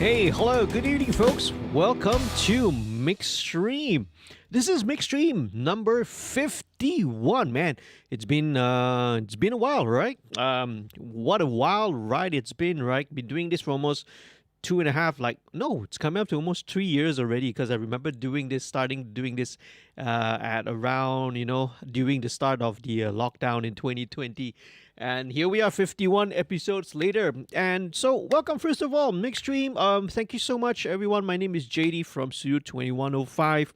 Hey, hello, good evening, folks. Welcome to MixStream. This is MixStream number 51. Man, it's been a while, right? What a wild ride it's been, right? Been doing this for almost two and a half, like no, it's coming up to almost 3 years already. Because I remember starting doing this at around during the start of the lockdown in 2020. And here we are 51 episodes later. And so welcome first of all, Mixstream. Thank you so much, everyone. My name is JD from Studio 2105.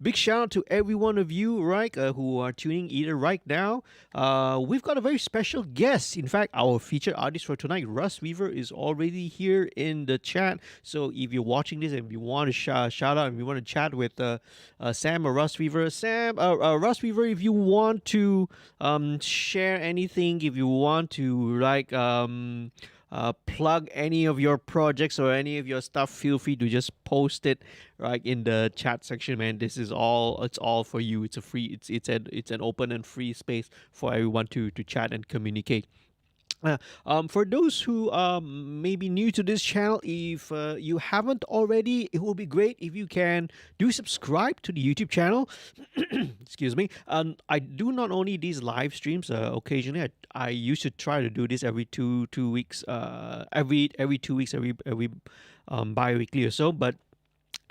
Big shout out to every one of you, right, who are tuning either right now. We've got a very special guest. In fact, our featured artist for tonight, Rustreaver, is already here in the chat. So if you're watching this and you want to shout out and you want to chat with Sam or Rustreaver, Rustreaver, if you want to share anything, if you want to plug any of your projects or any of your stuff, feel free to just post it right in the chat section, man. This is it's all for you. It's a free, it's an open and free space for everyone to chat and communicate. For those who may be new to this channel, if you haven't already, it will be great if you can do subscribe to the YouTube channel. Excuse me. I do not only these live streams. Occasionally, I used to try to do this every two weeks. Every 2 weeks, every bi-weekly or so. But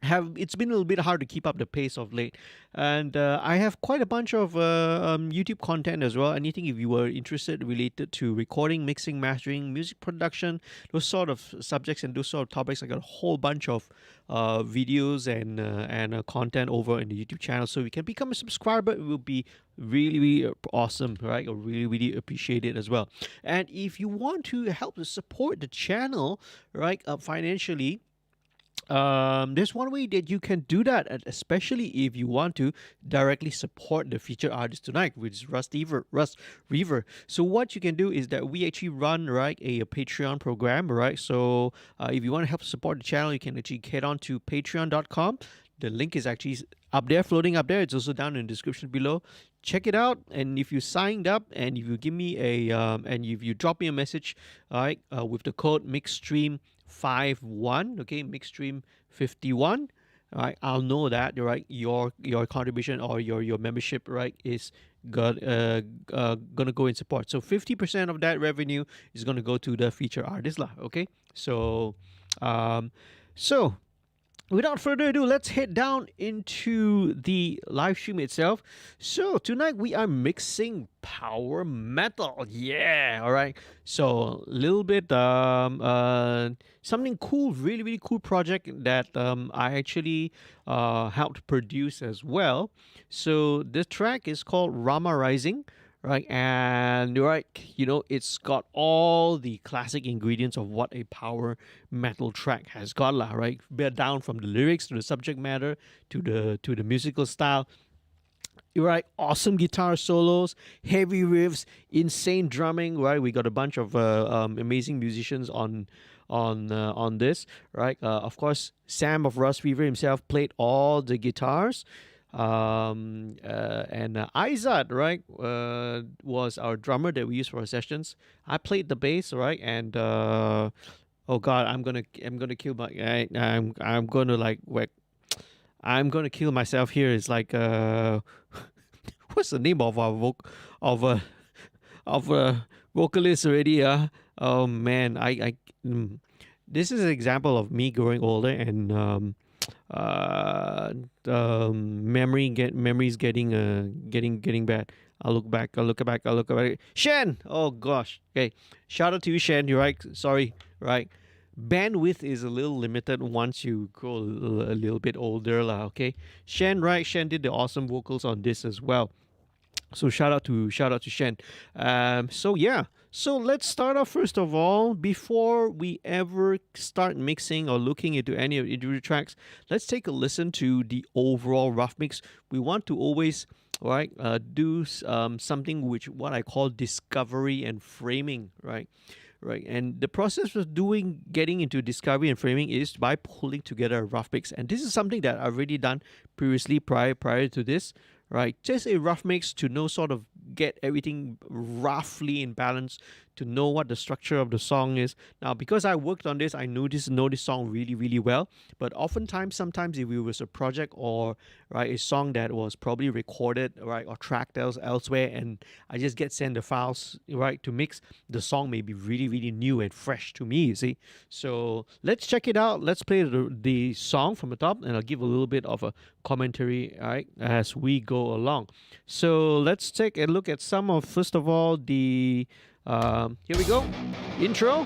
it's been a little bit hard to keep up the pace of late, and I have quite a bunch of YouTube content as well. Anything if you were interested related to recording, mixing, mastering, music production, those sort of subjects and those sort of topics, I got a whole bunch of videos and content over in the YouTube channel. So you can become a subscriber. It will be really awesome, right? I really appreciate it as well. And if you want to help to support the channel, right, financially, there's one way that you can do that, and especially if you want to directly support the featured artist tonight, which is Rustreaver. So what you can do is that we actually run a Patreon program, right? So if you want to help support the channel, you can actually head on to patreon.com. The link is actually up there, floating up there. It's also down in the description below. Check it out, and if you signed up and if you give me and if you drop me a message, all right, with the code MixStream51, okay, MixStream 51, all right, I'll know that, right, your contribution or your membership, right, is gonna go in support. So 50% of that revenue is gonna go to the featured artist lah. Okay, so without further ado, let's head down into the live stream itself. So tonight we are mixing power metal. Yeah, all right. So a little bit something cool, really cool project that I actually helped produce as well. So this track is called Rama Rising. Right, and right, it's got all the classic ingredients of what a power metal track has got, lah. Right, down from the lyrics to the subject matter to the musical style. Right, awesome guitar solos, heavy riffs, insane drumming. Right, we got a bunch of amazing musicians on this. Right, of course, Sam of Rustreaver himself played all the guitars. And Izad, right, was our drummer that we used for our sessions. I played the bass, right, and oh god, I'm gonna kill my I'm gonna kill myself here. It's like what's the name of our vocalist already? Oh man, this is an example of me growing older and memories getting bad. I'll look back. Shen! Oh gosh. Okay. Shout out to you, Shen. You're right. Sorry. Right. Bandwidth is a little limited once you grow a little bit older, lah. Okay. Shen, right? Shen did the awesome vocals on this as well. So shout out to Shen. So yeah. So let's start off first of all. Before we ever start mixing or looking into any of the tracks, let's take a listen to the overall rough mix. We want to always do something which what I call discovery and framing, right? Right, and the process of getting into discovery and framing is by pulling together a rough mix, and this is something that I've already done previously prior to this. Right, just a rough mix to know sort of get everything roughly in balance to know what the structure of the song is. Now, because I worked on this, I know this song really, really well. But oftentimes, sometimes if it was a project or right a song that was probably recorded right or tracked elsewhere, and I just get sent the files right to mix, the song may be really, really new and fresh to me. You see, so let's check it out. Let's play the song from the top, and I'll give a little bit of a commentary right as we go along. So let's take a look at some of, first of all, the here we go, intro.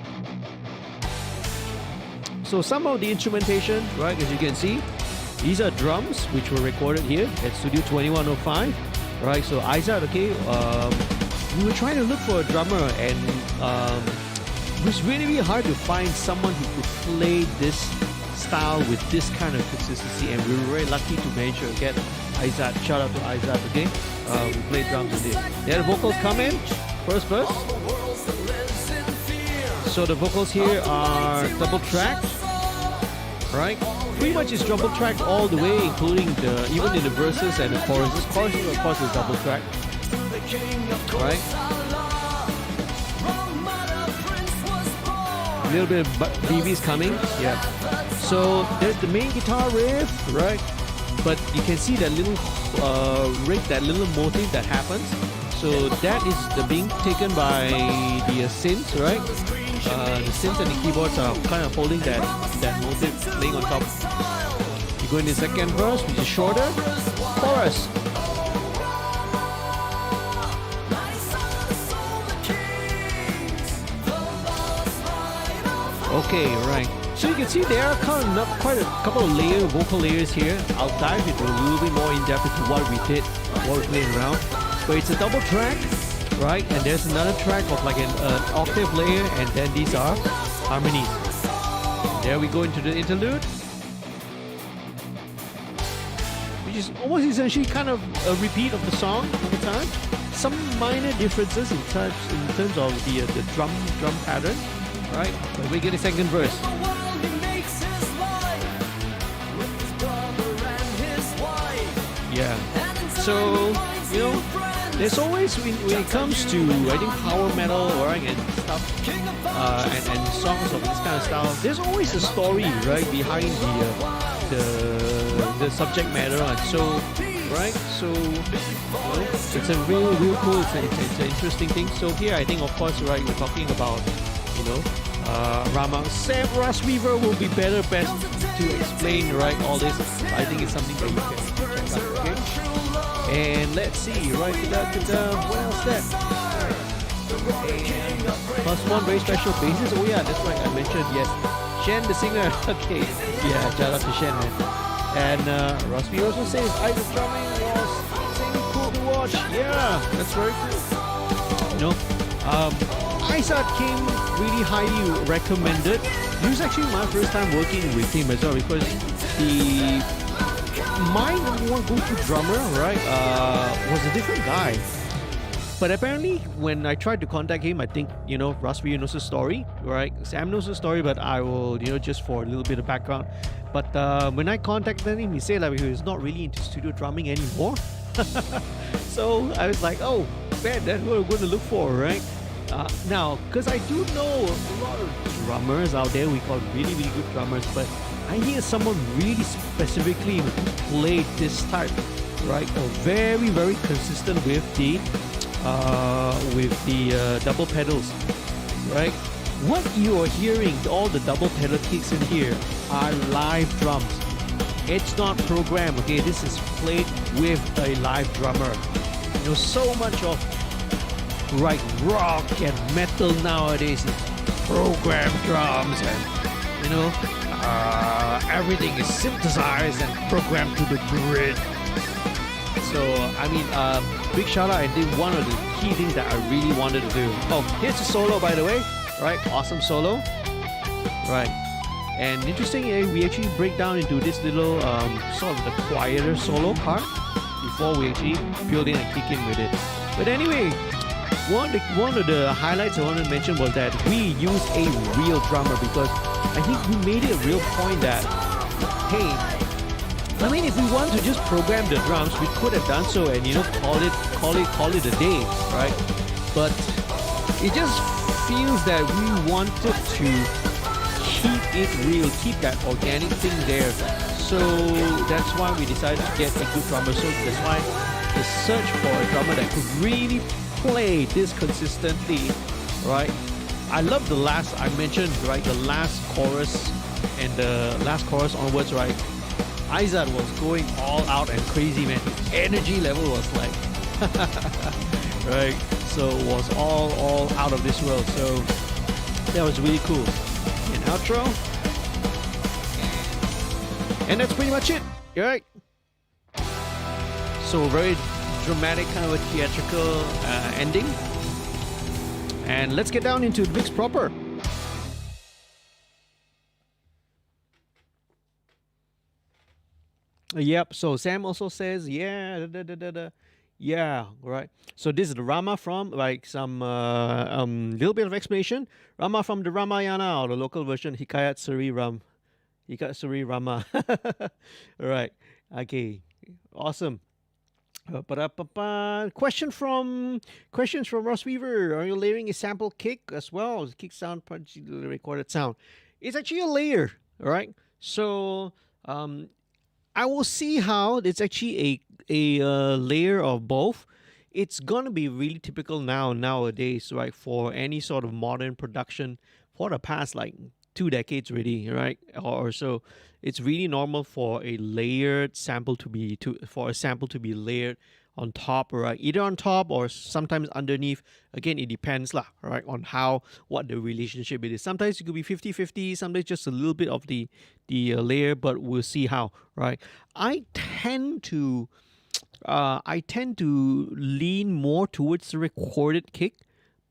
So some of the instrumentation, right, as you can see, these are drums which were recorded here at Studio 2105, right? So Isaac, okay, we were trying to look for a drummer, and it was really, really hard to find someone who could play this style with this kind of consistency, and we were very lucky to manage to get Isaac. Shout out to Isaac, okay? We played drums with this. There the vocals come in, first verse. So the vocals here are double tracked, right? Pretty much it's double tracked all the way, including even in the verses and the choruses. Choruses, of course, is double tracked, right? A little bit of BBs coming, yeah. So there's the main guitar riff, right? But you can see that little riff, that little motif that happens. So that is being taken by the synths, right? The synths and the keyboards are kind of holding that motif, laying on top. You go in the second verse, which is shorter. Chorus. Okay, right. So you can see there are kind of quite a couple of vocal layers here. I'll dive into a little bit more in depth into what we did, what we played around. But it's a double track, right? And there's another track of like an octave layer, and then these are harmonies. There we go into the interlude, which is almost essentially kind of a repeat of the song over time. Some minor differences in terms of the drum pattern, right? But we get a second verse. Yeah. So, you know, there's always, when it comes to, I think, power metal, right, and stuff, and songs of this kind of style, there's always a story, right, behind the subject matter, and so, right, so, you know, it's a real cool, it's an interesting thing. So here, I think, of course, right, we're talking about, you know, Rama. Rustreaver will be best to explain, right, all this. I think it's something that you can check out, okay? And let's see, right, what else then? Plus one very special bassist. Oh yeah, that's right, I mentioned, yes. Shen the singer, okay. Yeah, shout out to Shen, man. And Rustreaver also says, Isaac's drumming was cool to watch. Yeah, that's very cool. You know, Isaac came really highly recommended. It was actually my first time working with him as well, because my number one go-to drummer, right, was a different guy. But apparently, when I tried to contact him, I think, you know, Rustreaver knows the story, right? Sam knows the story, but I will, you know, just for a little bit of background. But when I contacted him, he said like he was not really into studio drumming anymore. So I was like, oh, man, that's what we're going to look for, right? Now, because I do know a lot of drummers out there, we call really, really good drummers, but I hear someone really specifically who played this type, right? Or very, very consistent with the double pedals, right? What you are hearing, all the double pedal kicks in here, are live drums. It's not programmed, okay? This is played with a live drummer. You know, so much of right rock and metal nowadays is programmed drums, and you know, everything is synthesized and programmed to the grid. So I mean, big shout out. I did one of the key things that I really wanted to do. Oh, here's the solo, by the way. Right, awesome solo. Right, and interesting, we actually break down into this little sort of the quieter solo part before we actually build in and kick in with it. But anyway, one of the highlights I wanted to mention was that we used a real drummer, because I think we made it a real point that, hey, I mean, if we want to just program the drums, we could have done so and, you know, call it a day, right? But it just feels that we wanted to keep it real, keep that organic thing there. So that's why we decided to get a good drummer. So that's why the search for a drummer that could really play this consistently, right? I love the last, I mentioned, right, the last chorus and the last chorus onwards, right? Izad was going all out and crazy, man. His energy level was like, right? So it was all out of this world. So that was really cool. An outro. And that's pretty much it, right? So very dramatic, kind of a theatrical ending. And let's get down into the mix proper. Yep, so Sam also says, yeah, yeah, right. So this is the Rama from, like, some little bit of explanation. Rama from the Ramayana, or the local version, Hikayat Sri Rama. Right, okay, awesome. Questions from Rustreaver. Are you layering a sample kick as well? Kick sound, punch, recorded sound. It's actually a layer, all right? So I will see how it's actually a layer of both. It's gonna be really typical nowadays, right? For any sort of modern production for the past like 2 decades, really, right, or so. It's really normal for a layered sample to be layered on top, right? Either on top or sometimes underneath. Again, it depends lah, right, on what the relationship it is. Sometimes it could be 50-50, sometimes just a little bit of the layer, but we'll see how, right? I tend to lean more towards the recorded kick,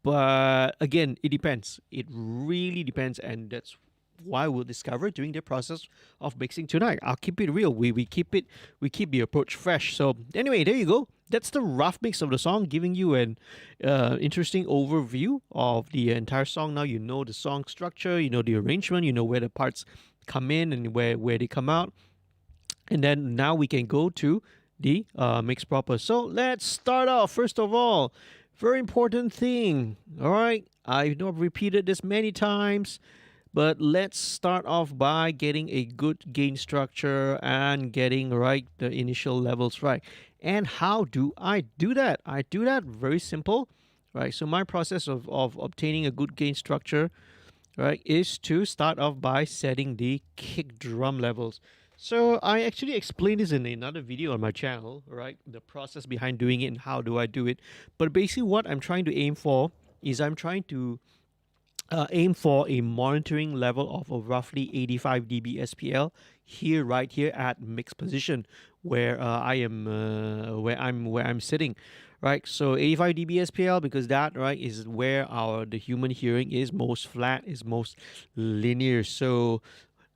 but again, it depends. It really depends, and that's why we'll discover during the process of mixing tonight. I'll keep it real. We keep the approach fresh. So anyway, there you go. That's the rough mix of the song, giving you an interesting overview of the entire song. Now you know the song structure, you know the arrangement, you know where the parts come in and where they come out, and then now we can go to the mix proper. So let's start off. First of all, very important thing. All right, I know I've repeated this many times. But let's start off by getting a good gain structure and getting right the initial levels right. And how do I do that? I do that very simple, right? So my process of obtaining a good gain structure, right, is to start off by setting the kick drum levels. So I actually explained this in another video on my channel, right? The process behind doing it and how do I do it. But basically what I'm trying to aim for is I'm trying to aim for a monitoring level of roughly 85 dB SPL right here at mix position where where I'm sitting, right? So 85 dB SPL, because that, right, is where the human hearing is most flat, is most linear. So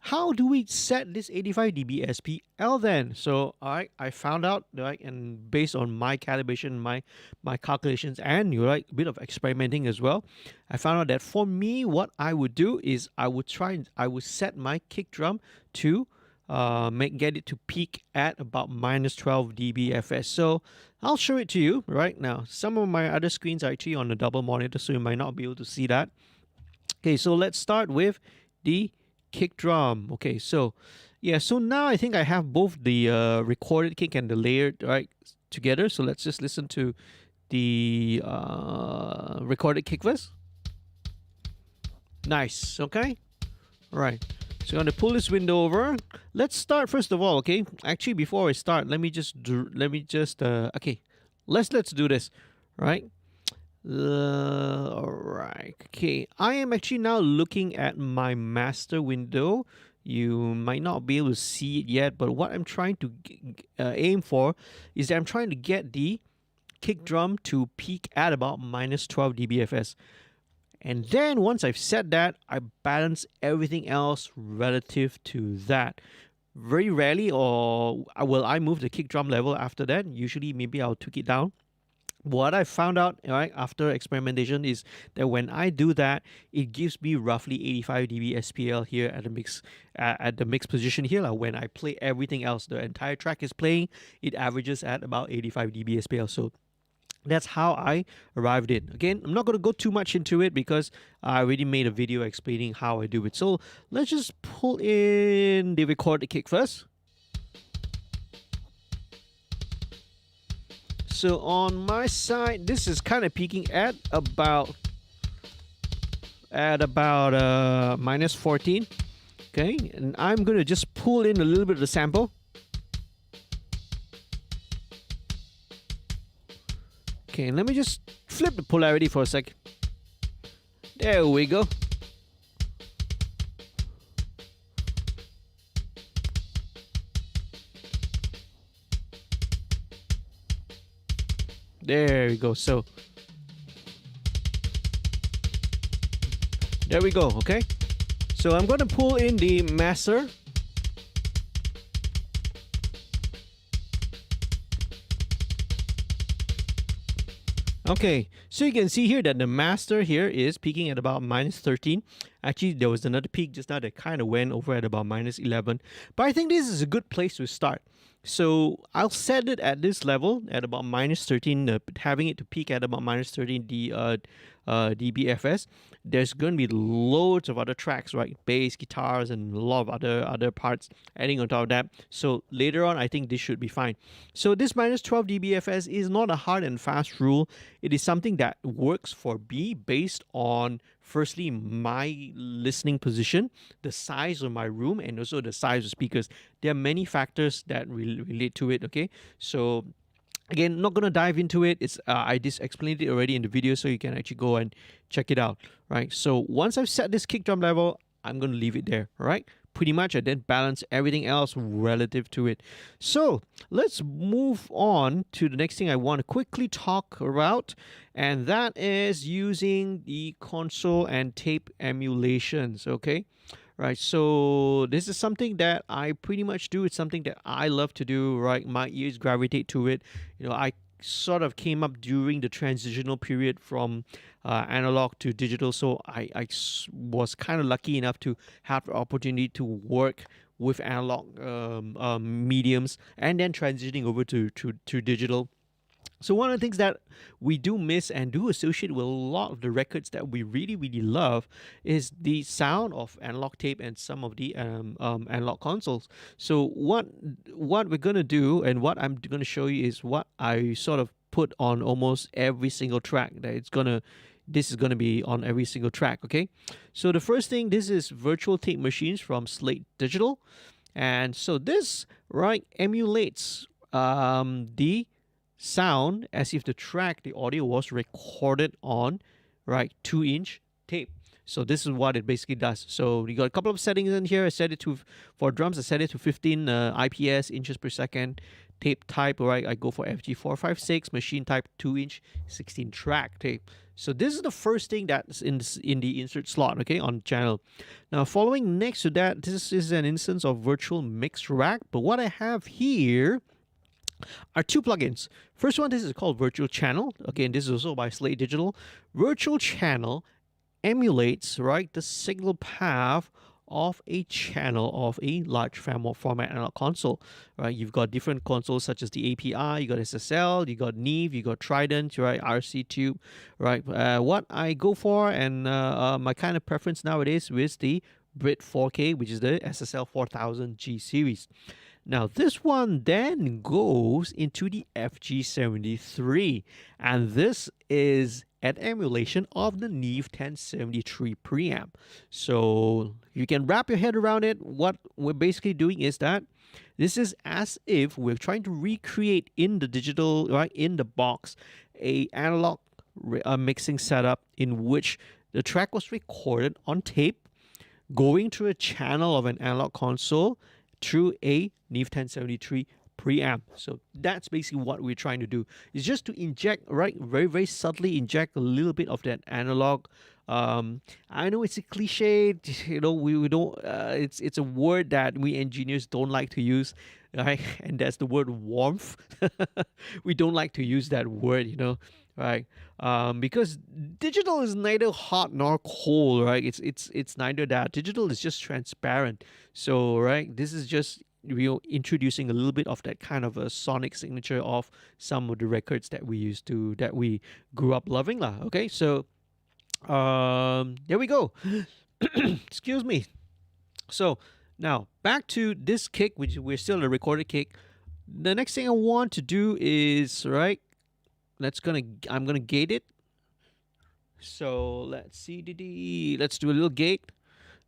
how do we set this 85 dB SPL then? So I found out, right, and based on my calibration, my calculations, and a bit of experimenting as well, I found out that for me, what I would do is I would set my kick drum to get it to peak at about minus 12 dB FS. So I'll show it to you right now. Some of my other screens are actually on a double monitor, so you might not be able to see that. Okay, so let's start with the kick drum. Okay, so yeah, so now I think I have both the recorded kick and the layered, right, together. So let's just listen to the recorded kick first. Nice. Okay, all right, so I'm gonna pull this window over. Let's start first of all. Okay, actually before I start, let me just okay, let's do this, right? All right, okay, I am actually now looking at my master window. You might not be able to see it yet, but what I'm trying to aim for is that I'm trying to get the kick drum to peak at about minus 12 dBFS. And then once I've set that, I balance everything else relative to that. Very rarely will I move the kick drum level after that. Usually maybe I'll tweak it down. What I found out, right, after experimentation is that when I do that, it gives me roughly 85 dB SPL here at the mix position here. Like when I play everything else, the entire track is playing, it averages at about 85 dB SPL. So That's how I arrived in. Again, I'm not going to go too much into it because I already made a video explaining how I do it. So let's just pull in the record kick first. So on my side, this is kind of peaking at about minus 14. Okay, and I'm going to just pull in a little bit of the sample. Okay, let me just flip the polarity for a sec. There we go. There we go. So there we go. Okay, so I'm going to pull in the master. Okay, so you can see here that the master here is peaking at about minus 13. Actually, there was another peak just now that kind of went over at about minus 11. But I think this is a good place to start. So I'll set it at this level at about minus 13, having it to peak at about minus 13 dBFS. There's going to be loads of other tracks, right? Bass, guitars, and a lot of other parts adding on top of that. So later on, I think this should be fine. So this minus 12 dBFS is not a hard and fast rule. It is something that works for me based on, firstly, my listening position, the size of my room, and also the size of speakers. There are many factors that relate to it, okay? So again, not going to dive into it. It's I just explained it already in the video, so you can actually go and check it out, right? So once I've set this kick drum level, I'm going to leave it there, all right? Pretty much, I then balance everything else relative to it. So let's move on to the next thing I want to quickly talk about, and that is using the console and tape emulations, okay? Right, so this is something that I pretty much do. It's something that I love to do, right? My ears gravitate to it. You know, I sort of came up during the transitional period from analog to digital, so was kind of lucky enough to have the opportunity to work with analog mediums and then transitioning over to digital. So one of the things that we do miss and do associate with a lot of the records that we really, really love is the sound of analog tape and some of the analog consoles. So what we're gonna do and what I'm gonna show you is what I sort of put on almost every single track. This is gonna be on every single track. Okay. So the first thing, this is virtual tape machines from Slate Digital, and so this right emulates the sound as if the audio was recorded on right 2-inch tape. So this is what it basically does. So you got a couple of settings in here. I set it to, for drums, I set it to 15 IPS, inches per second. Tape type, right, I go for FG456. Machine type 2-inch 16 track tape. So this is the first thing that's in the insert slot, okay, on the channel. Now following next to that, this is an instance of virtual mix rack. But what I have here are two plugins. First one, this is called Virtual Channel. Again, this is also by Slate Digital. Virtual Channel emulates, right, the signal path of a channel of a large format analog console, right? You've got different consoles such as the API, you got SSL, you got Neve, you got Trident, right? RC Tube, right? What I go for and my kind of preference nowadays is the Brit 4K, which is the SSL 4000G series. Now this one then goes into the FG73, and this is an emulation of the Neve 1073 preamp. So you can wrap your head around it. What we're basically doing is that this is as if we're trying to recreate in the digital, right, in the box, a analog mixing setup in which the track was recorded on tape, going through a channel of an analog console through a Neve 1073 preamp. So that's basically what we're trying to do. It's just to inject, right, very, very subtly inject a little bit of that analog. I know it's a cliche, you know, we don't, it's a word that we engineers don't like to use, right? And that's the word warmth. We don't like to use that word, you know, right? Because digital is neither hot nor cold, right? It's neither that. Digital is just transparent. So, right, this is just introducing a little bit of that kind of a sonic signature of some of the records that we grew up loving lah. Okay, so there we go. Excuse me. So now back to this kick, which we're still a recorded kick. The next thing I want to do is I'm gonna gate it. So let's see, let's do a little gate.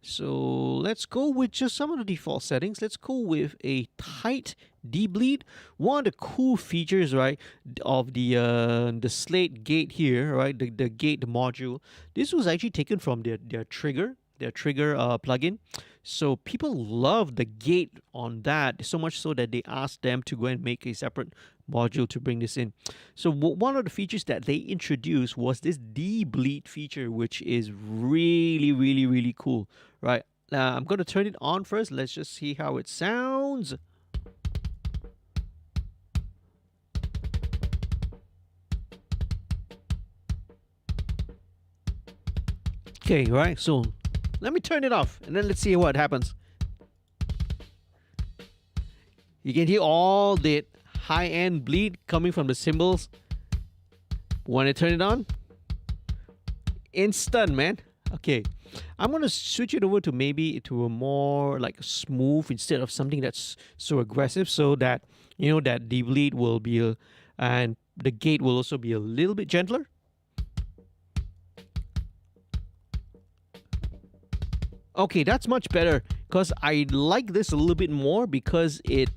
So let's go with just some of the default settings. Let's go with a tight D bleed. One of the cool features, right, of the slate gate here, right, the gate module. This was actually taken from their trigger plugin. So people love the gate on that so much so that they asked them to go and make a separate module to bring this in. So one of the features that they introduced was this de-bleed feature, which is really, really, really cool, right? Now I'm going to turn it on first. Let's just see how it sounds. Okay, right, so let me turn it off and then let's see what happens. You can hear all the high-end bleed coming from the cymbals. When I turn it on, instant, man. Okay, I'm gonna switch it over to maybe to a more like smooth instead of something that's so aggressive, so that that the bleed will be and the gate will also be a little bit gentler. Okay, that's much better because I like this a little bit more because it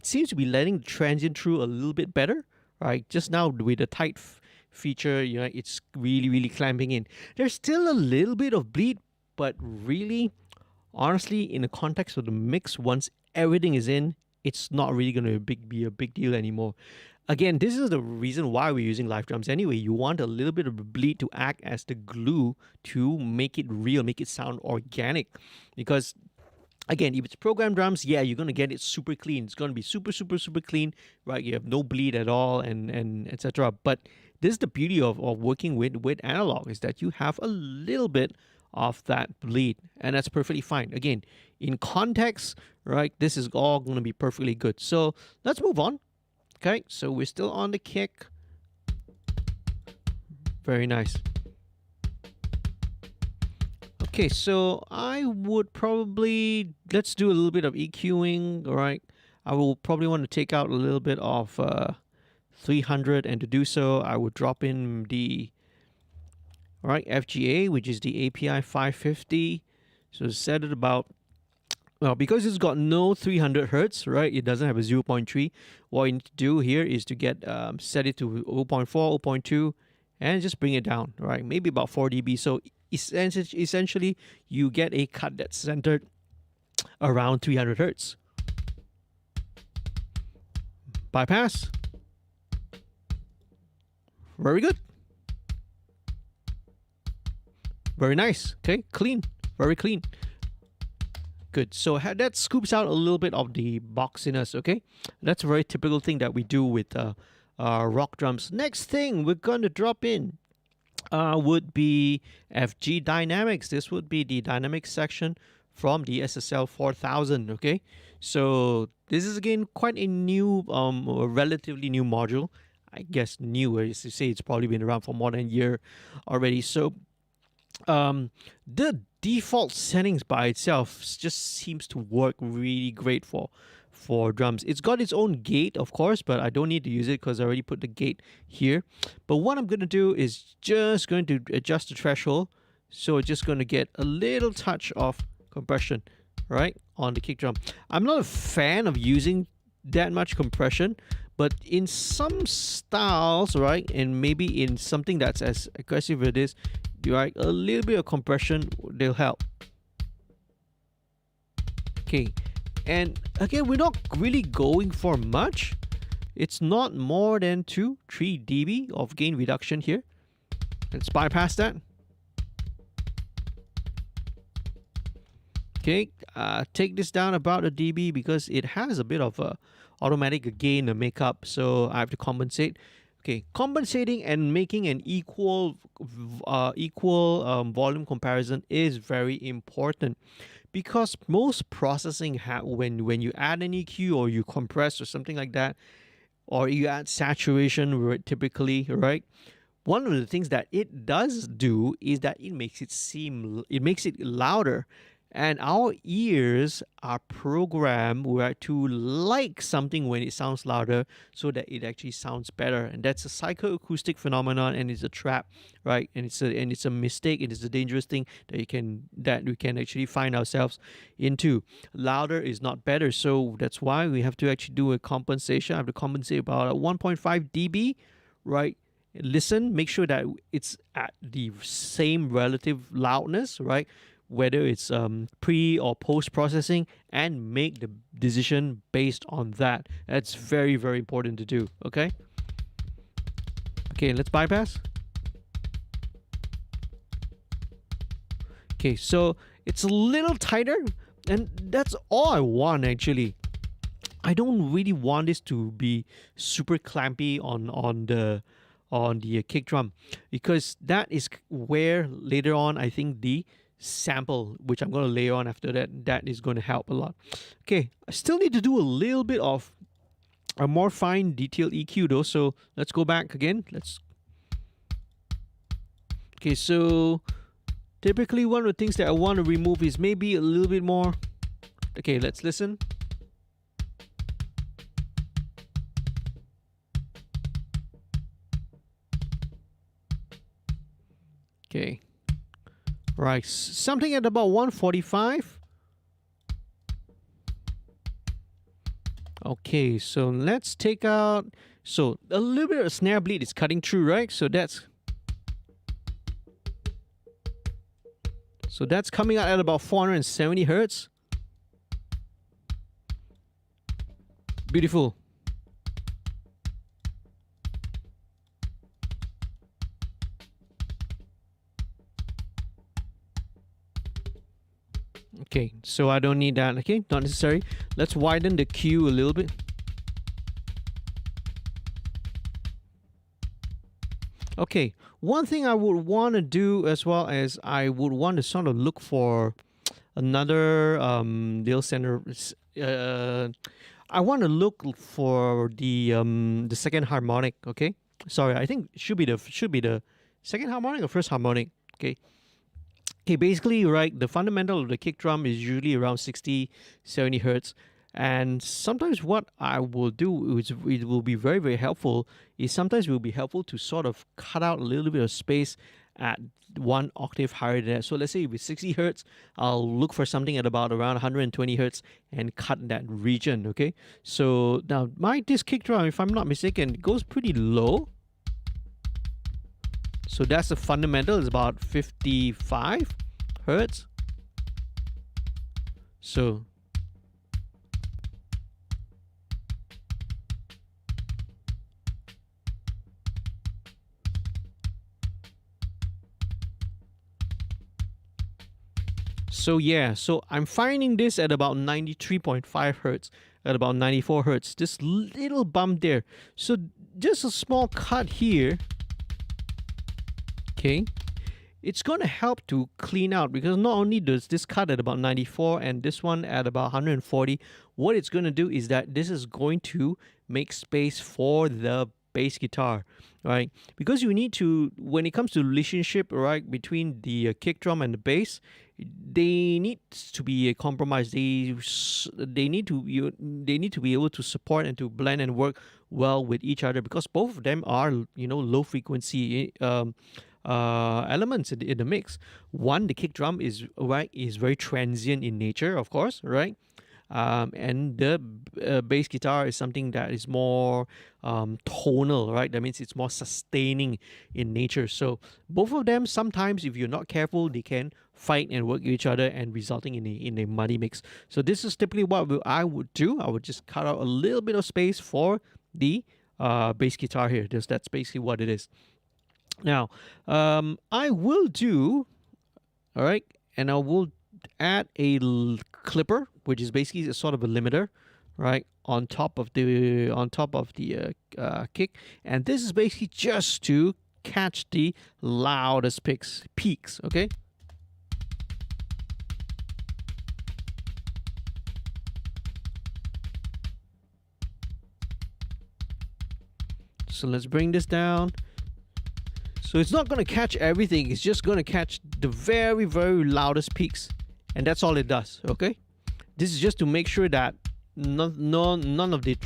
seems to be letting the transient through a little bit better, right? Just now with the tight feature, it's really, really clamping in. There's still a little bit of bleed, but really, honestly, in the context of the mix, once everything is in, it's not really going to be a big deal anymore. Again, this is the reason why we're using live drums anyway. You want a little bit of bleed to act as the glue to make it real, make it sound organic. Because again, if it's programmed drums, yeah, you're gonna get it super clean. It's gonna be super, super, super clean, right? You have no bleed at all, and etc. But this is the beauty of working with analog, is that you have a little bit of that bleed, and that's perfectly fine. Again, in context, right? This is all gonna be perfectly good. So let's move on. Okay, so we're still on the kick. Very nice. Okay, so I would probably, let's do a little bit of EQing, all right? I will probably want to take out a little bit of 300, and to do so, I would drop in the, all right, FGA, which is the API 550. So set it about, well, because it's got no 300 hertz, right? It doesn't have a 0.3. What you need to do here is to get set it to 0.4, 0.2, and just bring it down, right? Maybe about 4 dB. So essentially, you get a cut that's centered around 300 hertz. Bypass. Very good. Very nice. Okay, clean. Very clean. Good. So that scoops out a little bit of the boxiness, okay? That's a very typical thing that we do with rock drums. Next thing we're going to drop in would be FG Dynamics. This would be the dynamics section from the SSL 4000, okay? So this is again quite a new, a relatively new module. I guess new, as you say, it's probably been around for more than a year already. So the default settings by itself just seems to work really great for drums. It's got its own gate, of course, but I don't need to use it because I already put the gate here. But what I'm going to do is just going to adjust the threshold. So it's just going to get a little touch of compression, right, on the kick drum. I'm not a fan of using that much compression, but in some styles, right, and maybe in something that's as aggressive as this, right, a little bit of compression, they'll help. Okay, and again, we're not really going for much. It's not more than 2-3 dB of gain reduction here. Let's bypass that. Okay, take this down about a dB because it has a bit of a automatic gain to make up, so I have to compensate. Okay, compensating and making an equal volume comparison is very important. because most processing when you add an EQ or you compress or something like that, or you add saturation, typically, right? One of the things that it does do is that it makes it louder, and our ears are programmed to like something when it sounds louder, so that it actually sounds better. And that's a psychoacoustic phenomenon, and it's a trap, right? And it's a mistake. It is a dangerous thing that we can actually find ourselves into. Louder is not better, so that's why we have to actually do a compensation. I have to compensate about 1.5 dB, right? Listen, make sure that it's at the same relative loudness, right? Whether it's pre or post processing, and make the decision based on that. That's very, very important to do. Okay, let's bypass. Okay, so it's a little tighter, and that's all I want actually. I don't really want this to be super clampy on the kick drum, because that is where later on I think the sample, which I'm going to layer on after that is going to help a lot. Okay, I still need to do a little bit of a more fine detailed EQ though, so let's go back again. Okay, so typically one of the things that I want to remove is maybe a little bit more. Okay, let's listen. Okay. Right, something at about 145. Okay, so let's take out, so a little bit of snare bleed is cutting through, right? So that's coming out at about 470 hertz. Beautiful. Okay, so I don't need that. Okay, not necessary. Let's widen the Q a little bit. Okay, one thing I would want to do as well as I would want to sort of look for another little center. I want to look for the second harmonic. Okay, sorry, I think it should be the second harmonic or first harmonic. Okay. Okay, basically, right, the fundamental of the kick drum is usually around 60, 70 hertz. And sometimes what I will do is it will be very, very helpful, is sometimes it will be helpful to sort of cut out a little bit of space at one octave higher than that. So let's say with 60 hertz, I'll look for something at about around 120 hertz and cut that region, okay? So now this kick drum, if I'm not mistaken, goes pretty low. So that's the fundamental, is about 55 hertz. So yeah, so I'm finding this at about 93.5 hertz, at about 94 hertz, this little bump there. So just a small cut here. Okay, it's going to help to clean out, because not only does this cut at about 94 and this one at about 140, what it's going to do is that this is going to make space for the bass guitar, right? Because you need to, when it comes to relationship, right, between the kick drum and the bass, they need to be a compromise. They need to be able to support and to blend and work well with each other, because both of them are, you know, low frequency elements in the mix. One, the kick drum is very transient in nature, of course, right? And the bass guitar is something that is more tonal, right? That means it's more sustaining in nature. So both of them, sometimes if you're not careful, they can fight and work with each other, and resulting in a muddy mix. So this is typically what I would do. I would just cut out a little bit of space for the bass guitar here. That's basically what it is. Now, I will do, all right, and I will add a clipper, which is basically a sort of a limiter, right, on top of the kick, and this is basically just to catch the loudest peaks. Okay. So let's bring this down. So it's not going to catch everything. It's just going to catch the very, very loudest peaks. And that's all it does, okay? This is just to make sure that none of the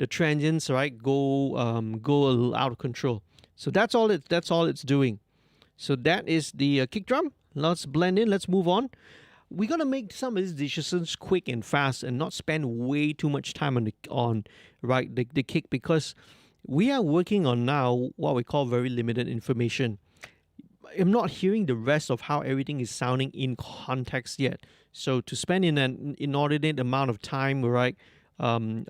transients, right, go a little out of control. So that's all it's doing. So that is the kick drum. Let's blend in. Let's move on. We're gonna make some of these decisions quick and fast, and not spend way too much time on the kick, because we are working on now what we call very limited information. I'm not hearing the rest of how everything is sounding in context yet. So to spend in an inordinate amount of time, right, going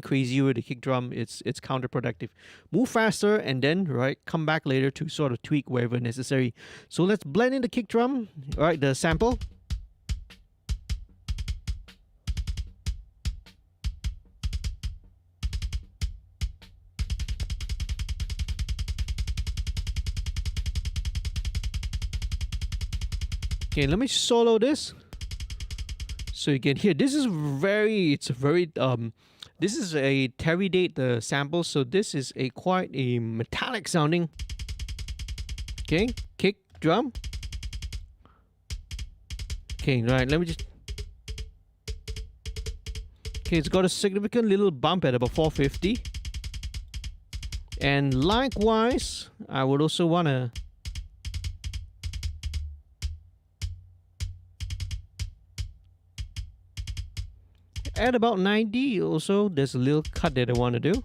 crazy with the kick drum, it's counterproductive. Move faster, and then, right, come back later to sort of tweak wherever necessary. So let's blend in the kick drum, right, the sample. Okay, let me solo this so you can hear. This is this is a Terry Date sample, so this is quite a metallic sounding. Okay, kick drum. Okay, right, let me just. Okay, it's got a significant little bump at about 450. And likewise, I would also want to at about 90 also. There's a little cut that I want to do,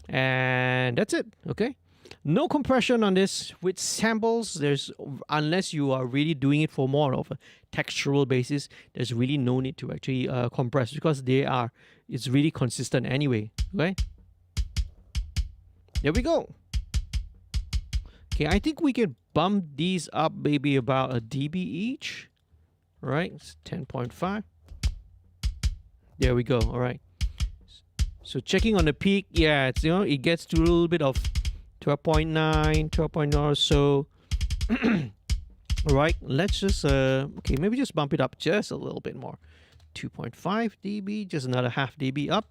and that's it. Okay, no compression on this. With samples, there's, unless you are really doing it for more of a textural basis, there's really no need to actually compress, because it's really consistent anyway. Okay, there we go. Okay, I think we can bump these up maybe about a dB each. Right, it's 10.5. There we go. All right. So checking on the peak, yeah, it's, it gets to a little bit of 12.9, 12.0 or so. All right. Let's just okay, maybe just bump it up just a little bit more. 2.5 dB, just another half dB up.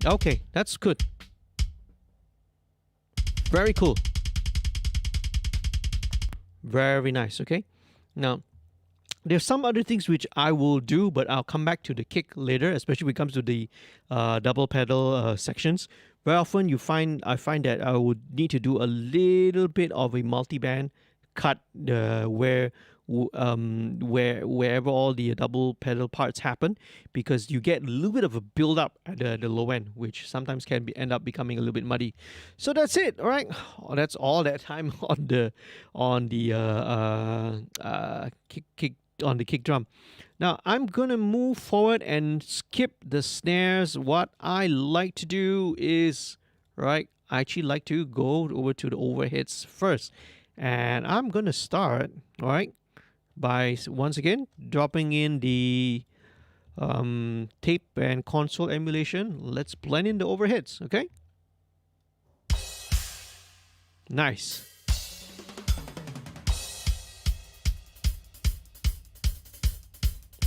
Okay, that's good. Very cool. Very nice. Okay. Now, there's some other things which I will do, but I'll come back to the kick later, especially when it comes to the double pedal sections. Very often I find that I would need to do a little bit of a multi-band cut wherever all the double pedal parts happen, because you get a little bit of a build up at the low end, which sometimes can end up becoming a little bit muddy. So that's it. All right, that's all that time on the kick drum. Now I'm gonna move forward and skip the snares. What I like to do is, right, I actually like to go over to the overheads first, and I'm gonna start, all right, by once again dropping in the tape and console emulation. Let's blend in the overheads. Okay, nice.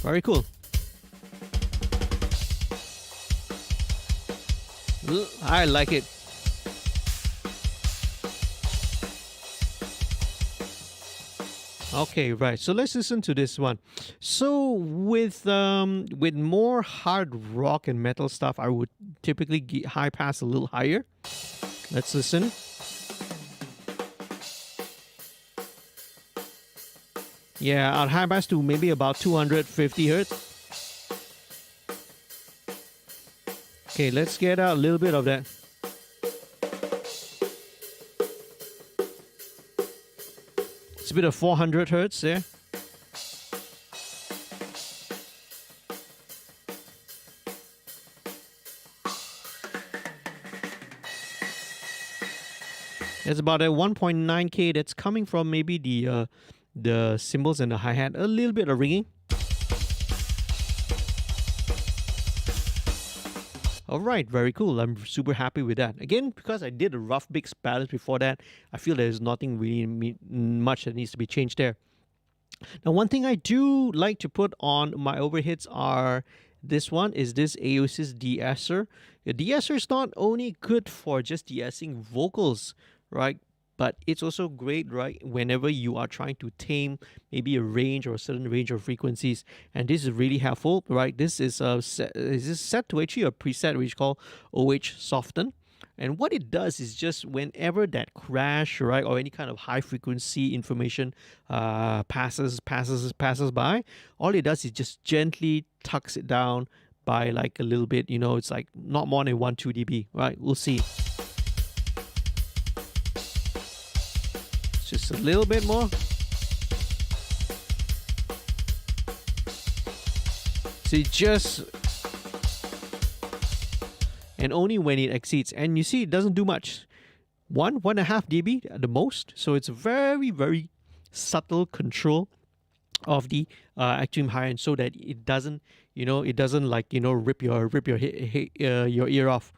Very cool. I like it. Okay, right. So let's listen to this one. So with more hard rock and metal stuff, I would typically high pass a little higher. Let's listen. Yeah, I'll high pass to maybe about 250 hertz. Okay, let's get out a little bit of that. It's a bit of 400 hertz there. There's about a 1.9K that's coming from maybe the cymbals and the hi-hat, a little bit of ringing. All right, very cool. I'm super happy with that. Again, because I did a rough mix balance before that, I feel there's nothing really much that needs to be changed there. Now, one thing I do like to put on my overheads are this one is this Aosis de-esser. The de-esser is not only good for just de-essing vocals, right? But it's also great, right, whenever you are trying to tame maybe a range or a certain range of frequencies. And this is really helpful, right? This is set to actually a preset which is called OH Soften. And what it does is just whenever that crash, right, or any kind of high frequency information passes by, all it does is just gently tucks it down by like a little bit. You know, it's like not more than 1-2 dB, right? We'll see. Just a little bit more. See, just, and only when it exceeds, and you see it doesn't do much, 1.5 dB at the most. So it's a very, very subtle control of the extreme high end, so that it doesn't, you know, it doesn't like, you know, rip your ear off.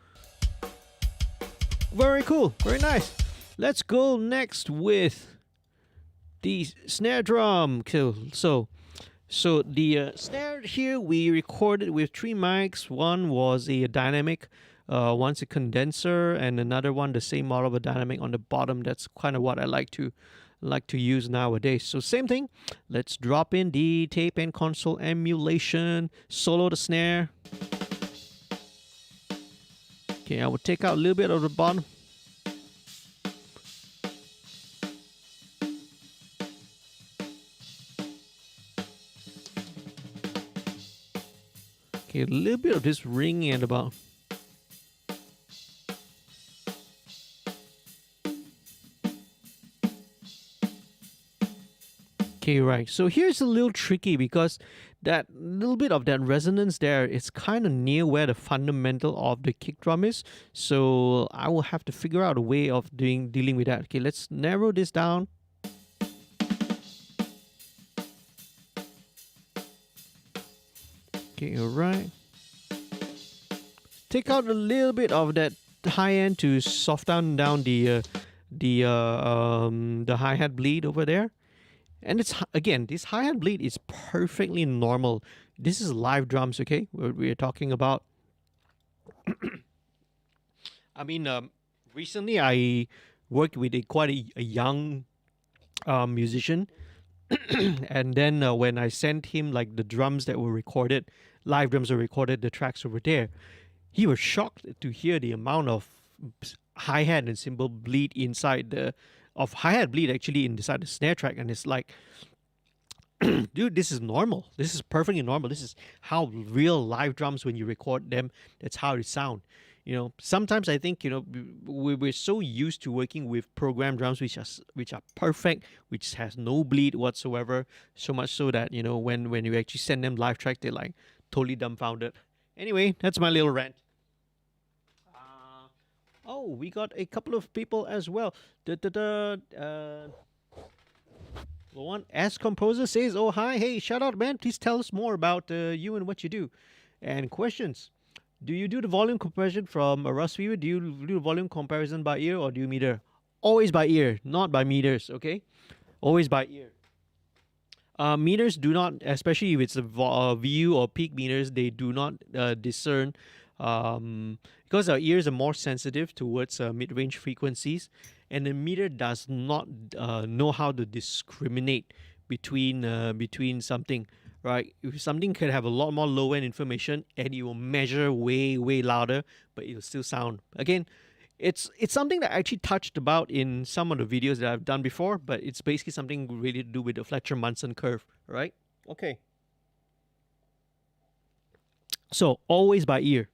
Very cool, very nice. Let's go next with the snare drum. So the snare here we recorded with 3 mics. One was a dynamic, one's a condenser, and another one the same model of a dynamic on the bottom. That's kind of what I like to use nowadays. So same thing. Let's drop in the tape and console emulation. Solo the snare. Okay, I will take out a little bit of the bottom. Okay, a little bit of this ringing at about. Okay, right. So here's a little tricky because that little bit of that resonance there is kind of near where the fundamental of the kick drum is. So I will have to figure out a way of dealing with that. Okay, let's narrow this down. Okay, alright. Take out a little bit of that high end to soften down the hi-hat bleed over there. And it's, again, this hi-hat bleed is perfectly normal. This is live drums, okay? We're talking about. I mean, recently I worked with quite a young musician. And then when I sent him like the drums that were recorded, live drums were recorded, the tracks over there, he was shocked to hear the amount of hi-hat and cymbal bleed inside hi-hat bleed actually inside the snare track. And it's like, dude, this is normal. This is perfectly normal. This is how real live drums, when you record them, that's how it sound. You know, sometimes I think, you know, we're so used to working with programmed drums which are perfect, which has no bleed whatsoever, so much so that, you know, when you actually send them live track, they're like totally dumbfounded. Anyway, that's my little rant. Oh, we got a couple of people as well. One S Composer says, "Oh hi, hey, shout out, man. Please tell us more about you and what you do, and questions. Do you do the volume comparison from a Rustreaver? Do you do the volume comparison by ear or do you meter? Always by ear, not by meters. Okay, always by ear. Meters do not, especially if it's a VU or peak meters, they do not discern, because our ears are more sensitive towards mid-range frequencies, and the meter does not know how to discriminate between something. Right, if something can have a lot more low-end information and it will measure way louder, but it'll still sound. Again, it's something that I actually touched about in some of the videos that I've done before, but it's basically something really to do with the Fletcher-Munson curve, right? Okay. So always by ear,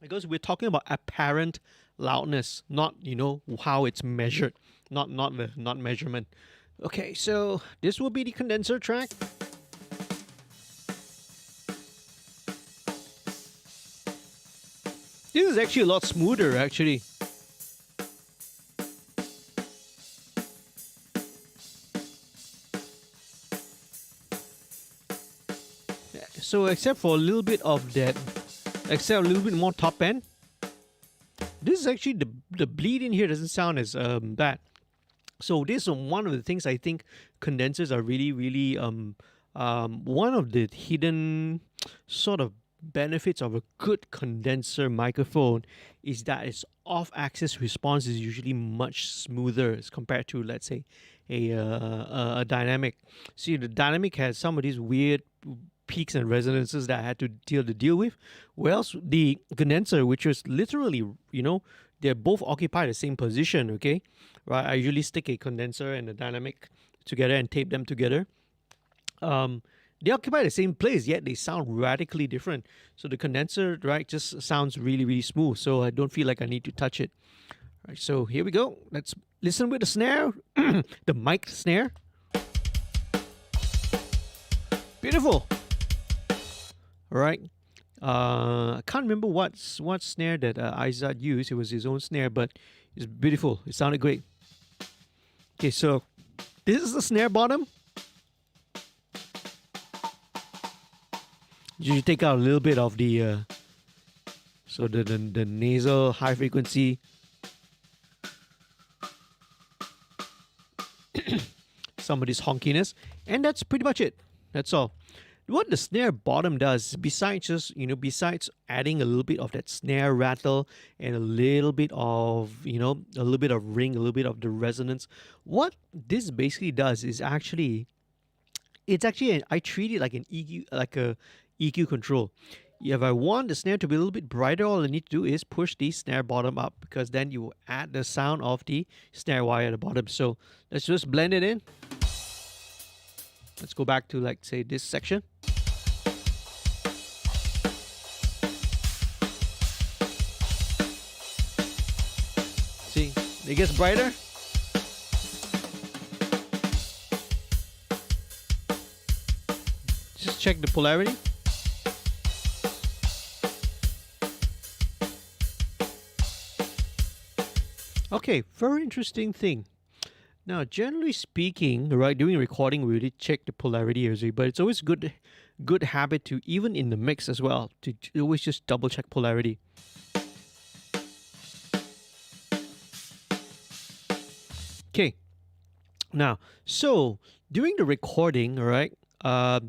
because we're talking about apparent loudness, not, you know, how it's measured, not measurement. Okay, so this will be the condenser track. This is actually a lot smoother, actually. So except for a little bit of that, except a little bit more top end, this is actually the bleed in here doesn't sound as bad. So this is one of the things I think condensers are really one of the hidden sort of benefits of a good condenser microphone is that its off-axis response is usually much smoother as compared to, let's say, a dynamic. See, the dynamic has some of these weird peaks and resonances that I had to deal with. Whereas the condenser, which was literally, they both occupy the same position. Okay, right? I usually stick a condenser and a dynamic together and tape them together. They occupy the same place, yet they sound radically different. So the condenser, right, just sounds really, really smooth. So I don't feel like I need to touch it. All right, so here we go. Let's listen with the snare, the mic snare. Beautiful. All right. I can't remember what snare that Izad used. It was his own snare, but it's beautiful. It sounded great. Okay, so this is the snare bottom. You take out a little bit of the so the nasal high frequency. Some of this honkiness, and that's pretty much it. That's all. What the snare bottom does, besides just besides adding a little bit of that snare rattle and a little bit of a little bit of ring, a little bit of the resonance, what this basically does is I treat it like an EQ, like a EQ control. If I want the snare to be a little bit brighter, all I need to do is push the snare bottom up, because then you will add the sound of the snare wire at the bottom. So let's just blend it in. Let's go back to, like, say, this section. See, it gets brighter. Just check the polarity. Okay, very interesting thing. Now, generally speaking, right, during recording, we really check the polarity usually, but it's always good habit to, even in the mix as well, to always just double check polarity. Okay. Now, so during the recording, all right,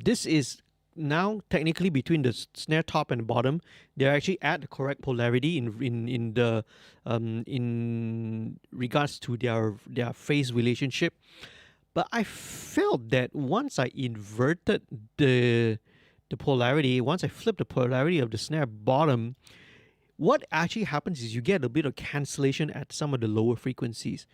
this is now technically between the snare top and the bottom. They're actually at the correct polarity in regards to their phase relationship. But I felt that once I inverted the polarity, once I flipped the polarity of the snare bottom, what actually happens is you get a bit of cancellation at some of the lower frequencies,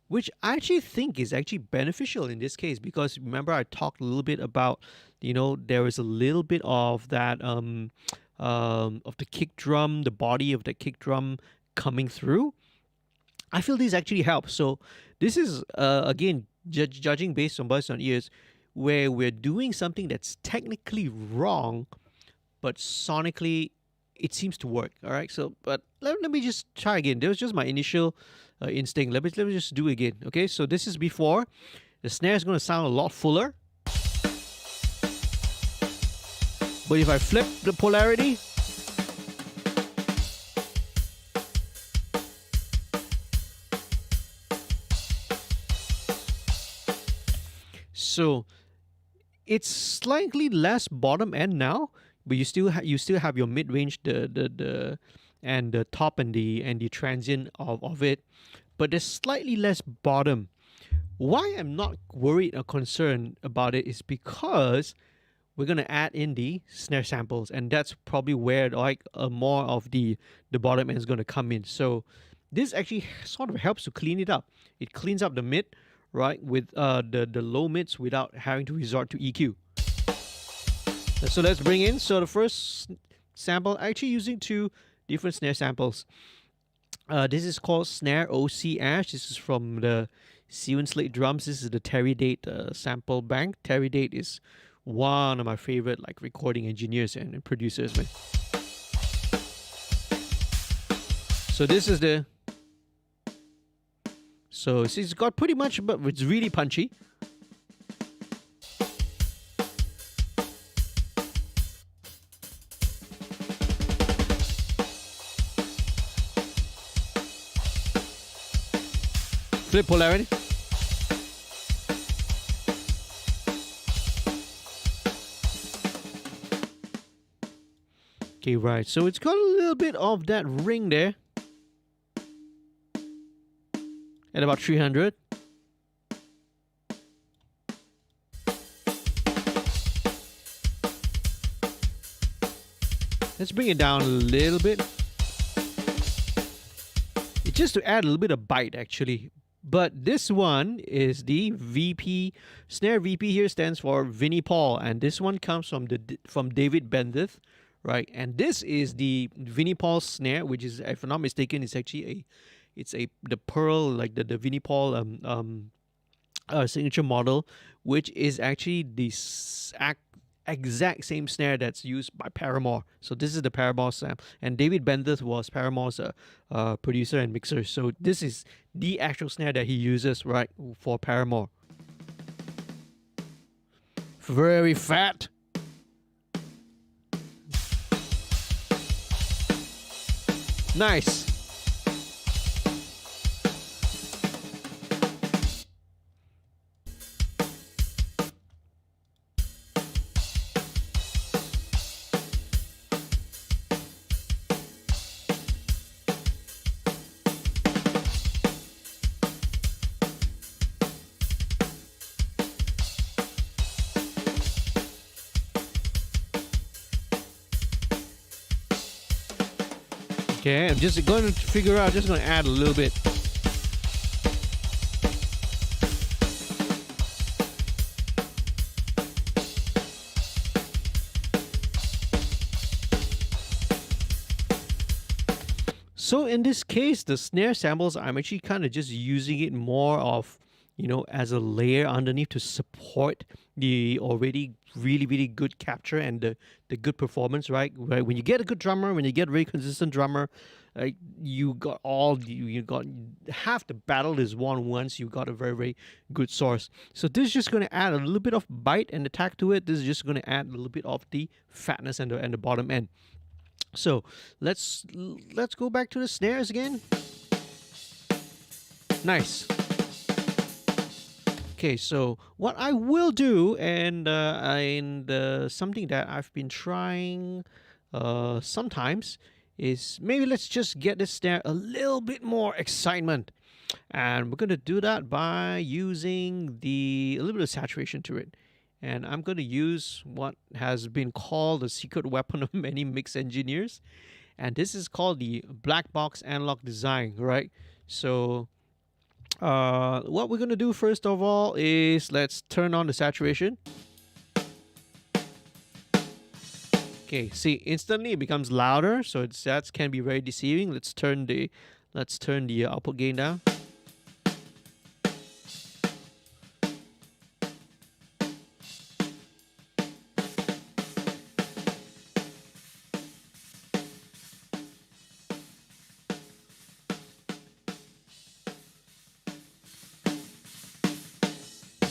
which I actually think is actually beneficial in this case, because remember I talked a little bit about, there is a little bit of that of the kick drum, the body of the kick drum coming through. I feel this actually helps. So this is again judging based on ears, where we're doing something that's technically wrong, but sonically it seems to work. All right. So, but let me just try again. That was just my initial instinct. Let me just do it again. Okay. So this is before. The snare is going to sound a lot fuller. But if I flip the polarity, so it's slightly less bottom end now, but you still have your mid range, the and the top and the transient of it, but there's slightly less bottom. Why I'm not worried or concerned about it is because we're going to add in the snare samples, and that's probably where more of the bottom end is going to come in. So this actually sort of helps to clean it up. It cleans up the mid, right, with the low mids without having to resort to EQ. So let's bring in. So the first sample, actually using two different snare samples. This is called Snare OC Ash. This is from the Seven Slate Drums. This is the Terry Date sample bank. Terry Date is one of my favorite recording engineers and producers, man. So this is so it's got pretty much, but it's really punchy. Flip polarity. Okay, right. So it's got a little bit of that ring there. At about 300. Let's bring it down a little bit. It's just to add a little bit of bite, actually. But this one is the VP. Snare VP here stands for Vinnie Paul, and this one comes from David Bendith, right? And this is the Vinnie Paul snare, which is, if I'm not mistaken, it's actually the pearl, like the Vinnie Paul signature model, which is actually the exact same snare that's used by Paramore. So this is the Paramore snare, and David Bendith was Paramore's producer and mixer. So this is the actual snare that he uses, right, for Paramore. Very fat. Nice. Okay, I'm just going to figure out, just going to add a little bit. So in this case, the snare samples, I'm actually kind of just using it more of, as a layer underneath to support the already really, really good capture and the good performance, right? When you get a good drummer, when you get a very consistent drummer, you got half the battle is won once you got a very, very good source. So this is just going to add a little bit of bite and attack to it. This is just going to add a little bit of the fatness and the bottom end. So let's go back to the snares again. Nice. Okay, so what I will do, and something that I've been trying sometimes, is maybe let's just get this snare a little bit more excitement, and we're gonna do that by using a little bit of saturation to it. And I'm going to use what has been called the secret weapon of many mix engineers, and this is called the black box analog design, right? So what we're going to do first of all is let's turn on the saturation. Okay, see, instantly it becomes louder, so that can be very deceiving. Let's turn the output gain down.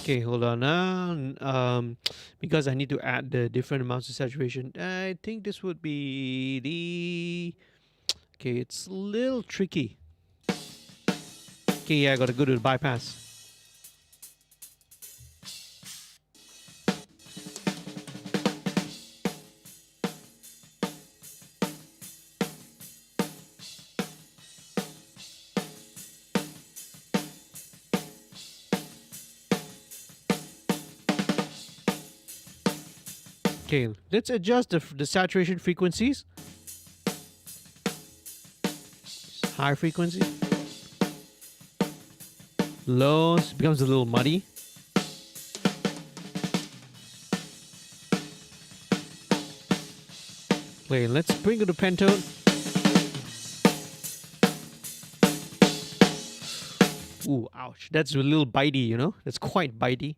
Okay, hold on now. Because I need to add the different amounts of saturation. I think this would be the... Okay, it's a little tricky. Okay, yeah, I gotta go to the bypass. Okay, let's adjust the saturation frequencies. High frequency. Low becomes a little muddy. Okay, let's bring it to pentone. Ooh, ouch. That's a little bitey, That's quite bitey.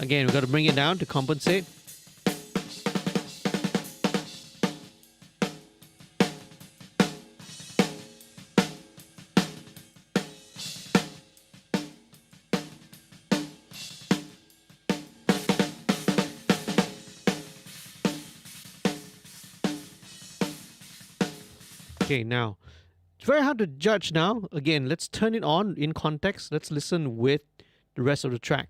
Again, we've got to bring it down to compensate. Okay, now, it's very hard to judge now. Again, let's turn it on in context. Let's listen with the rest of the track.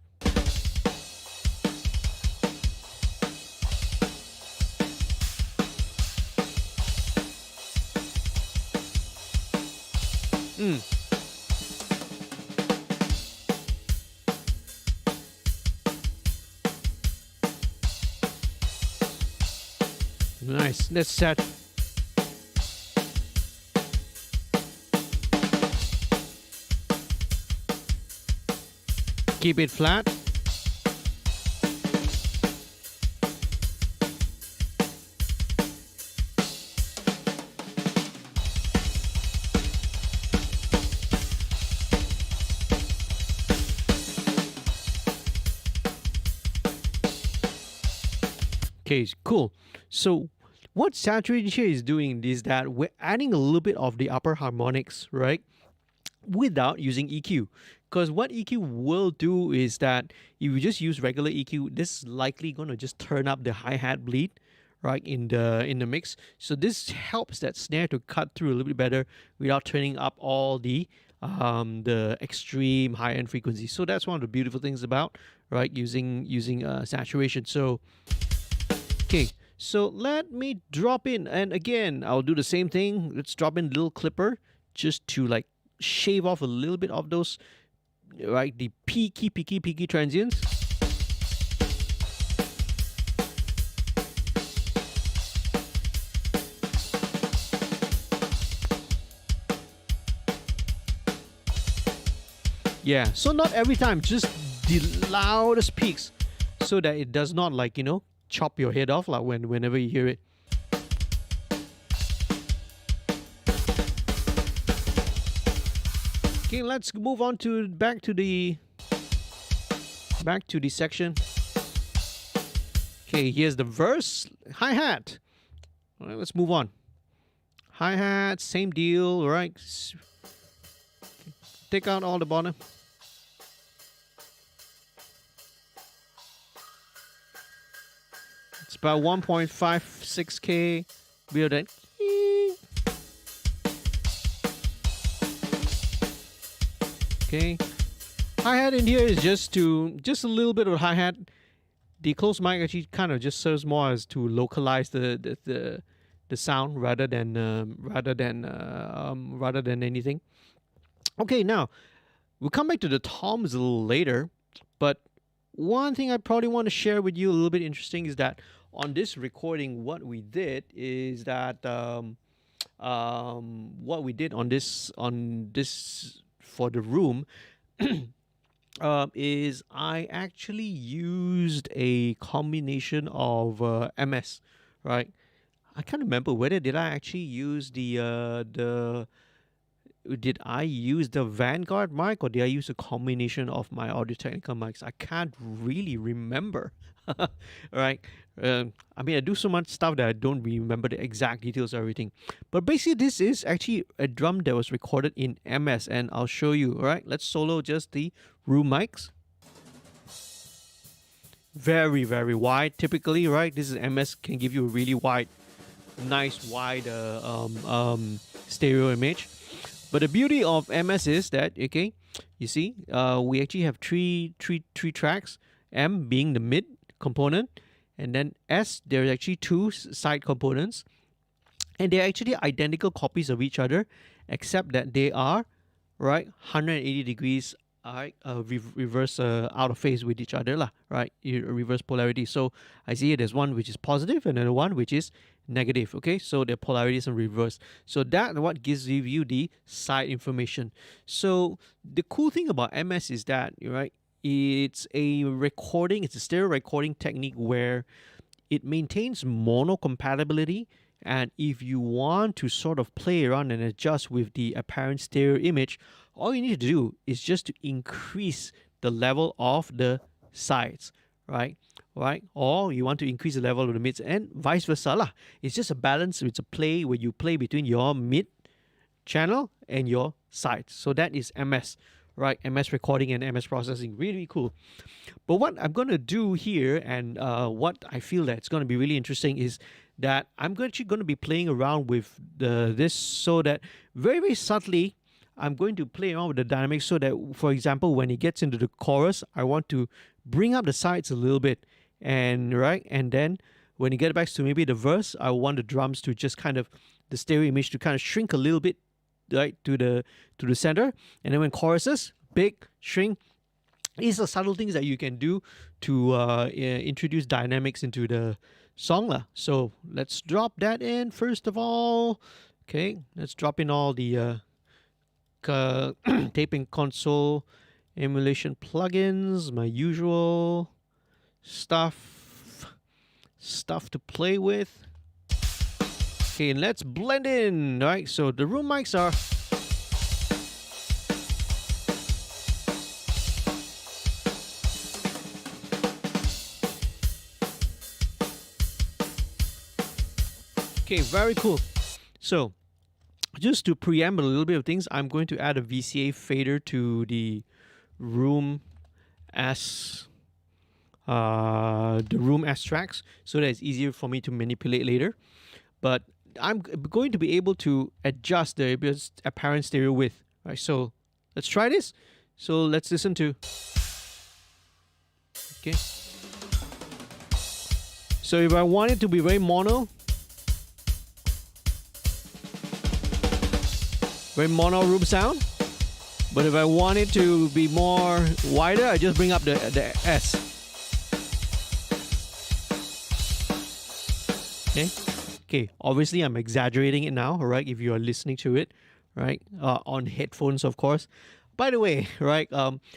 Nice. Let's set. Keep it flat. Okay, cool. So what saturation is doing is that we're adding a little bit of the upper harmonics, right? Without using EQ. Because what EQ will do is that if you just use regular EQ, this is likely going to just turn up the hi-hat bleed, right, in the mix. So this helps that snare to cut through a little bit better without turning up all the extreme high-end frequencies. So that's one of the beautiful things about, right, using saturation. So okay, so let me drop in, and again, I'll do the same thing. Let's drop in a little clipper just to like shave off a little bit of those, right, the peaky transients. Yeah, so not every time, just the loudest peaks so that it does not, like, you know, chop your head off like whenever you hear it. Okay, let's move on to back to the section. Okay, here's the verse, hi-hat. All right, let's move on. Hi-hat, same deal, all right. Take out all the bottom. It's about 1.56K. Build it. Okay. Hi-hat in here is just a little bit of hi-hat. The closed mic actually kind of just serves more as to localize the sound rather than anything. Okay, now we'll come back to the toms a little later, but one thing I probably want to share with you a little bit interesting is that on this recording, what we did is that what we did on this for the room is I actually used a combination of MS, right? I can't remember whether did I actually use did I use the Vanguard mic or did I use a combination of my Audio-Technica mics? I can't really remember. All right. I mean, I do so much stuff that I don't remember the exact details of everything. But basically, this is actually a drum that was recorded in MS, and I'll show you. All right. Let's solo just the room mics. Very, very wide. Typically, right, this is MS can give you a really wide, nice wide stereo image. But the beauty of MS is that, okay, you see, we actually have three tracks, M being the mid component, and then S, there's actually two side components, and they're actually identical copies of each other, except that they are, right, 180 degrees, reverse out of phase with each other, right, reverse polarity. So I see there's one which is positive and another one which is negative. Okay, so the polarities are reversed. So that what gives you the side information. So the cool thing about MS is that, right, it's a recording, it's a stereo recording technique where it maintains mono compatibility, and if you want to sort of play around and adjust with the apparent stereo image, all you need to do is just to increase the level of the sides, right? Or you want to increase the level of the mids and vice versa lah. It's just a balance. It's a play where you play between your mid channel and your sides. So that is MS, right? MS recording and MS processing, really cool. But what I'm going to do here, and what I feel that it's going to be really interesting, is that I'm actually going to be playing around with this, so that very, very subtly I'm going to play around with the dynamics, so that, for example, when it gets into the chorus, I want to bring up the sides a little bit, and right, and then when you get back to maybe the verse, I want the drums to just kind of, the stereo image to kind of shrink a little bit right to the center, and then when choruses, big string. These are subtle things that you can do to introduce dynamics into the song lah. So let's drop that in first of all. Okay, let's drop in all the taping console emulation plugins, my usual stuff to play with. Okay, and let's blend in. All right, so the room mics are okay, very cool. So just to preamble a little bit of things, I'm going to add a VCA fader to the room as tracks, so that it's easier for me to manipulate later. But I'm going to be able to adjust the apparent stereo width. Right, so let's try this. So let's listen to. Okay. So if I want it to be very mono room sound, but if I want it to be more wider, I just bring up the S. Okay. Obviously, I'm exaggerating it now, right? If you are listening to it, right, on headphones, of course. By the way, right,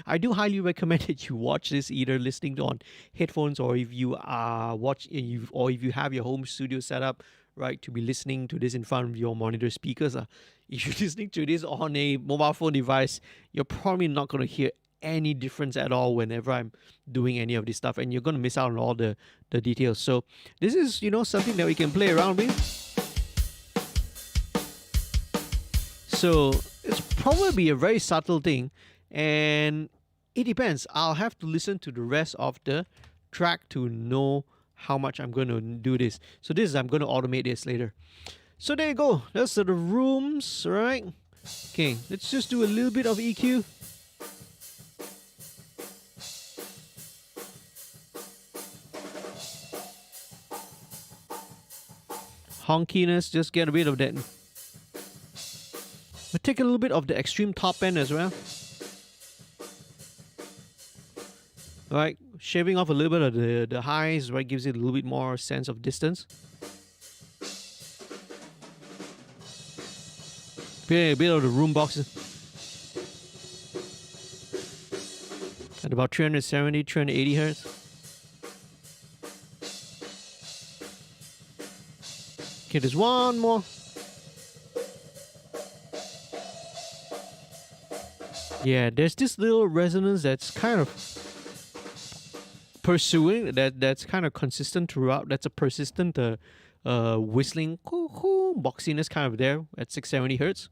I do highly recommend that you watch this either listening on headphones, or if you if you have your home studio set up, right, to be listening to this in front of your monitor speakers. If you're listening to this on a mobile phone device, you're probably not going to hear any difference at all whenever I'm doing any of this stuff, and you're going to miss out on all the details. So this is, something that we can play around with. So it's probably a very subtle thing, and it depends. I'll have to listen to the rest of the track to know how much I'm going to do this. So I'm going to automate this later. So there you go. That's the rooms, right? Okay, let's just do a little bit of EQ. Honkiness, just get a bit of that. We'll take a little bit of the extreme top end as well. Alright, shaving off a little bit of the highs, right, gives it a little bit more sense of distance. A bit of the room boxes. At about 370, 380 hertz. Okay, there's one more. Yeah, there's this little resonance that's kind of pursuing, that's kind of consistent throughout. That's a persistent whistling boxiness kind of there at 670 hertz.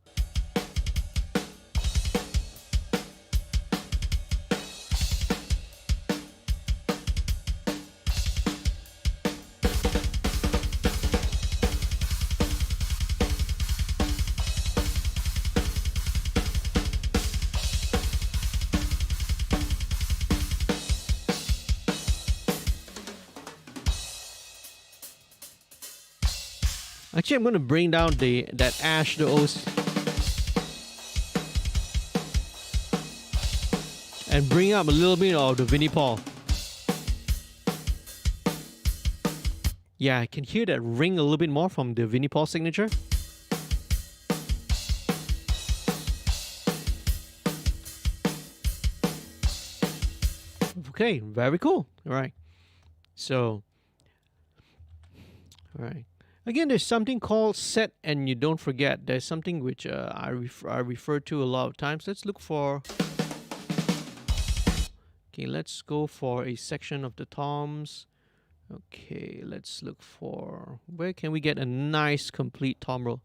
Actually, I'm going to bring down that ash, the O's, and bring up a little bit of the Vinnie Paul. Yeah, I can hear that ring a little bit more from the Vinnie Paul signature. Okay, very cool. All right. So, all right. Again, there's something called set and you don't forget. There's something which I refer to a lot of times. Let's look for... Okay, let's go for a section of the toms. Okay, let's look for... Where can we get a nice complete tom roll?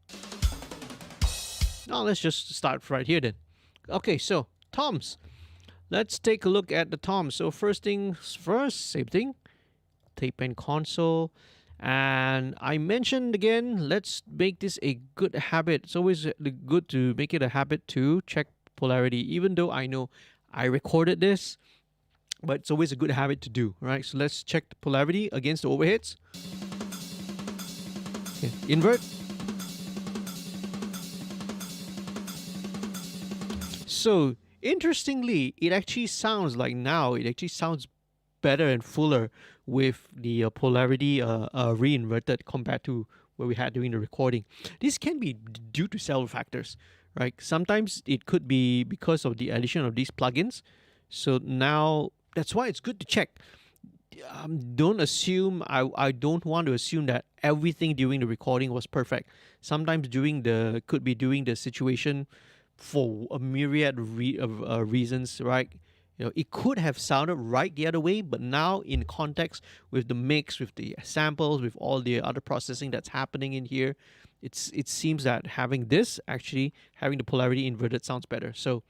Now let's just start right here then. Okay, so toms. Let's take a look at the toms. So first things first, same thing. Tape and console. And I mentioned again, let's make this a good habit. It's always good to make it a habit to check polarity, even though I know I recorded this, but it's always a good habit to do, right? So let's check the polarity against the overheads. Okay, invert. So interestingly, it actually sounds like now it actually sounds better and fuller with the polarity reinverted compared to what we had during the recording. This can be due to several factors, right? Sometimes it could be because of the addition of these plugins. So now that's why it's good to check. Don't assume, I don't want to assume that everything during the recording was perfect. Sometimes could be during the situation for a myriad of reasons, right? You know, it could have sounded right the other way, but now in context with the mix, with the samples, with all the other processing that's happening in here, it seems that having the polarity inverted sounds better. So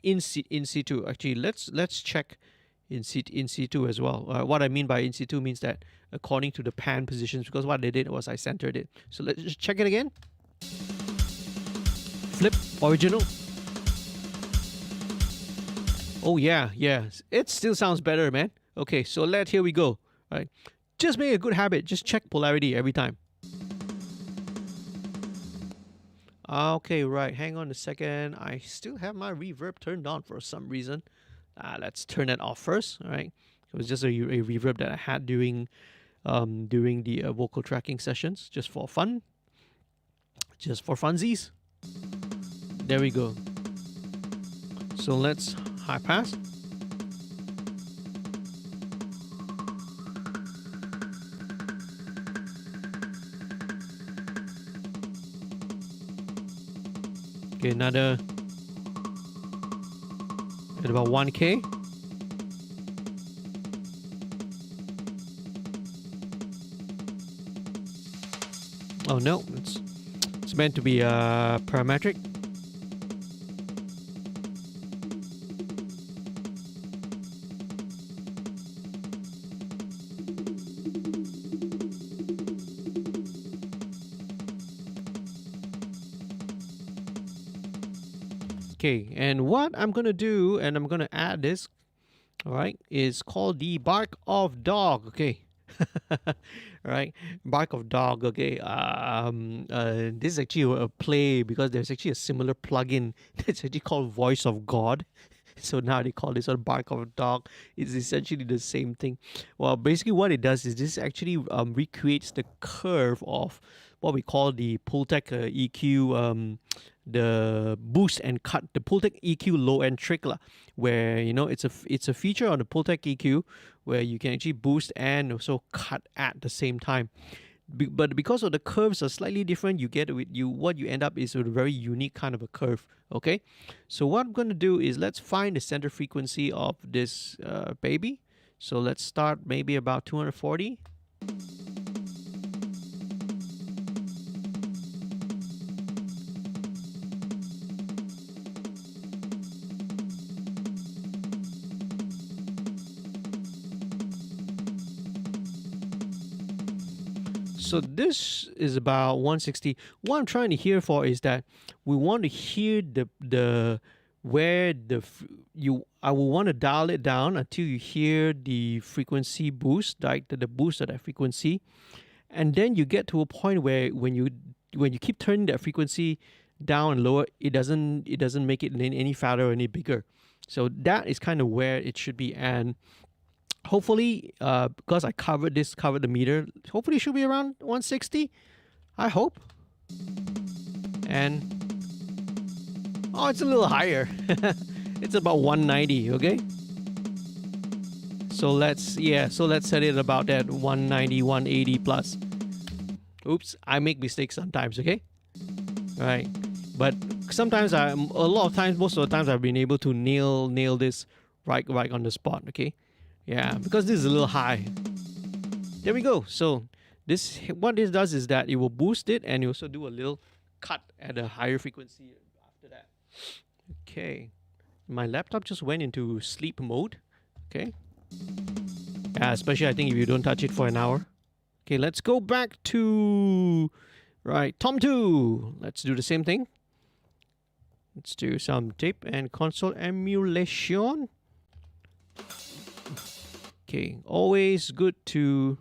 in situ, actually, let's check in situ as well. What I mean by in situ means that according to the pan positions, because what they did was I centered it. So let's just check it again. Flip original. Oh yeah, it still sounds better, man. Okay, so here we go. All right, just make a good habit. Just check polarity every time. Okay, right. Hang on a second. I still have my reverb turned on for some reason. Let's turn that off first. All right, it was just a reverb that I had during the vocal tracking sessions, just for fun, just for funsies. There we go. So let's high pass. Okay, another at about 1K. Oh no, it's meant to be parametric. Okay, and what I'm gonna do, and I'm gonna add this, all right, is called the bark of dog. Okay, all right, bark of dog. Okay, this is actually a play because there's actually a similar plugin that's actually called Voice of God. So now they call this one bark of dog. It's essentially the same thing. Well, basically what it does is this actually recreates the curve of what we call the Pultec EQ, the boost and cut, the Pultec EQ low end trick, where it's a feature on the Pultec EQ where you can actually boost and also cut at the same time. But because of the curves are slightly different, what you end up is with a very unique kind of a curve. Okay, so what I'm going to do is let's find the center frequency of this baby. So let's start maybe about 240. So this is about 160. What I'm trying to hear for is that we want to hear I will want to dial it down until you hear the frequency boost, like the boost of that frequency, and then you get to a point where when you keep turning that frequency down and lower, it doesn't make it any fatter or any bigger. So that is kind of where it should be. And hopefully, because I covered the meter, hopefully it should be around 160. I hope. And oh, it's a little higher. It's about 190. Okay. So let's set it about that 190, 180 plus. Oops, I make mistakes sometimes. Okay. All right, but sometimes most of the times I've been able to nail this right on the spot. Okay. Yeah, because this is a little high. There we go. So what this does is that it will boost it and you also do a little cut at a higher frequency after that. Okay. My laptop just went into sleep mode. Okay. Yeah, especially I think if you don't touch it for an hour. Okay, let's go back to Tom 2. Let's do the same thing. Let's do some tape and console emulation. Okay, always good to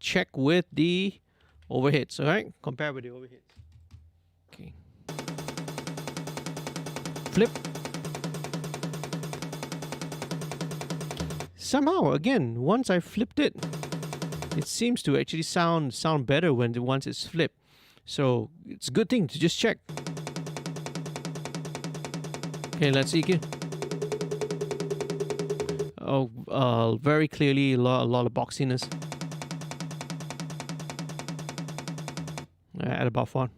check with the overheads, all right? Compare with the overheads. Flip. Somehow, again, once I flipped it, it seems to actually sound better once it's flipped. So it's a good thing to just check. Okay, let's see again. Oh, very clearly a lot of boxiness. At about 1.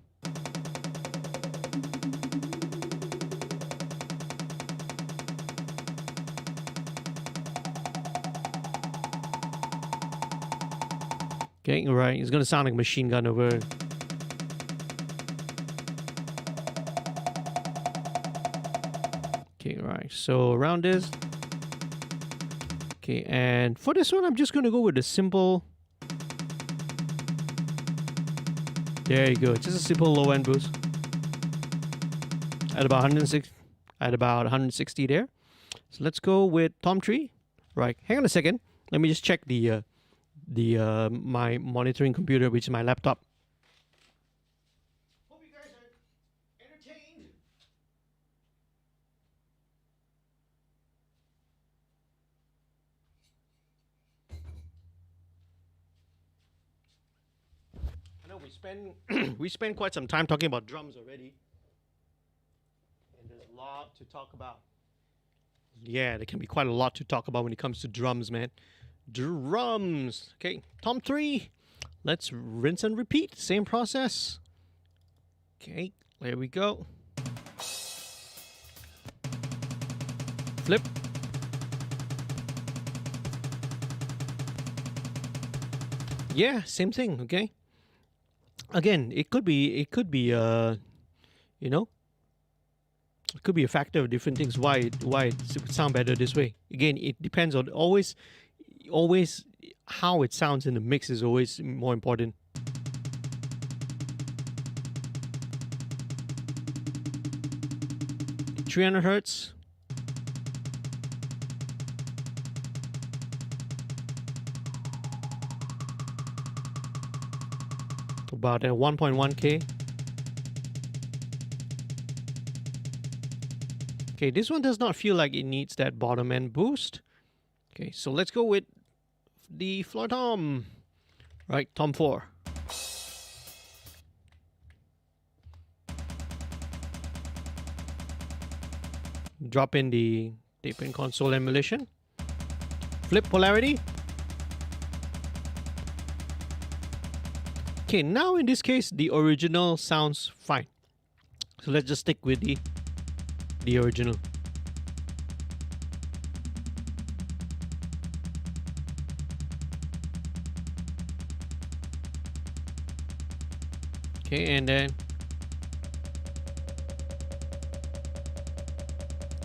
Okay, right. It's gonna sound like a machine gun over. Okay, right. So around this. Okay, and for this one, I'm just gonna go with the simple. There you go. Just a simple low end boost at about 160. At about 160 there. So let's go with Tom 3. Right. Hang on a second. Let me just check the my monitoring computer, which is my laptop. Hope you guys are entertained. I know we spend quite some time talking about drums already, and there's a lot to talk about. Yeah, there can be quite a lot to talk about when it comes to drums, man. Drums. Okay, Tom 3. Let's rinse and repeat. Same process. Okay, there we go. Flip. Yeah, same thing. Okay. Again, it could be you know, it could be a factor of different things why it would sound better this way. Again, it depends on always how it sounds in the mix is always more important. $300 Hz. About 1.1K. Okay, this one does not feel like it needs that bottom end boost. Okay, so let's go with the floor tom. Right, Tom 4. Drop in the tape in console emulation. Flip polarity. Okay, now in this case, the original sounds fine. So let's just stick with the original. Okay, and then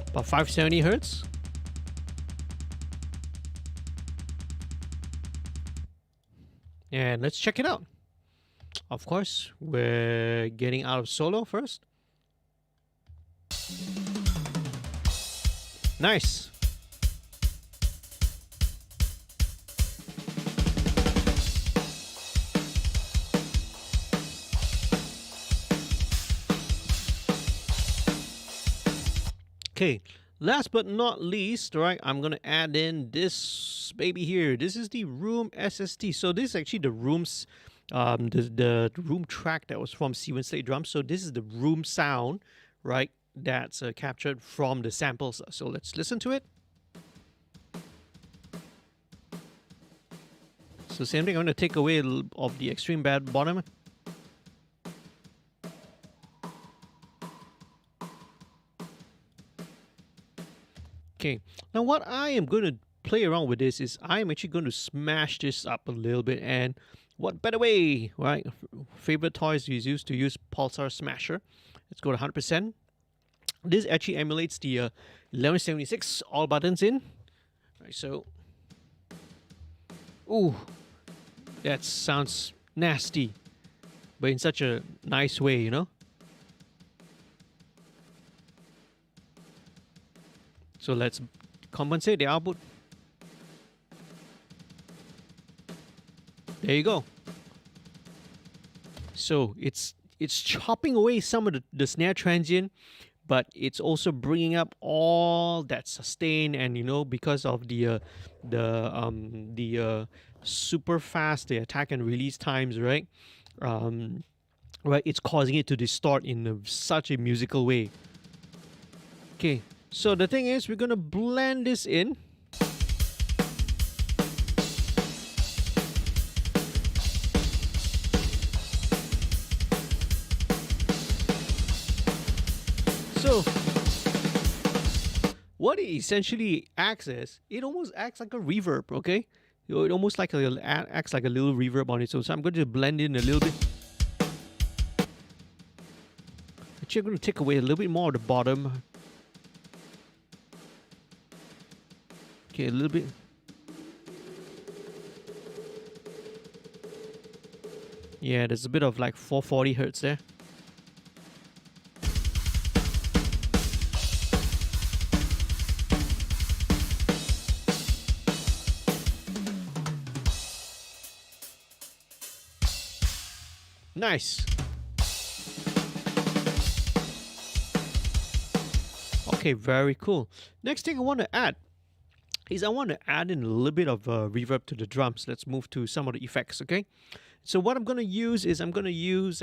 about 570 Hertz. And let's check it out. Of course, we're getting out of solo first. Nice. Okay, last but not least, right, I'm gonna add in this baby here. This is the Room SST. So this is actually the Room's the Room track that was from C1 Slate Drums. So this is the Room sound, right, that's captured from the samples. So let's listen to it. So same thing, I'm gonna take away of the extreme bad bottom. Okay, now what I am going to play around with this is I'm actually going to smash this up a little bit, and what better way, right? Favorite toys we used to use Pulsar Smasher. Let's go to 100%. This actually emulates the 1176, all buttons in. All right, so, ooh, that sounds nasty, but in such a nice way, you know? So let's compensate the output. There you go. So it's chopping away some of the snare transient, but it's also bringing up all that sustain, and because of the super fast the attack and release times, right? Um, right, it's causing it to distort in such a musical way. Okay, so the thing is, we're gonna blend this in. So what it essentially acts as, it almost acts like a reverb, okay? It almost acts like a little reverb on its own. So I'm going to blend in a little bit. Actually, I'm going to take away a little bit more of the bottom. Okay, a little bit. Yeah, there's a bit of like 440 hertz there. Nice. Okay, very cool. Next thing I want to add is I want to add in a little bit of reverb to the drums. Let's move to some of the effects, okay? So what I'm going to use is Reverence.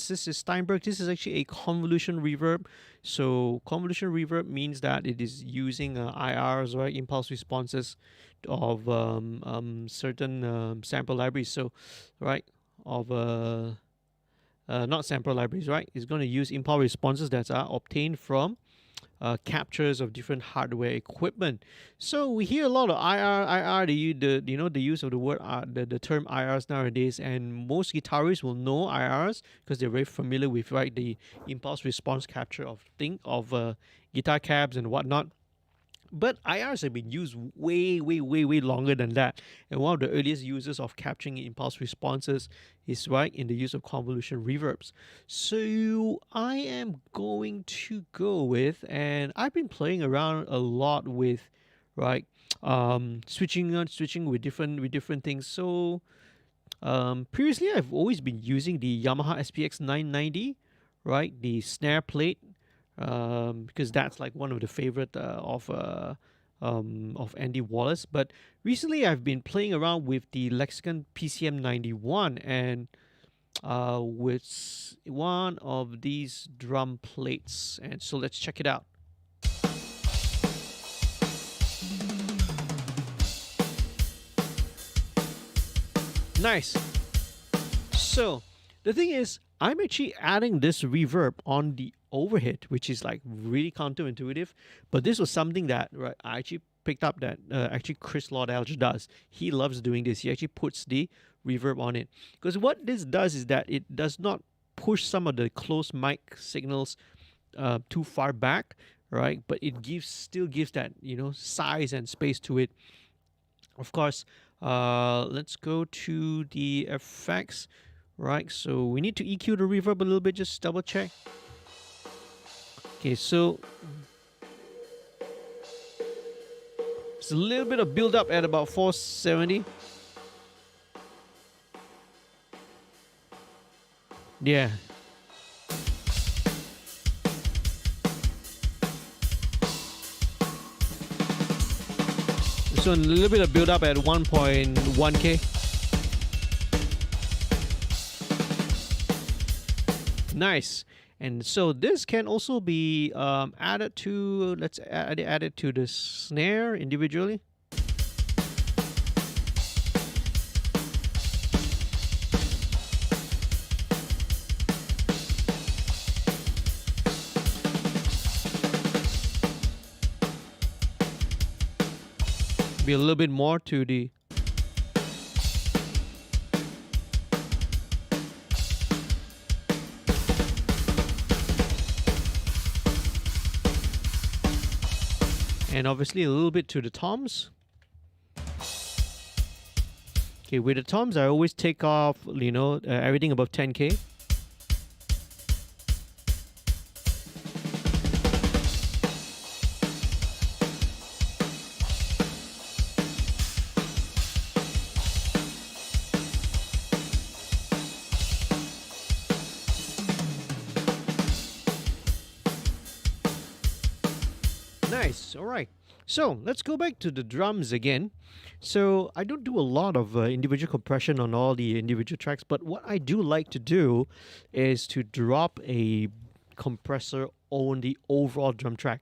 This is Steinberg. This is actually a convolution reverb. So convolution reverb means that it is using IRs, right, impulse responses of certain sample libraries. So, right, of not sample libraries, right? It's going to use impulse responses that are obtained from captures of different hardware equipment. So we hear a lot of IR, the use of the word the term IRs nowadays, and most guitarists will know IRs because they're very familiar with, right, the impulse response capture of guitar cabs and whatnot. But IRs have been used way, way, way, way longer than that. And one of the earliest users of capturing impulse responses is, right, in the use of convolution reverbs. So I am going to go with, and I've been playing around a lot with, right, switching with different things. So previously I've always been using the Yamaha SPX 990, right, the snare plate. Because that's like one of the favorite of Andy Wallace. But recently I've been playing around with the Lexicon PCM 91 and with one of these drum plates. And so let's check it out. Nice. So the thing is, I'm actually adding this reverb on the overhead, which is like really counterintuitive. But this was something that, right, I actually picked up that actually Chris Laudalge does. He loves doing this. He actually puts the reverb on it. Because what this does is that it does not push some of the close mic signals too far back, right? But it still gives that, size and space to it. Of course, let's go to the effects. Right, so we need to EQ the reverb a little bit, just double check. Okay, so it's a little bit of build up at about 470. Yeah. So a little bit of build up at 1.1K. Nice. And so this can also be added to, let's add it to the snare individually. Be a little bit more to the and obviously a little bit to the toms. Okay, with the toms, I always take off, everything above 10K. Nice. All right. So let's go back to the drums again. So I don't do a lot of individual compression on all the individual tracks, but what I do like to do is to drop a compressor on the overall drum track.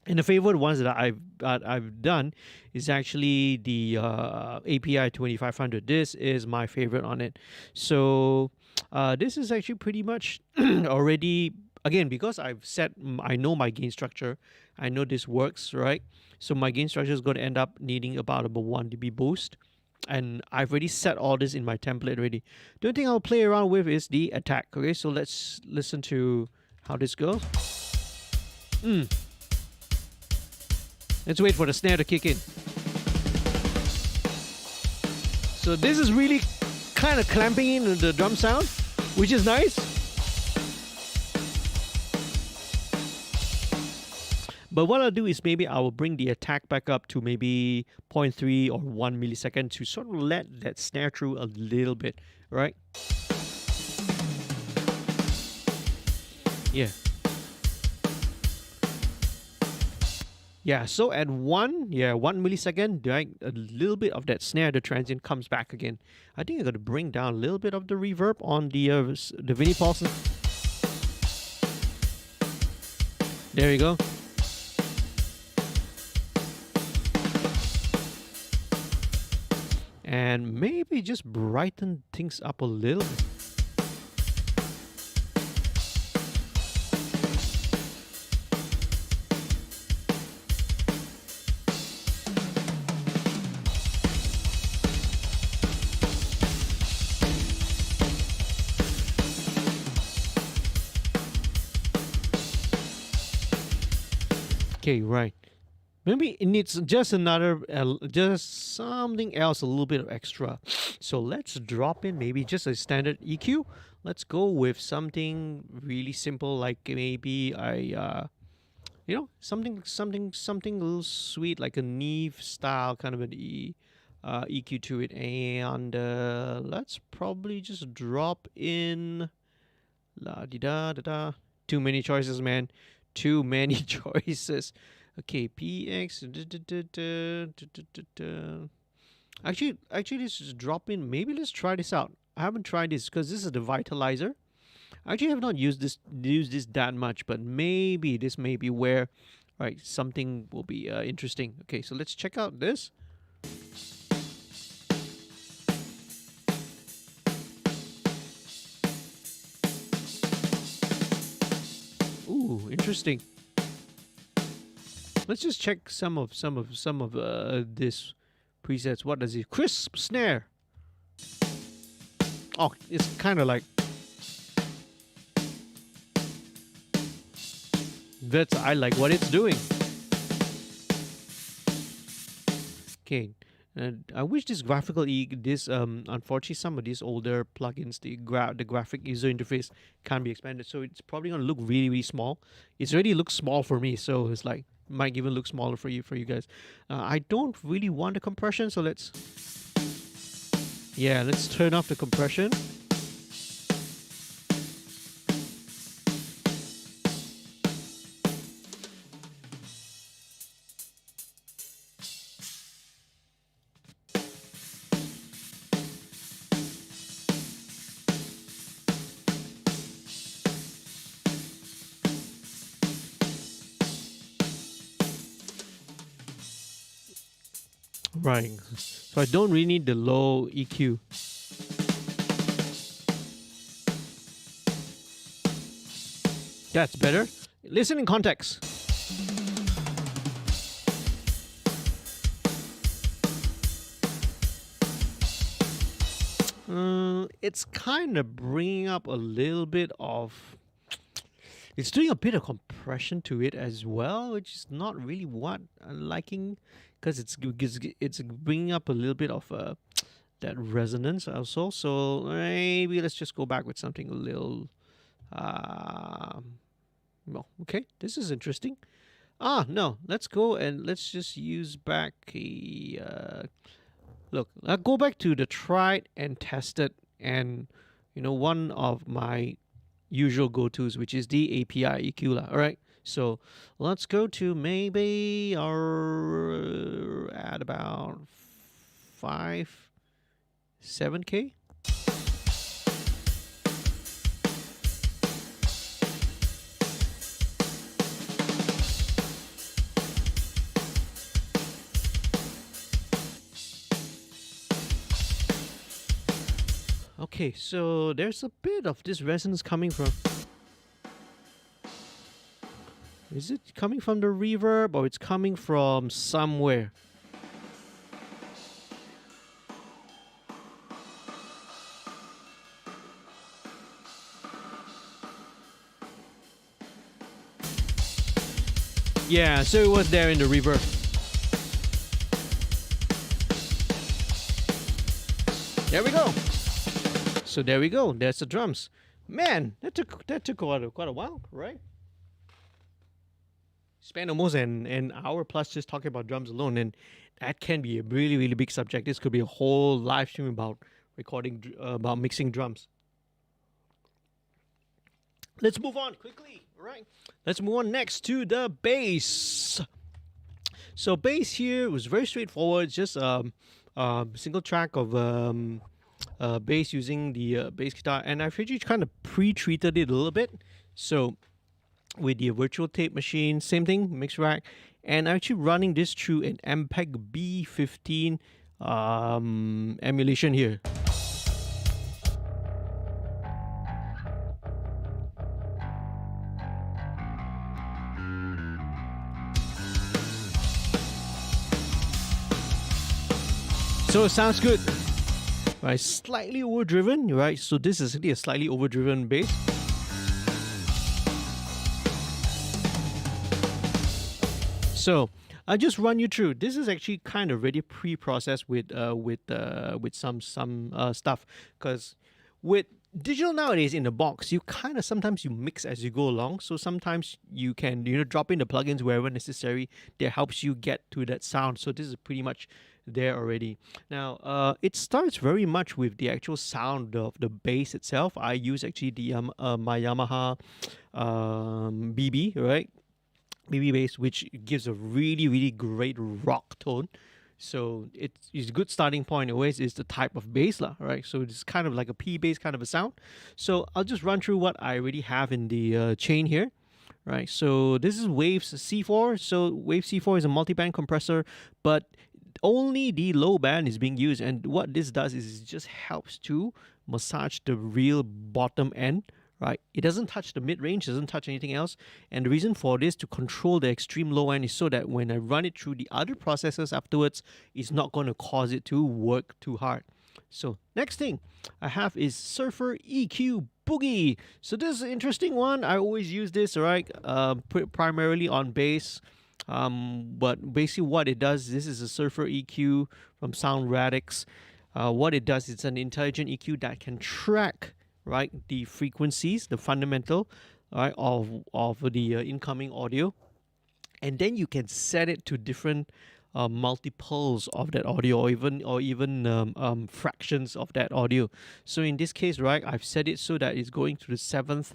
And the favorite ones that I've done is actually the API 2500. This is my favorite on it. So this is actually pretty much already, again, because I know my gain structure. I know this works, right? So my gain structure is going to end up needing about a 1 dB boost. And I've already set all this in my template already. The only thing I'll play around with is the attack. Okay, so let's listen to how this goes. Let's wait for the snare to kick in. So this is really kind of clamping in the drum sound, which is nice. But what I'll do is maybe I will bring the attack back up to maybe 0.3 or 1 millisecond to sort of let that snare through a little bit, right? Yeah. Yeah, so at 1 millisecond, right, a little bit of that snare, the transient comes back again. I think I'm going to bring down a little bit of the reverb on the Vinnie Paulson. There you go. And maybe just brighten things up a little bit. Okay, right. Maybe it needs just another, just something else, a little bit of extra. So let's drop in maybe just a standard EQ. Let's go with something really simple, like maybe something a little sweet, like a Neve style kind of an EQ to it. And let's probably just drop in la di da da da. Too many choices, man. Too many choices. Okay, PX. Actually, let's just drop in. Maybe let's try this out. I haven't tried this because this is the Vitalizer. I actually have not used this that much, but maybe this may be where, right, something will be interesting. Okay, so let's check out this. Ooh, interesting. Let's just check some of this presets. What does it? Crisp snare. Oh, it's kind of like I like what it's doing. Okay, and I wish this unfortunately some of these older plugins, the graphic user interface can't be expanded, so it's probably gonna look really, really small. It already looks small for me, so it's like might even look smaller for you guys. I don't really want the compression, so let's turn off the compression. Right, so I don't really need the low EQ. That's better. Listen in context. It's kind of bringing up a little bit of... It's doing a bit of compression to it as well, which is not really what I'm liking, because it's bringing up a little bit of that resonance also. So maybe let's just go back with something a little... well, okay, this is interesting. No, let's go and let's just use back a... look, I'll go back to the tried and tested, and one of my usual go-tos, which is the API EQ. All right, So let's go to maybe our at about 7K. Okay, so there's a bit of this resonance coming from. Is it coming from the reverb or it's coming from somewhere? Yeah, so it was there in the reverb. There we go. So there we go. There's the drums. Man, that took quite a while, right? Spent almost an hour plus just talking about drums alone, and that can be a really, really big subject. This could be a whole live stream about recording, about mixing drums. Let's move on quickly, right? Let's move on next to the bass. So bass here was very straightforward, just single track of bass using the bass guitar, and I've actually kind of pre-treated it a little bit. So with the virtual tape machine, same thing, mix rack, and I'm actually running this through an MPEG B15 emulation here. So it sounds good, right? Slightly overdriven, right? So this is actually a slightly overdriven bass. So I'll just run you through. This is actually kind of already pre-processed with some stuff, because with digital nowadays in the box, you kind of sometimes you mix as you go along. So sometimes you can drop in the plugins wherever necessary that helps you get to that sound. So this is pretty much there already. Now it starts very much with the actual sound of the bass itself. I use actually the my Yamaha BB, right? BB bass, which gives a really, really great rock tone. So it's a good starting point. Always is the type of bass lah, right? So it's kind of like a P bass kind of a sound. So I'll just run through what I already have in the chain here, right? So this is Waves C4. So Wave C4 is a multi-band compressor, but only the low band is being used. And what this does is it just helps to massage the real bottom end, right? It doesn't touch the mid-range, doesn't touch anything else. And the reason for this to control the extreme low end is so that when I run it through the other processors afterwards, it's not going to cause it to work too hard. So next thing I have is Surfer EQ Boogie. So this is an interesting one. I always use this, right? Primarily on bass. But basically what it does, this is a Surfer EQ from Sound Radix. What it does, it's an intelligent EQ that can track, right, the frequencies, the fundamental, right, of the incoming audio, and then you can set it to different multiples of that audio, or even fractions of that audio. So in this case, right, I've set it so that it's going to the 7th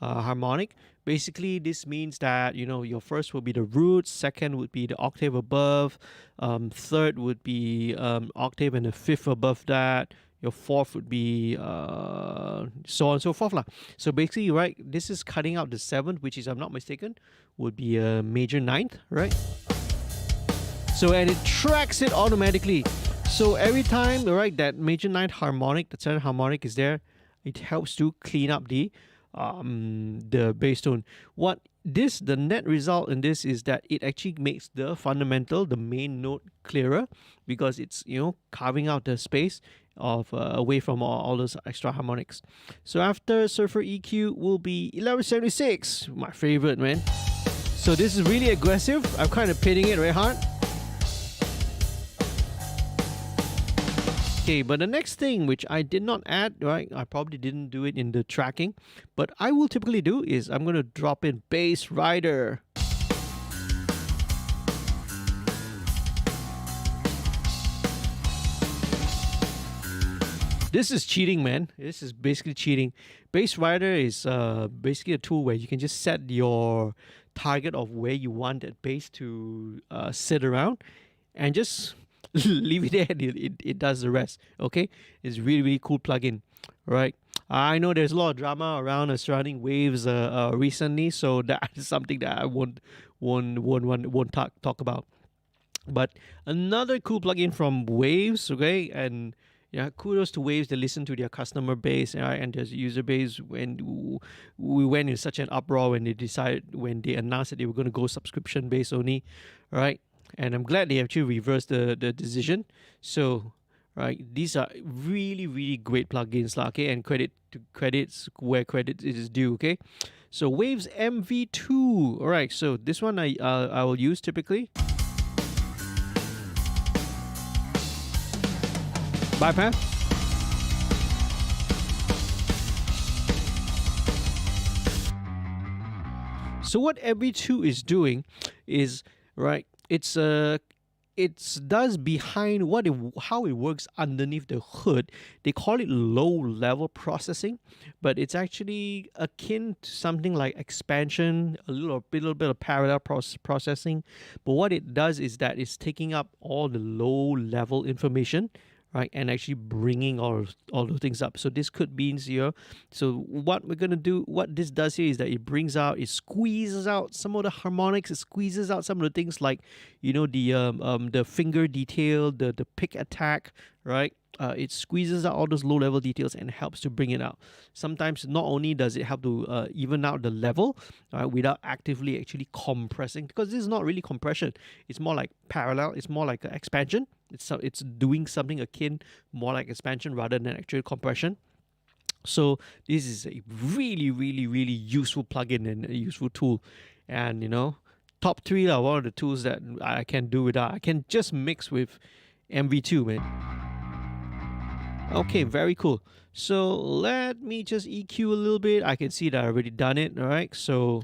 harmonic. Basically, this means that your first will be the root, second would be the octave above, third would be octave and the fifth above that. Your fourth would be so on and so forth lah. So basically, right, this is cutting out the 7th, which is, I'm not mistaken, would be a major 9th, right? So and it tracks it automatically. So every time, right, that major 9th harmonic, the 7th harmonic is there, it helps to clean up the bass tone. The net result in this is that it actually makes the fundamental, the main note, clearer, because it's carving out the space of away from all those extra harmonics. So after Surfer EQ will be 1176, my favorite, man. So this is really aggressive. I'm kind of pitting it very hard. Okay, but the next thing which I did not add, right, I probably didn't do it in the tracking, but I will typically do is I'm going to drop in Bass Rider. This is cheating, man. This is basically cheating. Bass Rider is basically a tool where you can just set your target of where you want that bass to sit around, and just leave it there, and it does the rest. Okay, it's really really cool plugin, right? I know there's a lot of drama around surrounding Waves recently, so that is something that I won't talk about. But another cool plugin from Waves, okay, and yeah, kudos to Waves. They listen to their customer base, right, and their user base. When we went in such an uproar when they announced that they were going to go subscription based only, right? And I'm glad they actually reversed the decision. So, right, these are really really great plugins, okay, and credits where credit is due, okay. So Waves MV2, all right. So this one I will use typically. Bypass. So what MV2 is doing is, right, it's does behind how it works underneath the hood. They call it low level processing, but it's actually akin to something like expansion, a little bit of parallel processing. But what it does is that it's taking up all the low level information, right, and actually bringing all those things up. So this could be here. So what we're gonna do, what this does here is that it squeezes out some of the harmonics. It squeezes out some of the things like, the finger detail, the pick attack, right? It squeezes out all those low level details and helps to bring it out. Sometimes not only does it help to even out the level without actively actually compressing, because this is not really compression. It's more like parallel. It's more like expansion. It's doing something akin, more like expansion rather than actual compression. So this is a really, really, really useful plugin and a useful tool. And top 3 are one of the tools that I can do without. I can just mix with MV2, man. Okay, very cool. So let me just EQ a little bit. I can see that I already done it. All right, so.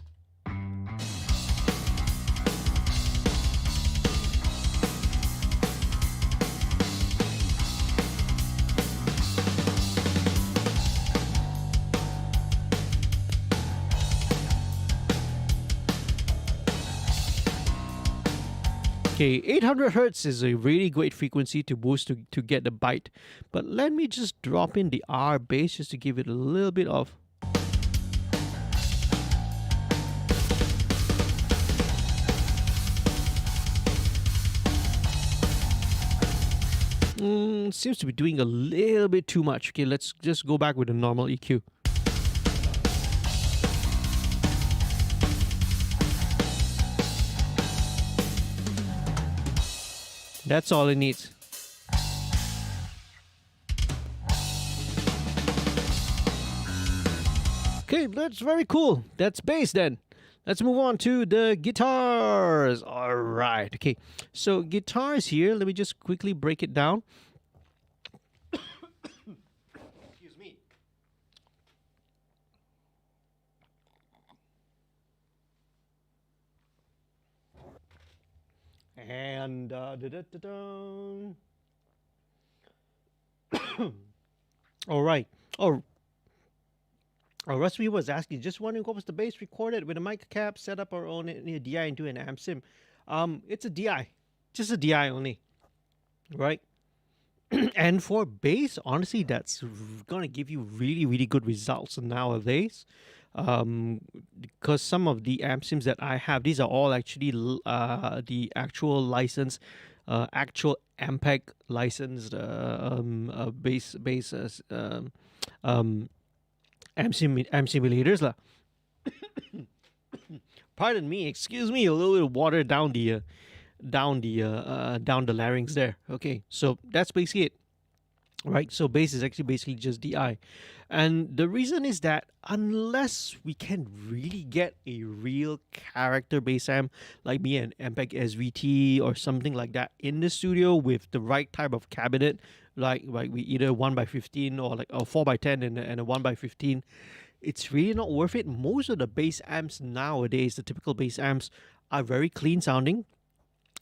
Okay, 800 Hertz is a really great frequency to boost to get the bite. But let me just drop in the R bass just to give it a little bit of... Seems to be doing a little bit too much. Okay, let's just go back with a normal EQ. That's all it needs. Okay, that's very cool. That's bass then. Let's move on to the guitars. All right. Okay, so guitars here. Let me just quickly break it down. Excuse me. And all right. Oh, Rustreaver was asking, just wondering what was the bass recorded with a mic cap, set up our own DI into an amp sim. It's a DI, just a DI only, right? And for bass, honestly, that's gonna give you really, really good results nowadays. Because some of the amp sims that I have, these are all actually the actual license, actual Ampeg licensed bass amp simulators lah. Pardon me, excuse me, a little bit of water down the larynx there. Okay, so that's basically it. Right, so bass is actually basically just DI, and the reason is that unless we can really get a real character bass amp like me an Ampeg SVT or something like that in the studio with the right type of cabinet, like we either 1x15 or like a 4x10 and a 1x15, it's really not worth it. Most of the bass amps nowadays, the typical bass amps, are very clean sounding.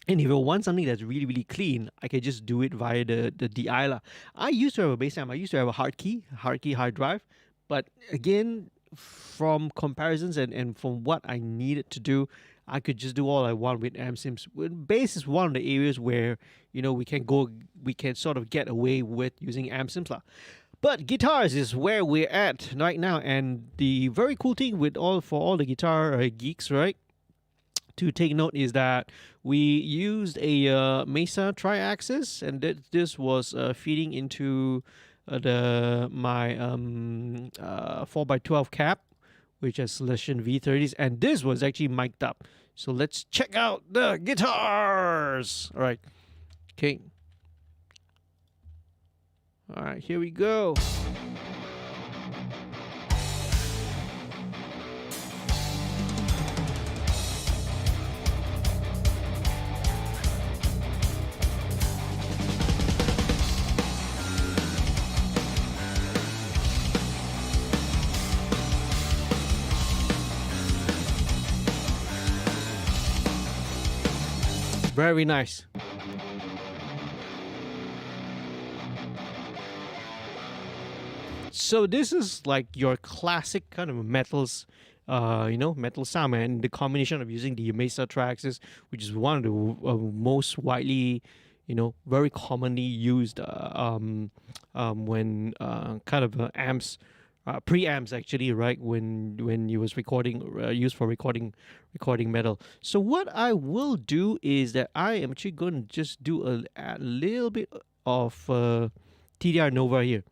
And if I want something that's really, really clean, I can just do it via the DI lah. I used to have a bass amp. I used to have a hard key hard drive. But again, from comparisons and from what I needed to do, I could just do all I want with amp sims. Bass is one of the areas where we can sort of get away with using amp sims lah. But guitars is where we're at right now, and the very cool thing with all the guitar geeks, right? To take note is that we used a Mesa tri-axis, and this was feeding into my 4x12 cap, which has Celestion V30s, and this was actually mic'd up. So let's check out the guitars. All right, okay. All right, here we go. Very nice. So this is like your classic kind of metals, metal sound, man. The combination of using the Mesa tri-axis, which is one of the most widely, very commonly used when kind of amps, preamps actually, right? When you was recording, used for recording metal. So what I will do is that I am actually going to just do a little bit of TDR Nova here.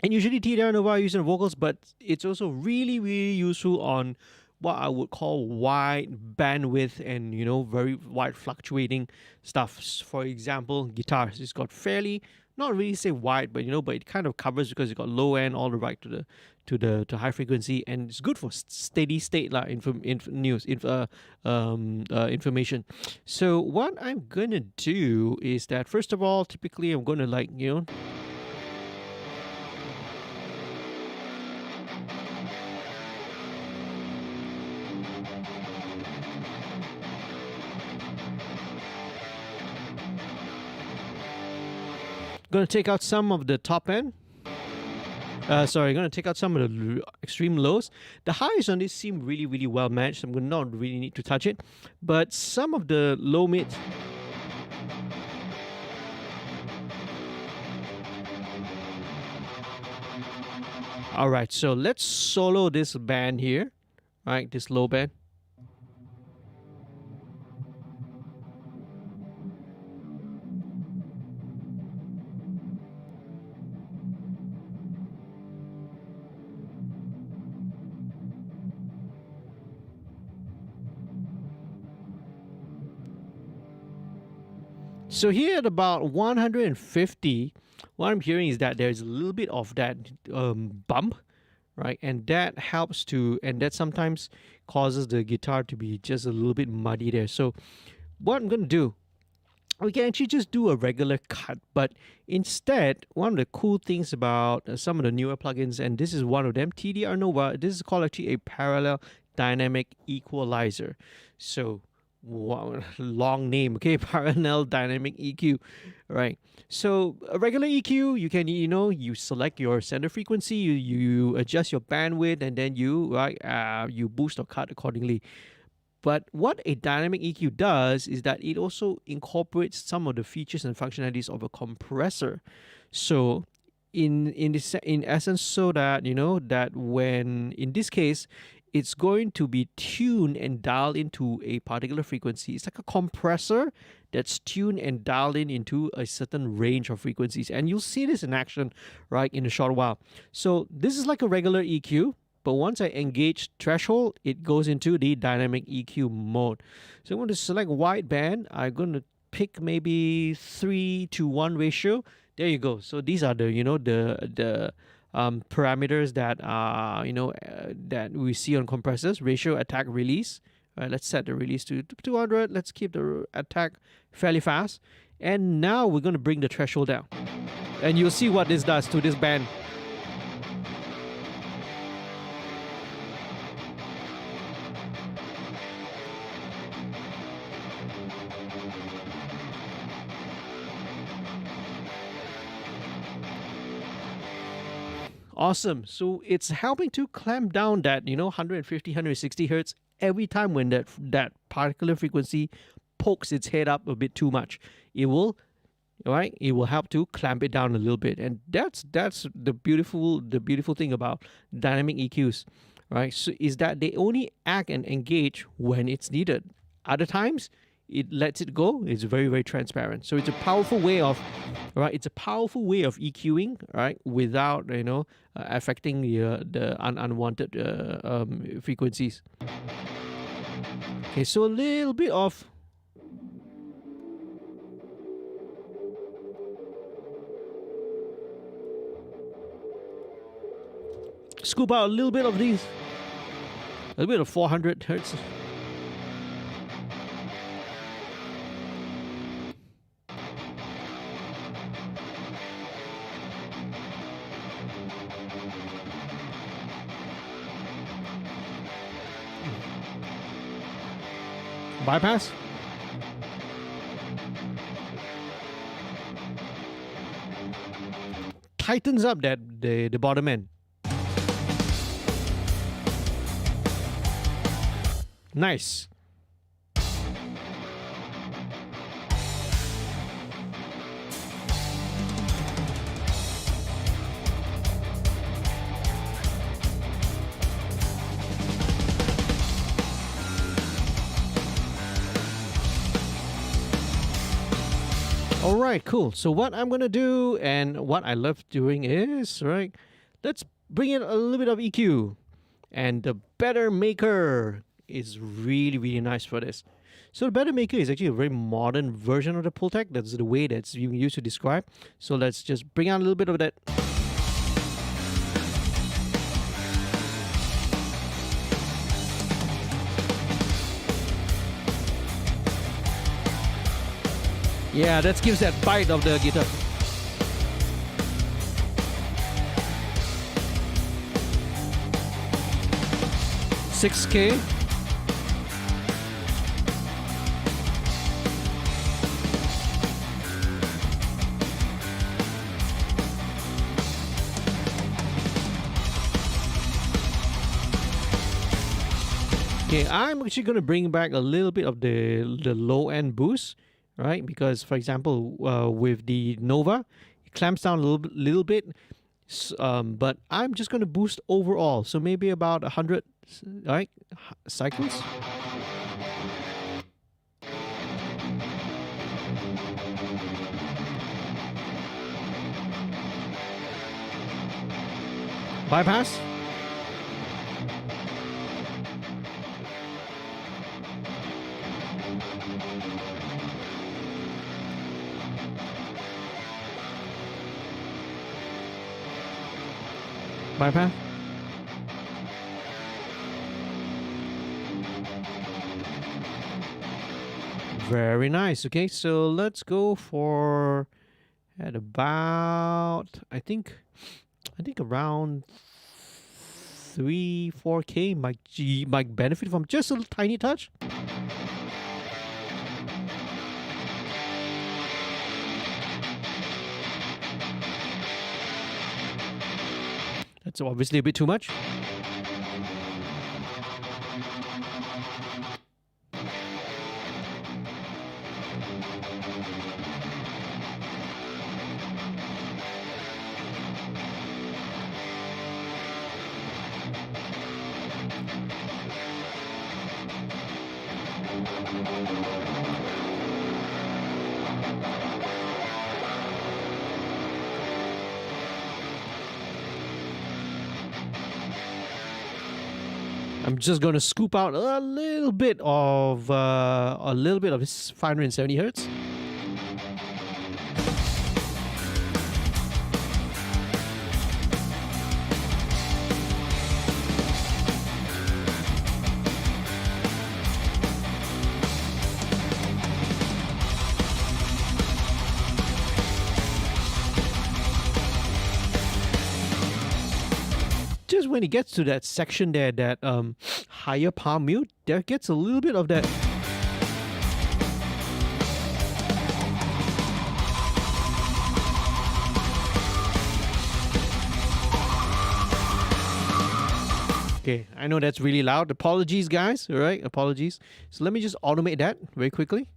And usually TDR Nova I use in vocals, but it's also really, really useful on what I would call wide bandwidth and, very wide fluctuating stuff. For example, guitars. It's got fairly, not really say wide, but but it kind of covers because it's got low end all the way to high frequency, and it's good for steady state information. So what I'm gonna do is that first of all, typically I'm gonna going to take out some of the top end. Going to take out some of the extreme lows. The highs on this seem really, really well matched. I'm going to not really need to touch it. But some of the low mids. All right, so let's solo this band here. All right, this low band. So here at about 150, what I'm hearing is that there's a little bit of that bump, right? And that helps and that sometimes causes the guitar to be just a little bit muddy there. So what I'm going to do, we can actually just do a regular cut, but instead, one of the cool things about some of the newer plugins, and this is one of them, TDR Nova, this is called actually a parallel dynamic equalizer. So long name, okay? Parallel dynamic EQ, right? So a regular EQ, you can you select your center frequency, you adjust your bandwidth, and then you boost or cut accordingly. But what a dynamic EQ does is that it also incorporates some of the features and functionalities of a compressor. So in essence, so that that when in this case it's going to be tuned and dialed into a particular frequency. It's like a compressor that's tuned and dialed into a certain range of frequencies. And you'll see this in action, right, in a short while. So this is like a regular EQ, but once I engage threshold, it goes into the dynamic EQ mode. So I'm going to select wideband. I'm going to pick maybe 3:1 ratio. There you go. So these are the parameters that that we see on compressors: ratio, attack, release. All right, let's set the release to 200. Let's keep the attack fairly fast, and now we're going to bring the threshold down, and you'll see what this does to this band. Awesome. So it's helping to clamp down that 150, 160 hertz every time when that particular frequency pokes its head up a bit too much. It will right. It will help to clamp it down a little bit, and that's the beautiful thing about dynamic EQs, right? So is that they only act and engage when it's needed. Other times it lets it go. It's very, very transparent. So it's a powerful way of, right? It's a powerful way of EQing, right, without affecting the unwanted frequencies. Okay, so a little bit of scoop out a little bit of these, a little bit of 400 hertz. Bypass. Tightens up the bottom end. Nice. All right, cool. So what I'm gonna do, and what I love doing is, right, let's bring in a little bit of EQ, and the Better Maker is really, really nice for this. So the Better Maker is actually a very modern version of the Pultec. That's the way that's being used to describe. So let's just bring out a little bit of that. Yeah, that gives that bite of the guitar. $6K. Okay, I'm actually going to bring back a little bit of the low end boost, right? Because, for example, with the Nova, it clamps down a little bit, but I'm just going to boost overall. So maybe about 100, right, cycles. Bypass. Bypass. Very nice. Okay, so let's go for at about I think around 3-4K might benefit from just a little tiny touch. That's obviously a bit too much. I'm just going to scoop out a little bit of this 570 hertz. Just when it gets to that section there, that higher palm mute, there gets a little bit of that. Okay, I know that's really loud. Apologies, guys. All right, apologies. So let me just automate that very quickly.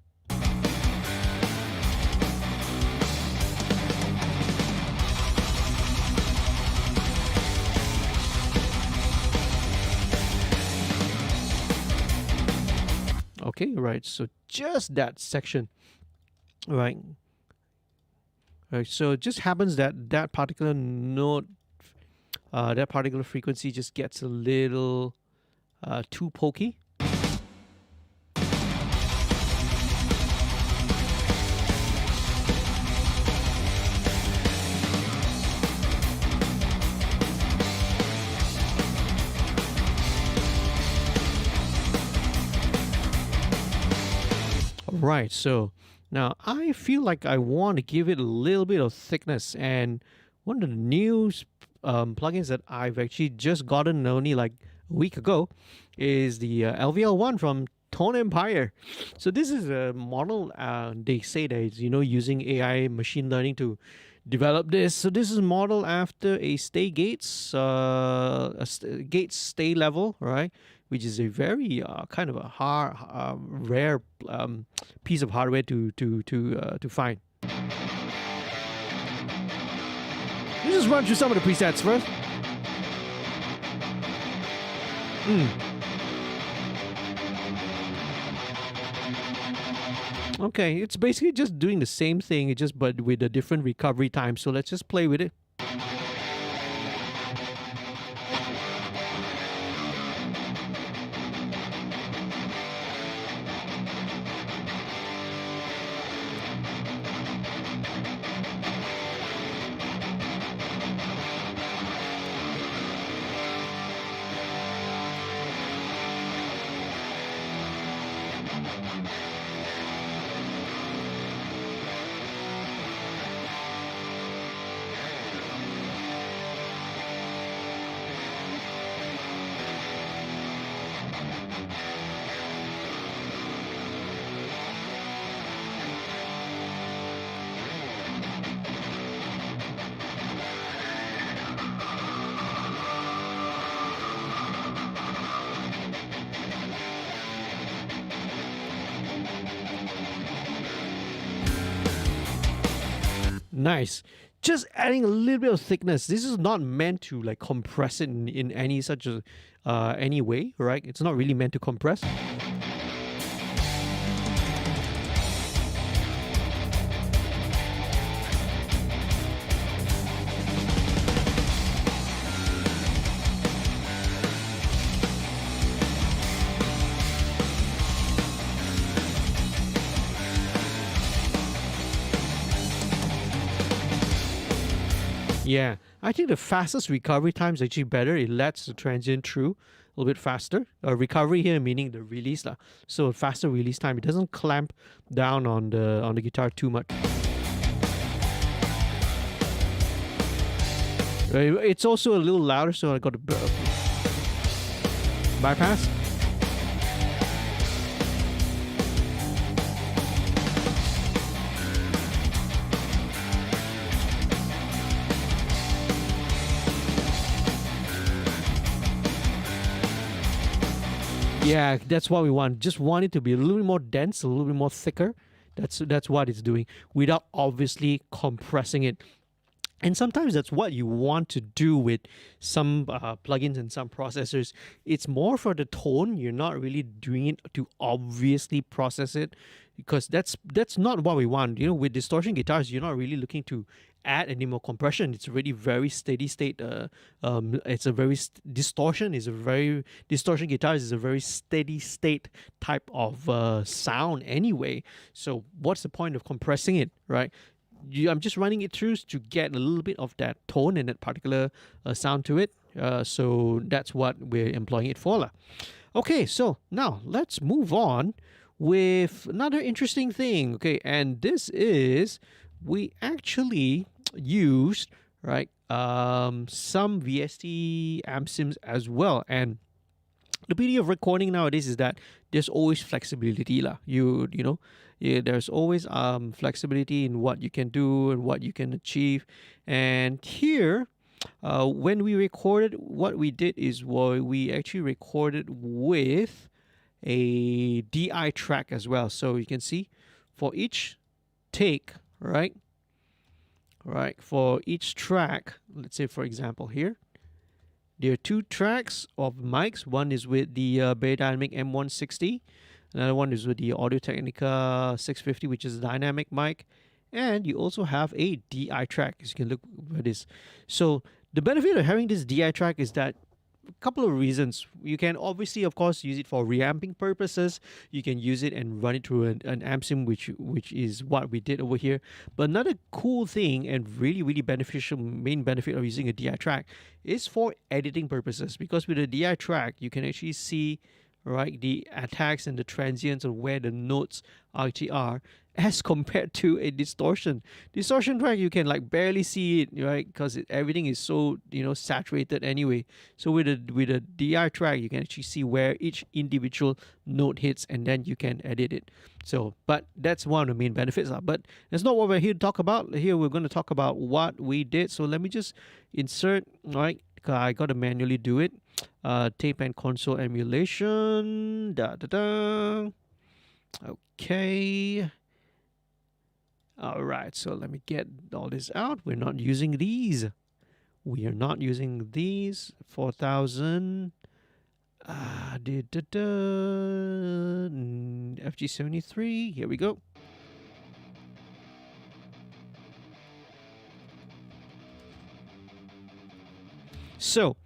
Okay, right. So just that section, right? Right. So it just happens that that particular note, that particular frequency just gets a little too pokey. Right, so now I feel like I want to give it a little bit of thickness, and one of the new plugins that I've actually just gotten only like a week ago is the LVL1 from Tone Empire. So this is a model, they say that it's, using AI machine learning to develop this. So this is modeled after a stay gates, gates stay level, right? Which is a very kind of a rare piece of hardware to find. Let's just run through some of the presets first. Okay, it's basically just doing the same thing, but with a different recovery time. So let's just play with it. Nice. Just adding a little bit of thickness. This is not meant to like compress it in any such a any way, right? It's not really meant to compress. Yeah, I think the fastest recovery time is actually better. It lets the transient through a little bit faster. Recovery here meaning the release lah. So faster release time. It doesn't clamp down on the guitar too much. It's also a little louder, so I got to bypass. Yeah, that's what we want. Just want it to be a little bit more dense, a little bit more thicker. That's what it's doing without obviously compressing it. And sometimes that's what you want to do with some plugins and some processors. It's more for the tone. You're not really doing it to obviously process it, because that's not what we want. With distortion guitars, you're not really looking to add any more compression. It's already very steady state. It's a very distortion guitars is a very steady state type of sound anyway. So what's the point of compressing it, right? I'm just running it through to get a little bit of that tone and that particular sound to it. So that's what we're employing it for. Okay, so now let's move on with another interesting thing. Okay, and this is, we actually used, right, some VST amp sims as well. And the beauty of recording nowadays is that there's always flexibility lah. There's always flexibility in what you can do and what you can achieve. And here when we recorded, what we did is we actually recorded with a DI track as well. So you can see for each take, right? For each track, let's say for example here, there are two tracks of mics. One is with the Beyerdynamic M160. Another one is with the Audio-Technica 650, which is a dynamic mic. And you also have a DI track, as you can look at this. So the benefit of having this DI track is that a couple of reasons. You can obviously, of course, use it for reamping purposes. You can use it and run it through an amp sim, which is what we did over here. But another cool thing and really beneficial main benefit of using a DI track is for editing purposes. Because with a DI track, you can actually see the attacks and the transients of where the notes actually are, as compared to a distortion track. You can like barely see it, right? Because everything is so saturated anyway. So with a DI track, you can actually see where each individual note hits, and then you can edit it. So, but that's one of the main benefits. But that's not what we're here to talk about. Here we're going to talk about what we did. So let me just insert, right? I got to manually do it. Tape and console emulation. Okay. All right, so let me get all this out. We're not using these. We are not using these. 4000. FG73. Here we go. So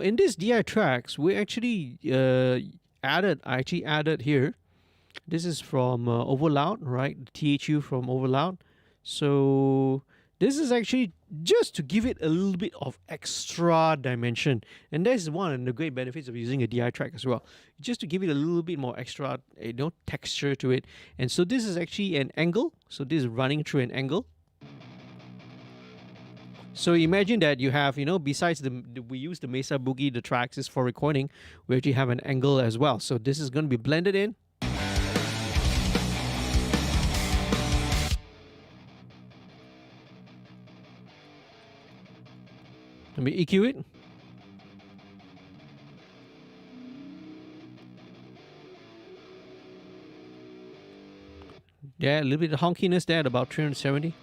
in this DI tracks, we actually added here. This is from Overloud, right? THU from Overloud. So this is actually just to give it a little bit of extra dimension. And that's one of the great benefits of using a DI track as well. Just to give it a little bit more extra, texture to it. And so this is actually an angle. So this is running through an angle. So imagine that you have, besides we use the Mesa Boogie, the tracks is for recording, we actually have an angle as well. So this is going to be blended in. Let me EQ it. Yeah, a little bit of honkiness there at about 370.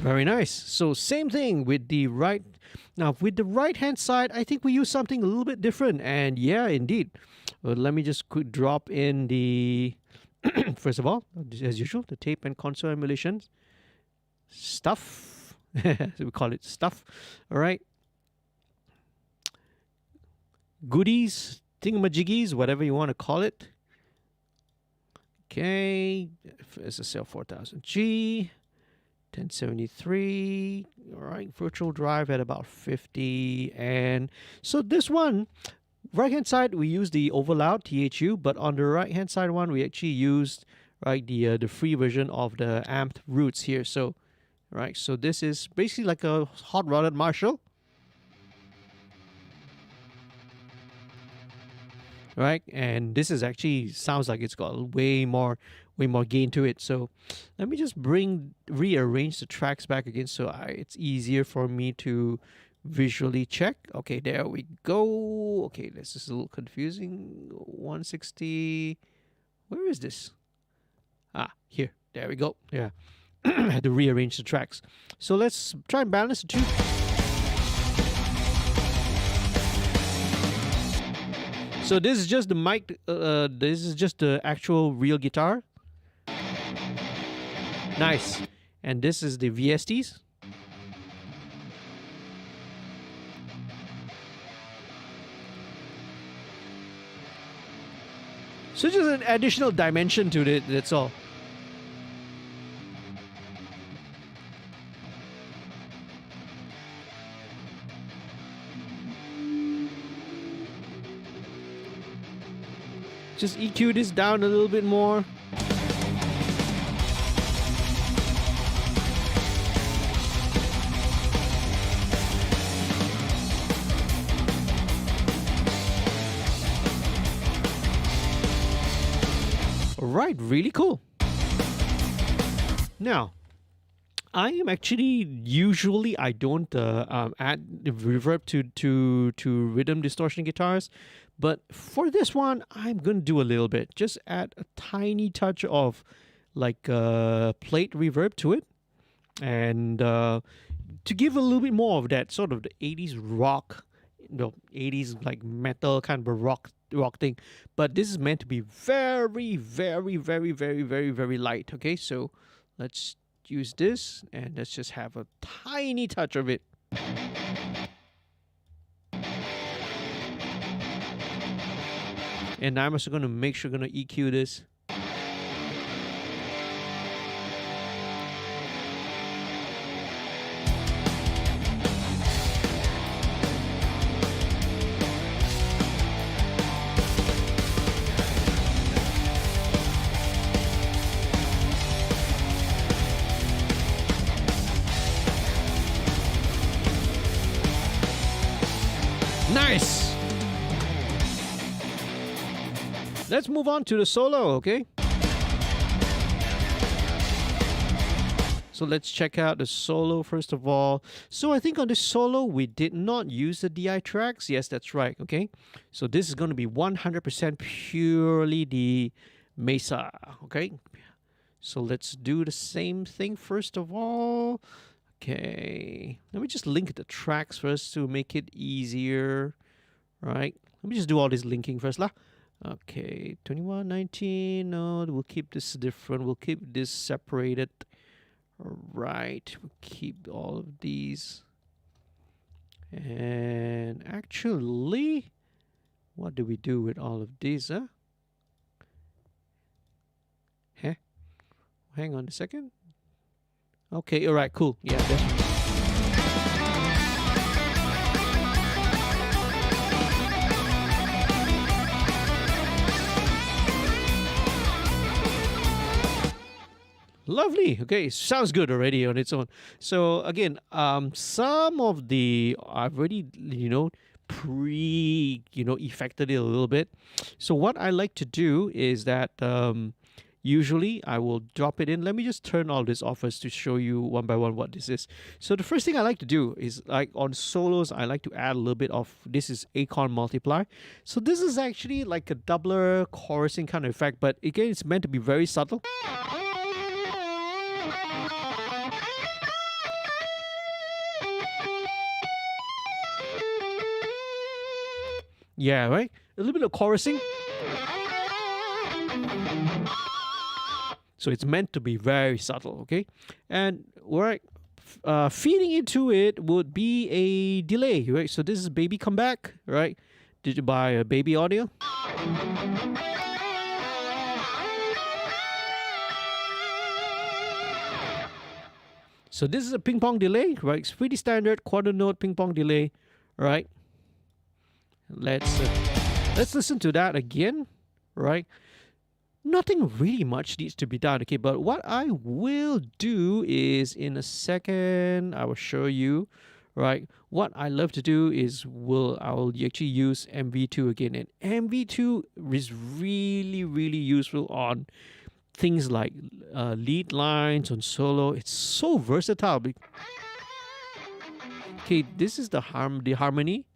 Very nice. So same thing with the right. Now with the right hand side, I think we use something a little bit different. And yeah, indeed. Let me just quick drop in the, first of all, as usual, the tape and console emulation stuff. So we call it stuff. All right. Goodies, thingamajiggies, whatever you want to call it. Okay. SSL 4000G. 1073. All right, virtual drive at about 50. And so this one, right hand side, we use the Overloud THU, but on the right hand side one, we actually used the free version of the amped roots here. So so this is basically like a hot rodded Marshall. Right, and this is actually sounds like it's got way more gain to it. So let me just rearrange the tracks back again so it's easier for me to visually check. Okay, there we go. Okay, this is a little confusing. 160. Where is this? Here. There we go. Yeah. I had to rearrange the tracks. So let's try and balance the two. So this is just the mic. This is just the actual real guitar. Nice. And this is the VSTs. So just an additional dimension to it, that's all. Just EQ this down a little bit more. right, really cool. Now, I am actually usually I don't add reverb to rhythm distortion guitars, but for this one I'm gonna do a little bit. Just add a tiny touch of like plate reverb to it, and to give a little bit more of that sort of the 80s rock, 80s like metal kind of a rock thing. But this is meant to be very, very, very, very, very, very light. Okay, so let's use this and let's just have a tiny touch of it. And I'm also going to make sure going to EQ this. Nice! Let's move on to the solo, okay? So let's check out the solo first of all. So I think on the solo, we did not use the DI tracks. Yes, that's right, okay? So this is going to be 100% purely the Mesa, okay? So let's do the same thing first of all. Okay, let me just link the tracks first to make it easier, right? Let me just do all this linking first lah. Okay, 21, 19, no, we'll keep this different. We'll keep this separated. All right, we'll keep all of these. And actually, what do we do with all of these, huh? Huh? Hang on a second. Okay, all right, cool. Yeah, definitely. Lovely. Okay, sounds good already on its own. So again, some of the I've already effected it a little bit. So what I like to do is that usually I will drop it in. Let me just turn all this off first to show you one by one what this is. So the first thing I like to do is, like on solos, I like to add a little bit of, this is Acorn Multiply. So this is actually like a doubler chorusing kind of effect, but again, it's meant to be very subtle. Yeah, right? A little bit of chorusing. So it's meant to be very subtle, okay? And right, feeding into it would be a delay, right? So this is Baby Come Back, right? Did you buy a Baby audio? So this is a ping pong delay, right? It's pretty standard quarter note ping pong delay, right? Let's listen to that again, right? Nothing really much needs to be done, okay? But what I will do is, in a second, I will show you, right? What I love to do is I'll actually use MV2 again, and MV2 is really, really useful on things like lead lines on solo. It's so versatile. Okay, this is the harmony.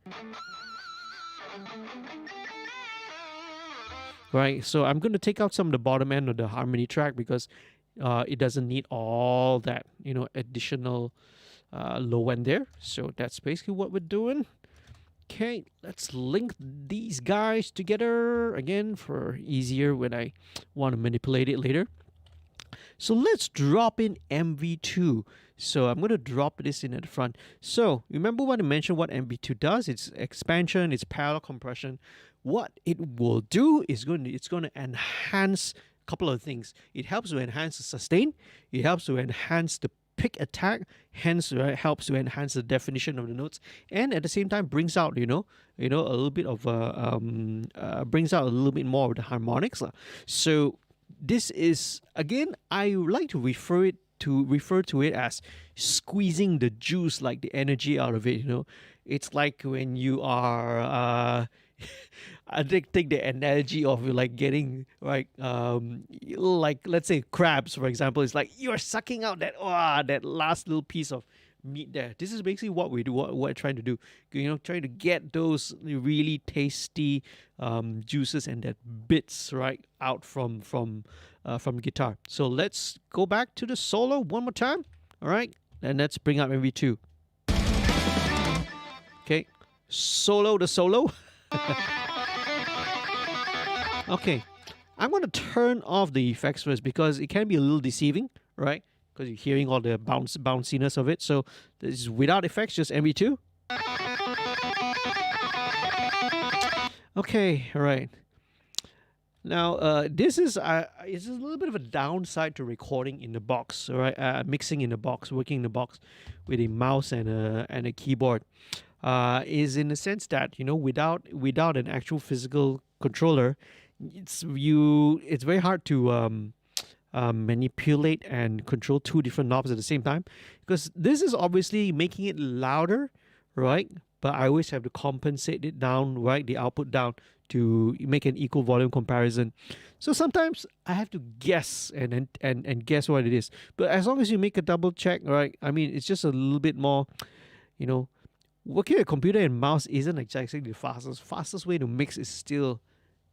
Right, so I'm going to take out some of the bottom end of the harmony track because it doesn't need all that, additional low end there. So that's basically what we're doing. Okay, let's link these guys together again for easier when I want to manipulate it later. So let's drop in MV2. So I'm going to drop this in at the front. So remember what I mentioned, what MV2 does? It's expansion, it's parallel compression. What it will do is it's going to enhance a couple of things. It helps to enhance the sustain. It helps to enhance the pick attack. Hence, helps to enhance the definition of the notes, and at the same time brings out a little bit of brings out a little bit more of the harmonics. So this is, again, I like to refer to it as squeezing the juice, like the energy out of it. It's like when you are I think the analogy of like getting like let's say crabs for example, is like you're sucking out that last little piece of meat there. This is basically what we do, what we're trying to do. Trying to get those really tasty juices and that bits right out from guitar. So let's go back to the solo one more time. All right, and let's bring up MV2. Okay, solo the solo. Okay, I'm going to turn off the effects first because it can be a little deceiving, right? Because you're hearing all the bounciness of it. So this is without effects, just MV2. Okay, all right. Now, this is it's a little bit of a downside to recording in the box, all right? Mixing in the box, working in the box with a mouse and a keyboard. Is in the sense that without an actual physical controller, it's very hard to manipulate and control two different knobs at the same time, because this is obviously making it louder, right? But I always have to compensate it down, right? The output down to make an equal volume comparison. So sometimes I have to guess and guess what it is. But as long as you make a double check, right? I mean, it's just a little bit more, working a computer and mouse isn't exactly the fastest. Fastest way to mix is still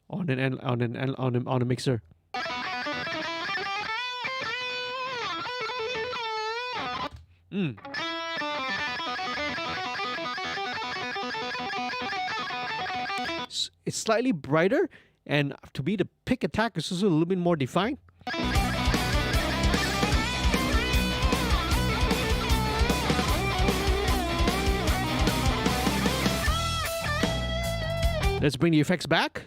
on a mixer. It's slightly brighter, and to be the pick attack, it's also a little bit more defined. Let's bring the effects back.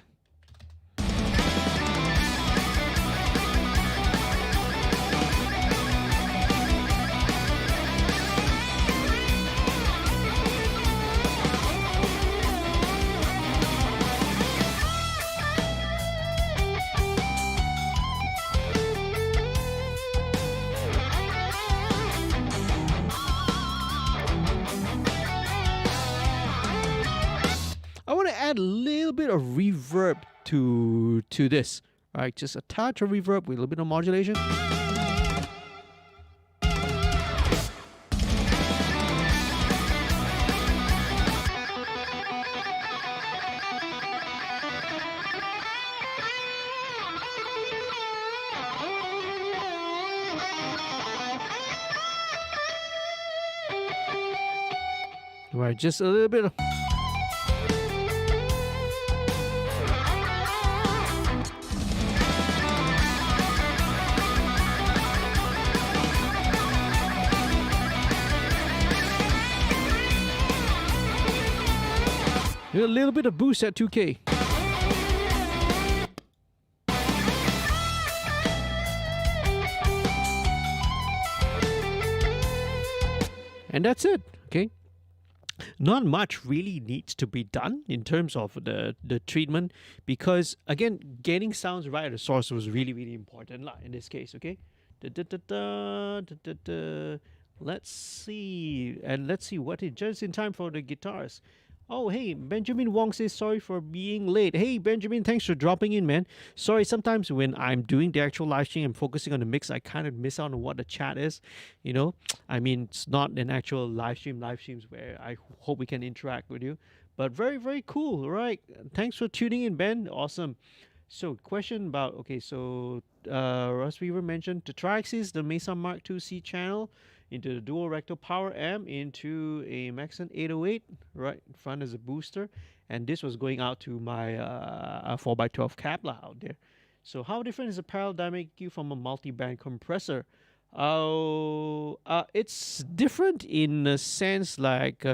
Add a little bit of reverb to this, right? Just a touch of reverb with a little bit of modulation. Right, just a little bit of a little bit of boost at 2K. And that's it, okay? Not much really needs to be done in terms of the treatment, because again, getting sounds right at the source was really, really important in this case, okay? Let's see what it just in time for the guitars. Oh, hey, Benjamin Wong says sorry for being late. Hey, Benjamin, thanks for dropping in, man. Sorry, sometimes when I'm doing the actual live stream, I'm focusing on the mix, I kind of miss out on what the chat is, I mean, it's not an actual live streams where I hope we can interact with you. But very, very cool, all right? Thanks for tuning in, Ben. Awesome. So, question about, okay, so Rustreaver mentioned the Triaxis, the Mesa Mark II C channel, into the dual rectal power amp, into a Maxon 808, right in front as a booster, and this was going out to my 4x12 Kevlar out there. So how different is a parallel dynamic EQ from a multi-band compressor? It's different in a sense like,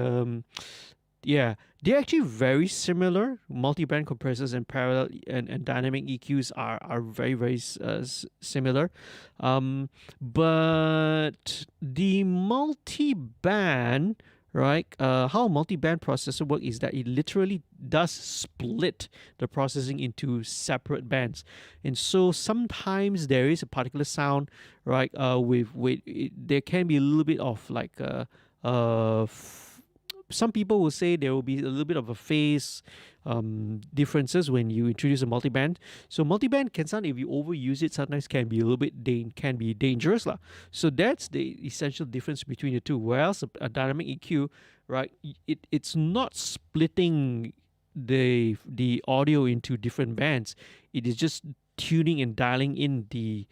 yeah, they're actually very similar. Multi-band compressors and parallel and dynamic EQs are very, very similar. But the multi-band, right, how a multi-band processor works is that it literally does split the processing into separate bands. And so sometimes there is a particular sound, right, there can be a little bit of like some people will say there will be a little bit of a phase differences when you introduce a multiband. So multiband can sound, if you overuse it, sometimes can be a little bit can be dangerous lah. So that's the essential difference between the two. Whereas a dynamic EQ, right, it's not splitting the audio into different bands. It is just tuning and dialing in the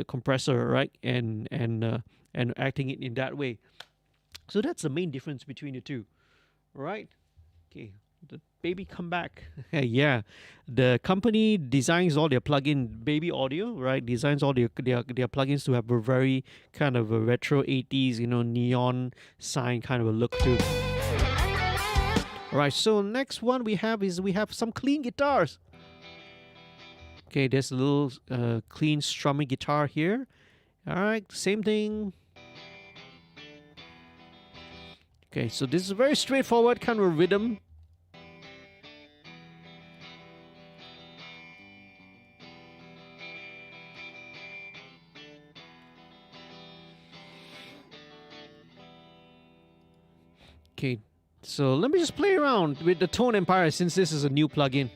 compressor, right, and acting it in that way. So that's the main difference between the two, right? Okay, the baby come back. Yeah, the company designs all their plugin, Baby Audio, right? Designs all their plugins to have a very kind of a retro 80s, neon sign kind of a look to. All right, so next one we have some clean guitars. Okay, there's a little clean strumming guitar here. All right, same thing. Okay, so this is a very straightforward kind of rhythm. Okay, so let me just play around with the Tone Empire since this is a new plugin.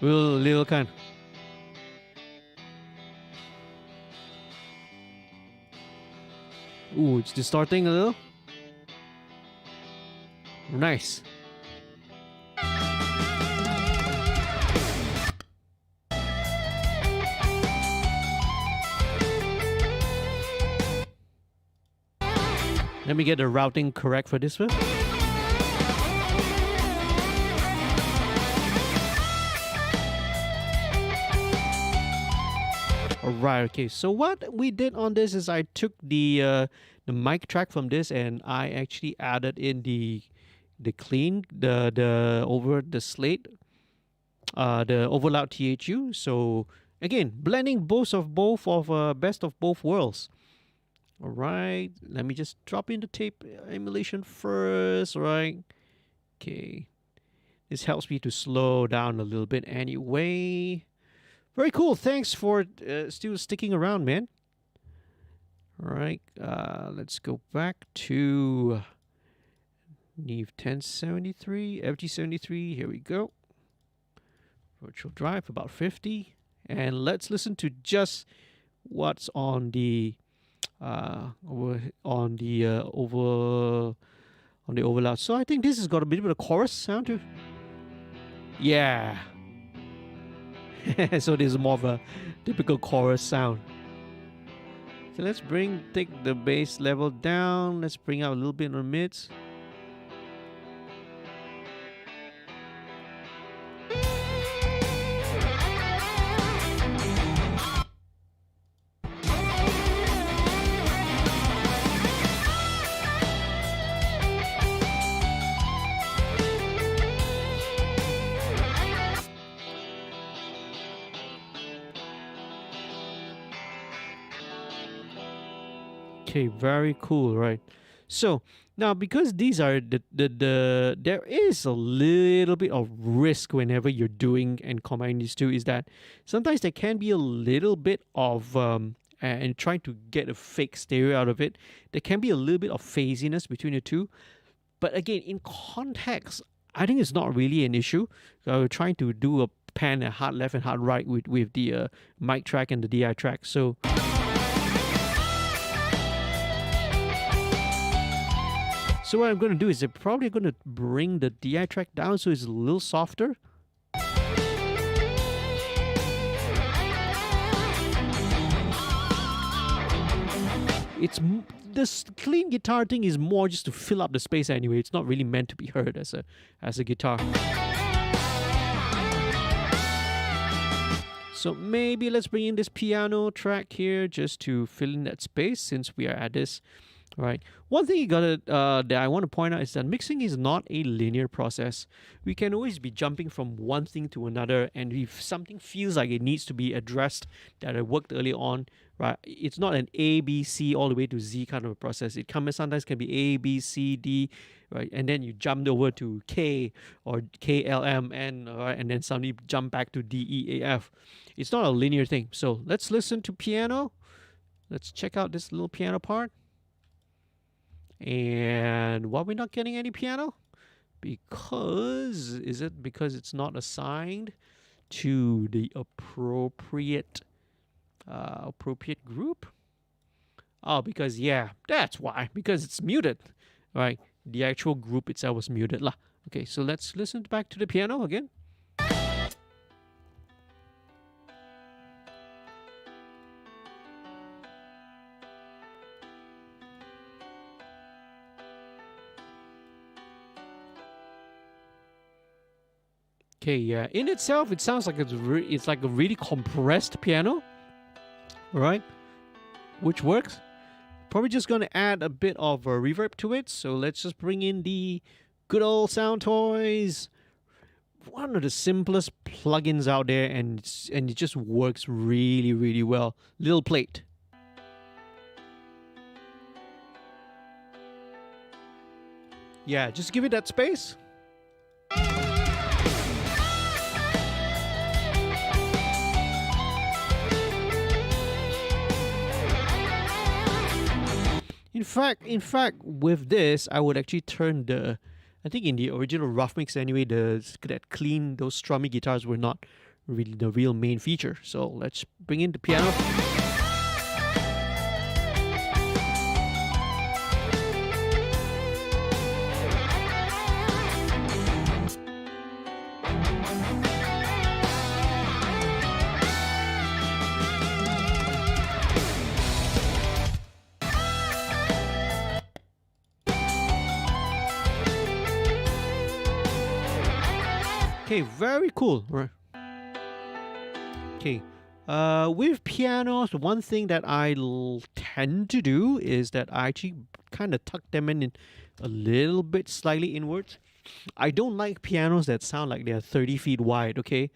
little kind. Ooh, it's distorting a little. Nice. Let me get the routing correct for this one. Alright, okay, so what we did on this is I took the mic track from this and I actually added in the clean, the over the slate, the overloud THU. So again, blending both of best of both worlds. Alright, let me just drop in the tape emulation first, right? Okay, this helps me to slow down a little bit anyway. Very cool. Thanks for still sticking around, man. All right, let's go back to Neve 1073, FG73. Here we go. Virtual drive about 50, and let's listen to just what's on the overloud. So I think this has got a bit of a chorus sound too. Yeah. So there's more of a typical chorus sound. So let's take the bass level down. Let's bring out a little bit in the mids. Okay, very cool, right? So now, because these are there is a little bit of risk whenever you're doing and combining these two, is that sometimes there can be a little bit of and trying to get a fake stereo out of it, there can be a little bit of phasiness between the two. But again, in context, I think it's not really an issue. We're trying to do a pan, a hard left and hard right with the mic track and the DI track. So what I'm going to do is I'm probably going to bring the DI track down so it's a little softer. This clean guitar thing is more just to fill up the space anyway. It's not really meant to be heard as a guitar. So maybe let's bring in this piano track here just to fill in that space, since we are at this Right. One thing you gotta that I want to point out is that mixing is not a linear process. We can always be jumping from one thing to another, and if something feels like it needs to be addressed that I worked early on, right? It's not an A B C all the way to Z kind of a process. It sometimes can be A B C D, right? And then you jumped over to K or K L M N, right? And then suddenly jump back to D E A F. It's not a linear thing. So let's listen to piano. Let's check out this little piano part. And why we're not getting any piano? Because because it's not assigned to the appropriate group? Oh, because yeah, that's why. Because it's muted, right? The actual group itself was muted lah. Okay, so let's listen back to the piano again. Okay, yeah. In itself, it sounds like it's like a really compressed piano, right? Which works. Probably just gonna add a bit of a reverb to it. So let's just bring in the good old Sound Toys. One of the simplest plugins out there, and it just works really, really well. Little plate. Yeah, just give it that space. In fact, with this, I would actually turn the, I think in the original rough mix anyway, that clean, those strummy guitars were not really the real main feature. So let's bring in the piano. Okay, very cool. Right. Okay. With pianos, one thing that I tend to do is that I actually kind of tuck them in a little bit slightly inwards. I don't like pianos that sound like they're 30 feet wide, okay?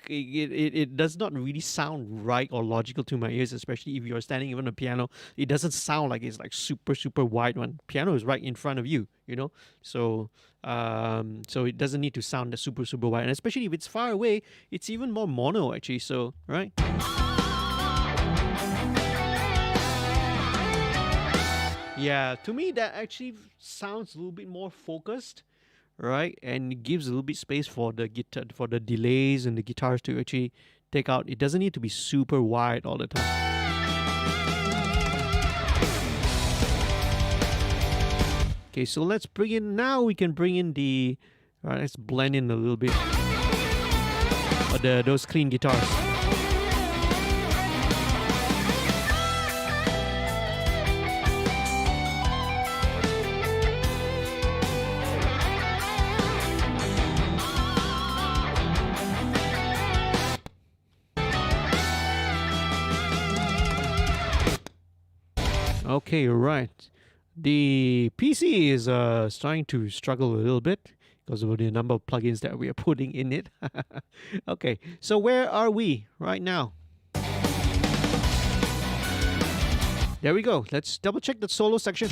It does not really sound right or logical to my ears, especially if you're standing in front of a piano. It doesn't sound like it's like super, super wide one. Piano is right in front of you, you know? So so it doesn't need to sound that super, super wide. And especially if it's far away, it's even more mono actually, so, right? Yeah, to me that actually sounds a little bit more focused, right? And it gives a little bit space for the guitar, for the delays and the guitars to actually take out. It doesn't need to be super wide all the time. Okay, so let's bring in, now we can bring in the, let's blend in a little bit of those clean guitars. Okay, right. The PC is starting to struggle a little bit because of the number of plugins that we are putting in it. Okay, so where are we right now? There we go. Let's double check the solo section.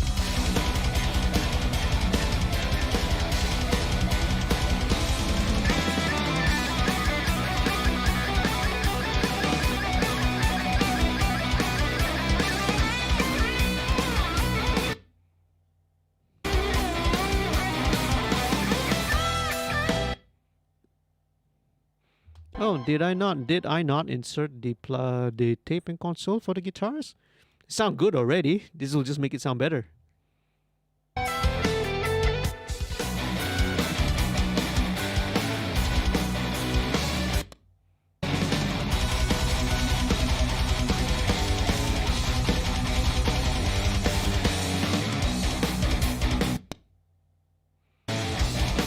Oh, did I not insert the taping console for the guitars? Sound good already. This will just make it sound better.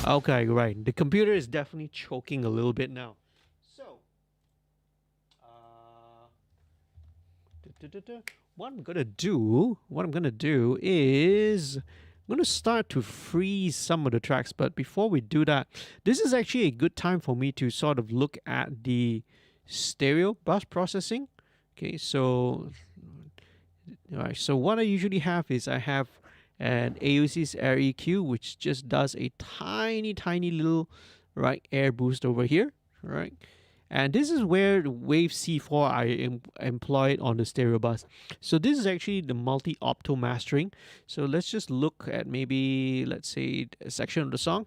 Okay, right. The computer is definitely choking a little bit now. So, what I'm gonna do is I'm gonna start to freeze some of the tracks. But before we do that, this is actually a good time for me to sort of look at the stereo bus processing. Okay, so all right, so what I usually have is I have an AOC's Air EQ, which just does a tiny little air boost over here, right? And this is where the Wave C4 I employ it on the stereo bus. So this is actually the multi-opto mastering. So let's just look at maybe, let's say, a section of the song.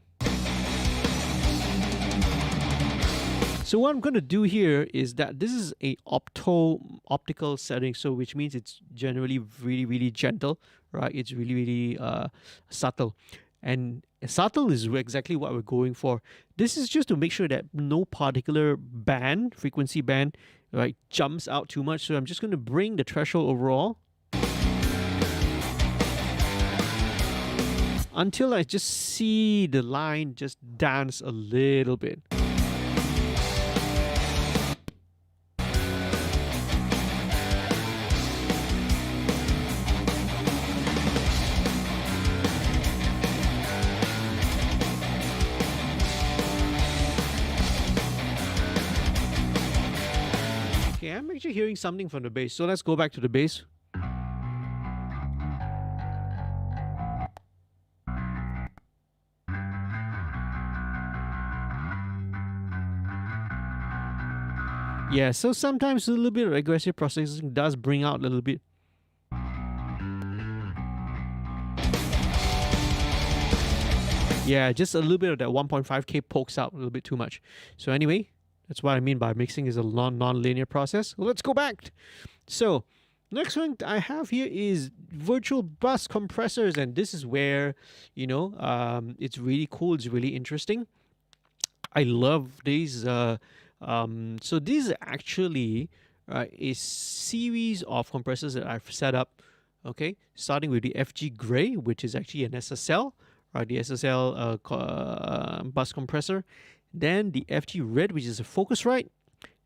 So what I'm going to do here is that this is a optical setting, so which means it's generally really gentle, right? It's really subtle. And subtle is exactly what we're going for. This is just to make sure that no particular band, frequency band, right, jumps out too much. So I'm just going to bring the threshold overall until I just see the line just dance a little bit. Okay, I'm actually hearing something from the bass. So let's go back to the bass. Yeah, so sometimes a little bit of aggressive processing does bring out a little bit. Yeah, just a little bit of that 1.5K pokes out a little bit too much. So anyway, that's what I mean by mixing is a non-linear process. Well, let's go back. So next one I have here is virtual bus compressors, and this is where, you know, it's really cool. It's really interesting. I love these. So this is actually a series of compressors that I've set up. Okay, starting with the FG Gray, which is actually an SSL, right? The SSL bus compressor. Then the FG Red, which is a Focusrite,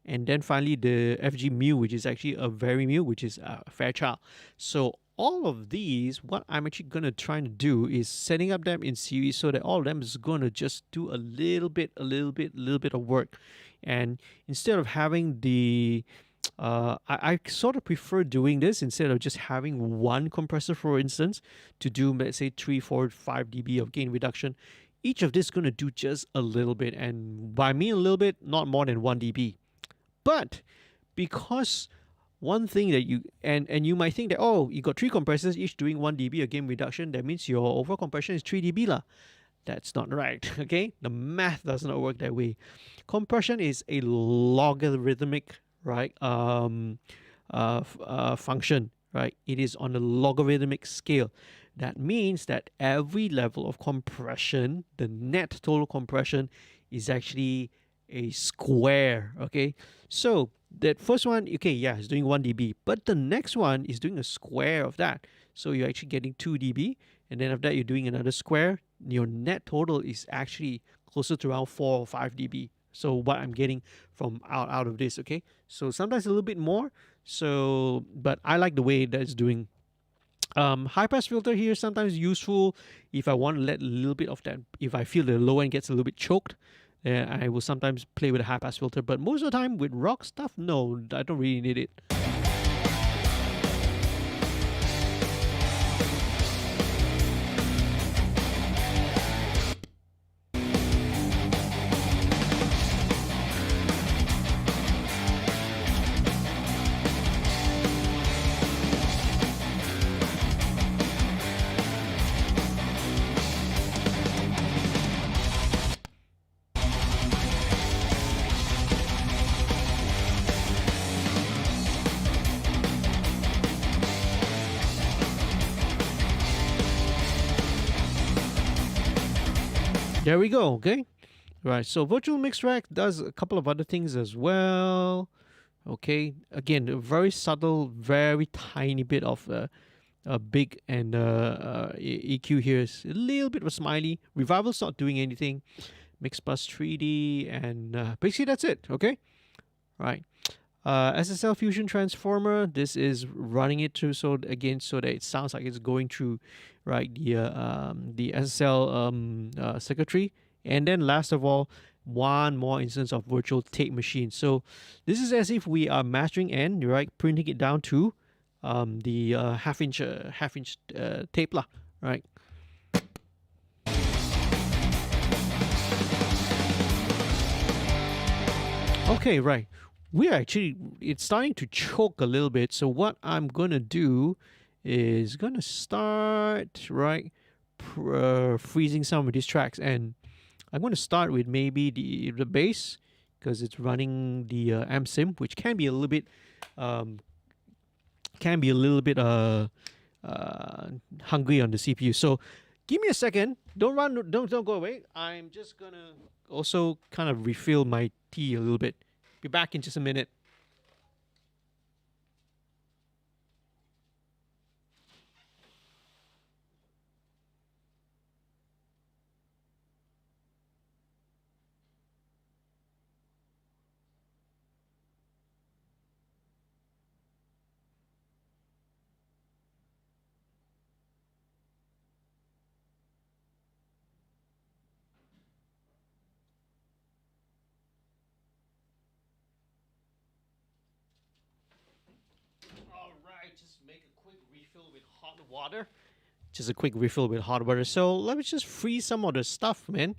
and then finally the FG Mu, which is actually a Very Mu, which is a Fairchild. So all of these, what I'm actually gonna try to do is setting up them in series so that all of them is gonna just do a little bit of work. And instead of having the I sort of prefer doing this instead of just having one compressor, for instance, to do, let's say, 3, 4, 5 dB of gain reduction. Each of this is going to do just a little bit, and by me a little bit, not more than 1 dB. But because one thing that you and you might think that, oh, you got 3 compressors each doing 1 dB of gain reduction, that means your overall compression is 3 dB lah. That's not right. Okay, the math does not work that way. Compression is a logarithmic, right, function, right? It is on a logarithmic scale. That means that every level of compression, the net total compression, is actually a square. Okay, so that first one, okay, yeah, it's doing 1 dB, but the next one is doing a square of that. So you're actually getting 2 dB, and then after that you're doing another square. Your net total is actually closer to around 4 or 5 dB. So what I'm getting from out of this, okay? So sometimes a little bit more. So, but I like the way that it's doing. High pass filter here sometimes useful if I want to let a little bit of that. If I feel the low end gets a little bit choked, I will sometimes play with a high pass filter. But most of the time with rock stuff, no, I don't really need it. There we go, okay? Right, so Virtual Mix Rack does a couple of other things as well. Okay, again, a very subtle, very tiny bit of a big and EQ here is a little bit of a smiley. Revival's not doing anything. Mix Plus 3D, and basically that's it, okay? Right. SSL Fusion Transformer. This is running it through so that it sounds like it's going through right the SSL circuitry, and then last of all, one more instance of virtual tape machine. So this is as if we are mastering and right printing it down to the half-inch tape lah, right? Okay, right. It's starting to choke a little bit. So what I'm gonna do is gonna start right freezing some of these tracks, and I'm gonna start with maybe the bass because it's running the MSIM, which can be a little bit um, hungry on the CPU. So give me a second. Don't run. Don't go away. I'm just gonna also kind of refill my tea a little bit. Be back in just a minute. All right, just make a quick refill with hot water. Just a quick refill with hot water. So let me just freeze some of the stuff, man.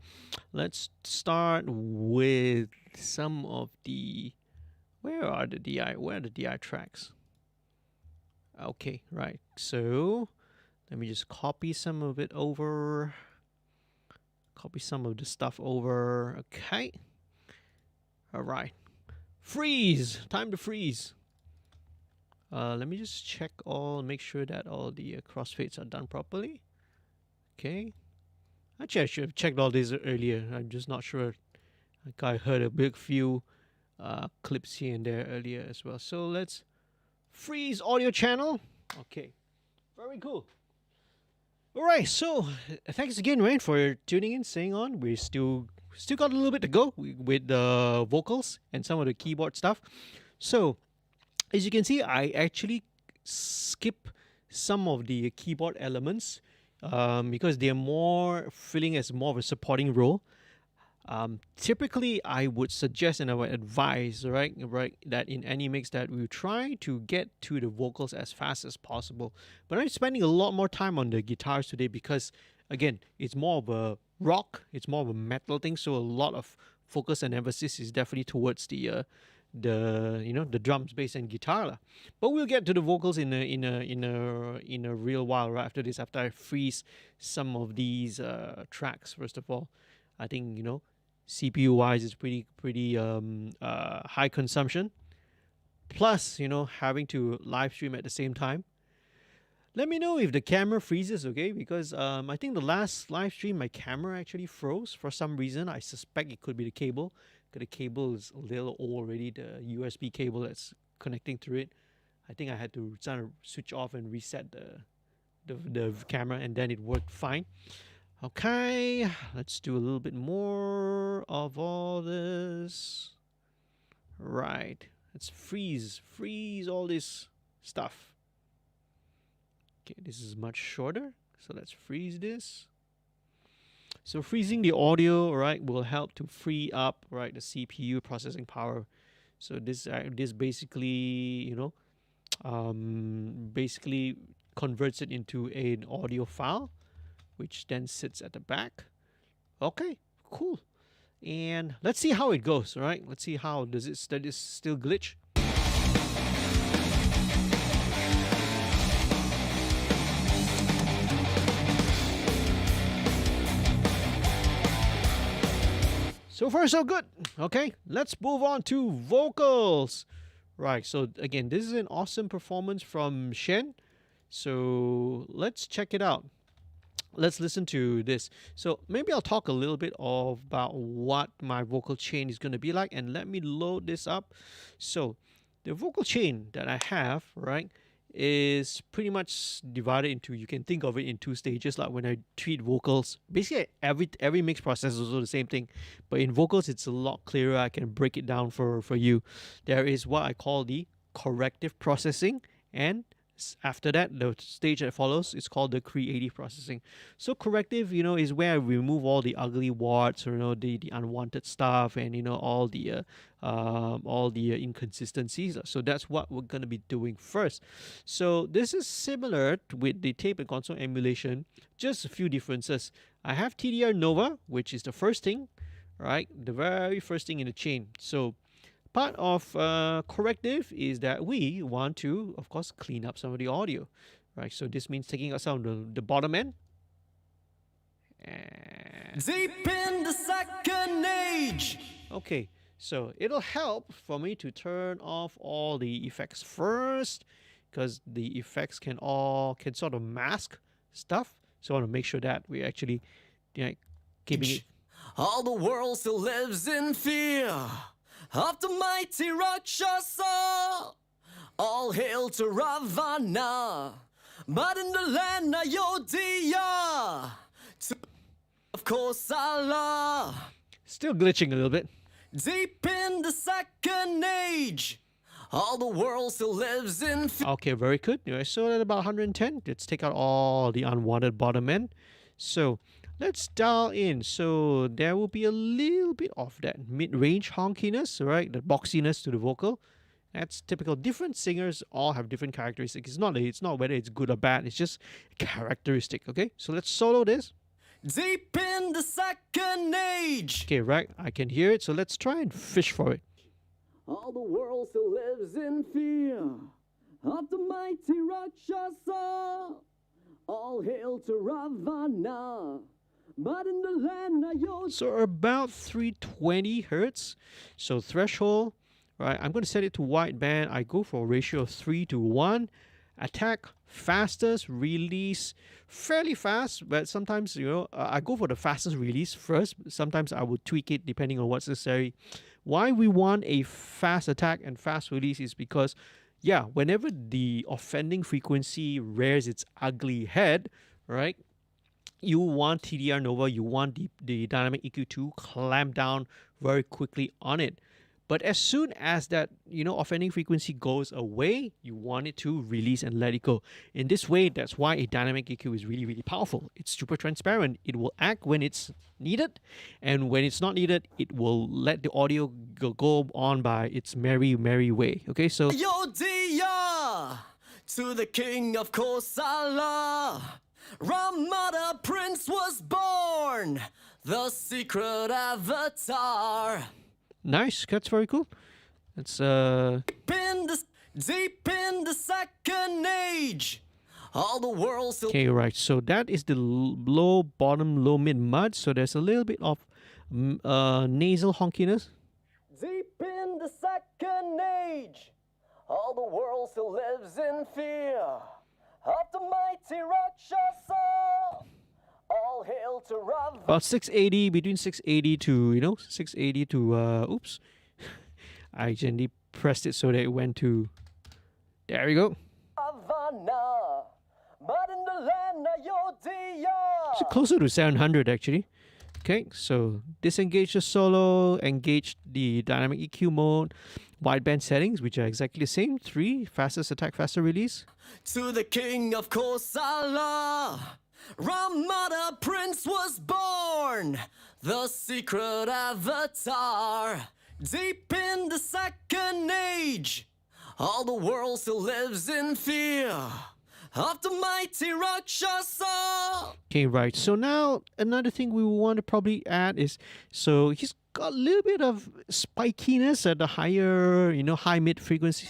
Let's start with some of the. Where are the DI? Where are the DI tracks? Okay, right. So let me just copy some of it over. Copy some of the stuff over. Okay. All right. Freeze. Time to freeze. Let me just check make sure that all the crossfades are done properly. Okay. Actually, I should have checked all this earlier. I'm just not sure. Like I heard a big few clips here and there earlier as well. So let's freeze audio channel. Okay. Very cool. All right. So thanks again, Ryan, for tuning in, staying on. We still got a little bit to go with the vocals and some of the keyboard stuff. So as you can see, I actually skip some of the keyboard elements because they're more filling as more of a supporting role. Typically, I would suggest and I would advise, right, that in any mix that we try to get to the vocals as fast as possible. But I'm spending a lot more time on the guitars today because, again, it's more of a rock, it's more of a metal thing. So a lot of focus and emphasis is definitely towards the drums, bass, and guitar lah. But we'll get to the vocals in a real while right after this. After I freeze some of these tracks, first of all, I think CPU wise it's pretty high consumption. Plus having to live stream at the same time. Let me know if the camera freezes, okay? Because I think the last live stream my camera actually froze for some reason. I suspect it could be the cable. The cable is a little old already, the USB cable that's connecting through it. I think I had to kind of switch off and reset the camera, and then it worked fine. Okay, let's do a little bit more of all this. Right, let's freeze all this stuff. Okay, this is much shorter, so let's freeze this. So freezing the audio, right, will help to free up, right, the CPU processing power. So this basically, basically converts it into an audio file, which then sits at the back. Okay, cool. And let's see how it goes, right? Let's see how does it still glitch. So far, so good. Okay, let's move on to vocals. Right, so again, this is an awesome performance from Shen. So let's check it out. Let's listen to this. So maybe I'll talk a little bit about what my vocal chain is going to be like, and let me load this up. So the vocal chain that I have, right, is pretty much divided into, you can think of it in two stages, like when I treat vocals. Basically, every mix process is also the same thing, but in vocals it's a lot clearer. I can break it down for you. There is what I call the corrective processing, and after that, the stage that follows is called the creative processing. So corrective, is where I remove all the ugly warts, or the unwanted stuff, and all the inconsistencies. So that's what we're gonna be doing first. So this is similar with the tape and console emulation, just a few differences. I have TDR Nova, which is the first thing, right? The very first thing in the chain. So part of corrective is that we want to, of course, clean up some of the audio, right? So this means taking out some of the bottom end. And deep in the second age. Okay, so it'll help for me to turn off all the effects first, because the effects can sort of mask stuff. So I want to make sure that we actually keeping it. All the world still lives in fear of the mighty Rakshasa. All hail to Ravana, but in the land of Yodhya, to, of course, Allah. Still glitching a little bit. Deep in the second age, all the world still lives in fear. Okay, very good. So at about 110, let's take out all the unwanted bottom end. So let's dial in. So there will be a little bit of that mid-range honkiness, right? The boxiness to the vocal. That's typical. Different singers all have different characteristics. It's not whether it's good or bad. It's just characteristic. Okay, so let's solo this. Deep in the second age. Okay, right. I can hear it. So let's try and fish for it. All the world still lives in fear of the mighty Rakshasa. All hail to Ravana, but in the land of Yodhya. So about 320 hertz. So threshold, right? I'm going to set it to wideband. I go for a ratio of 3:1. Attack, fastest, release, fairly fast, but sometimes, I go for the fastest release first. Sometimes I will tweak it depending on what's necessary. Why we want a fast attack and fast release is because, whenever the offending frequency rears its ugly head, right, you want TDR Nova, you want the dynamic EQ to clamp down very quickly on it. But as soon as that, offending frequency goes away, you want it to release and let it go. In this way, that's why a dynamic EQ is really, really powerful. It's super transparent. It will act when it's needed, and when it's not needed, it will let the audio go on by its merry, merry way. Okay, so Yodhya, to the king of Kosala, Rama the prince was born, the secret avatar. Nice, that's very cool. It's deep in the second age. All the world still. Okay, right. So that is the low, bottom, low, mid, mud. So there's a little bit of nasal honkiness. Deep in the second age, all the world still lives in fear of the mighty Rakshasa. All hail to Rav. About 680, between 680 to 680 to oops. I gently pressed it so that it went to. There we go. Havana, but in the land of Yodhya. So closer to 700 actually. Okay, so disengage the solo, engage the dynamic EQ mode, wideband settings, which are exactly the same. 3, fastest attack, faster release. To the king of Kosala, Rama the prince was born, the secret avatar. Deep in the second age, all the world still lives in fear of the mighty Rakshasa. Okay, right. So now another thing we want to probably add is, so he's got a little bit of spikiness at the higher, high mid frequency.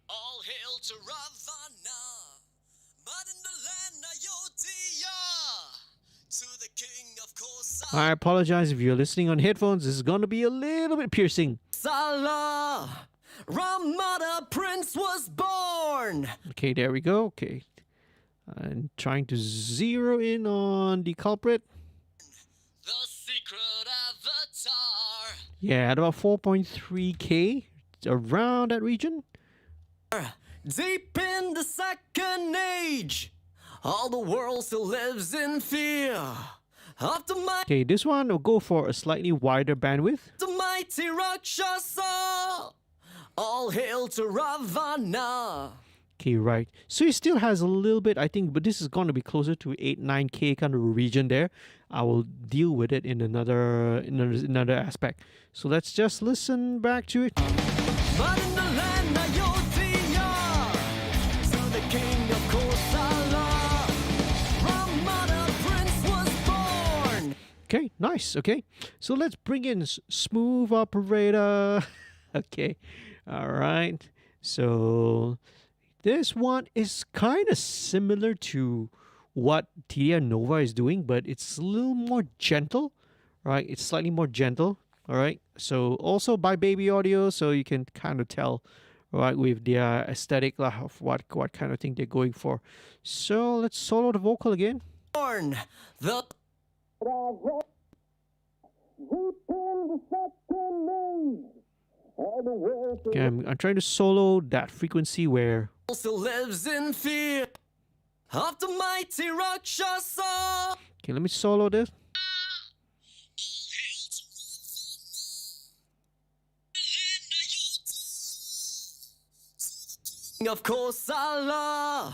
All hail to Ravana, but in the land of Yodhya, to the king of Kosala. I apologize if you're listening on headphones. This is going to be a little bit piercing. Salah, Rama the prince was born. Okay, there we go. Okay. I'm trying to zero in on the culprit. The secret avatar. Yeah, at about 4.3K, around that region. Deep in the second age, all the world still lives in fear of the Okay, this one will go for a slightly wider bandwidth. mighty Rakshasa. All hail to Ravana. Okay, right. So it still has a little bit, I think, but this is going to be closer to 8-9K kind of region there. I will deal with it in another aspect. So let's just listen back to it. But in the land of Yodhya, to the king of Kosala, Rama the prince was born. Okay, nice. Okay, so let's bring in smooth operator. Okay, all right. So this one is kind of similar to what TDI Nova is doing, but it's a little more gentle, right? It's slightly more gentle, all right? So also by Baby Audio, so you can kind of tell, right, with their aesthetic of what kind of thing they're going for. So let's solo the vocal again. Born the Okay, I'm trying to solo that frequency where still lives in fear of the mighty Rakshasa. okay, let me solo this. Of Kosala,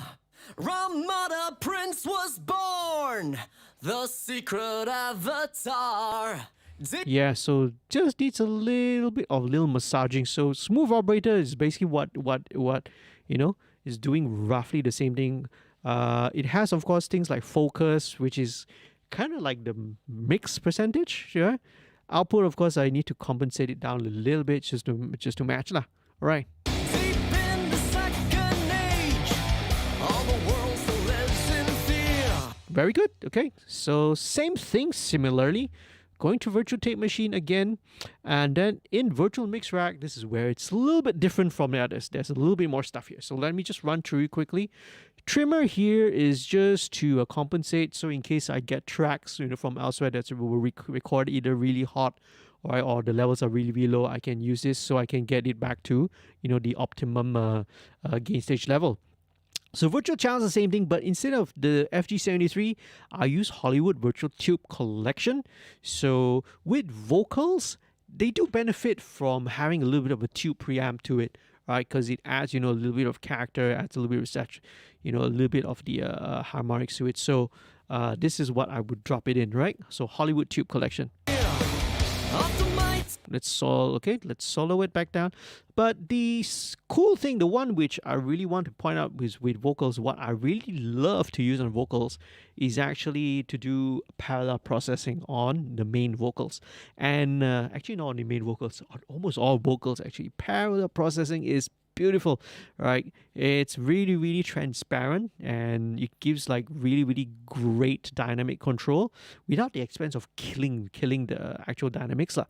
Rama the prince was born, the secret avatar. Yeah, so just needs a little bit of little massaging. So smooth operator is basically what you know is doing roughly the same thing. It has of course things like focus, which is kind of like the mix percentage. Yeah, output of course I need to compensate it down a little bit just to match lah. All right. Deep in the second age, all the world still lives in fear. Very good. Okay, so same thing similarly. Going to virtual tape machine again, and then in virtual mix rack, this is where it's a little bit different from the others. There's a little bit more stuff here. So let me just run through it quickly. Trimmer here is just to compensate. So in case I get tracks, from elsewhere that will record either really hot or the levels are really, really low, I can use this so I can get it back to, the optimum gain stage level. So virtual channels the same thing, but instead of the FG73, I use Hollywood Virtual Tube Collection. So with vocals, they do benefit from having a little bit of a tube preamp to it, right? Because it adds, a little bit of character, adds a little bit of such, a little bit of the harmonics to it. So this is what I would drop it in, right? So Hollywood Tube Collection. Let's solo it back down. But the cool thing, the one which I really want to point out with vocals, what I really love to use on vocals is actually to do parallel processing on the main vocals. And actually not on the main vocals, on almost all vocals actually. Parallel processing is beautiful, right? It's really, really transparent, and it gives like really, really great dynamic control without the expense of killing the actual dynamics lah.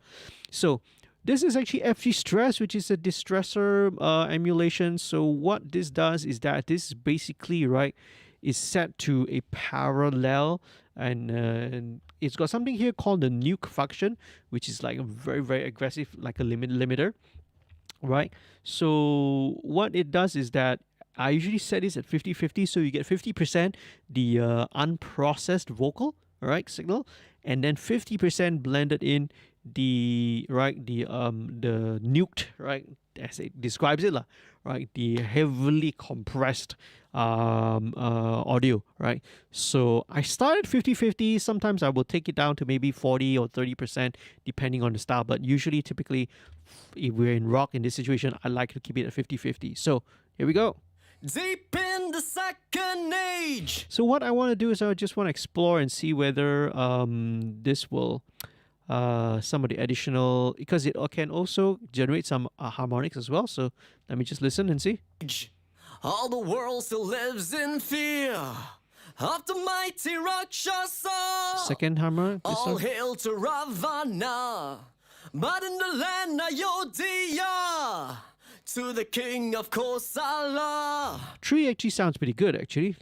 So this is actually FG Stress, which is a distressor emulation. So what this does is that this basically, right, is set to a parallel, and it's got something here called the nuke function, which is like a very, very aggressive, like a limiter. Right, so what it does is that I usually set this at 50-50, so you get 50% the unprocessed vocal, right, signal, and then 50% blended in the nuked, right, as it describes it, right, the heavily compressed audio, right. So I started 50-50. Sometimes I will take it down to maybe 40 or 30% depending on the style, but usually typically if we're in rock in this situation, I like to keep it at 50-50. So here we go. Deep in the second age. So what I want to do is I just want to explore and see whether this will some of the additional, because it can also generate some harmonics as well. So let me just listen and see. All the world still lives in fear of the mighty Rakshasa. Second harmonic. All hail to Ravana, but in the land of Yodhya, to the king of Kosala. 3 actually sounds pretty good, actually.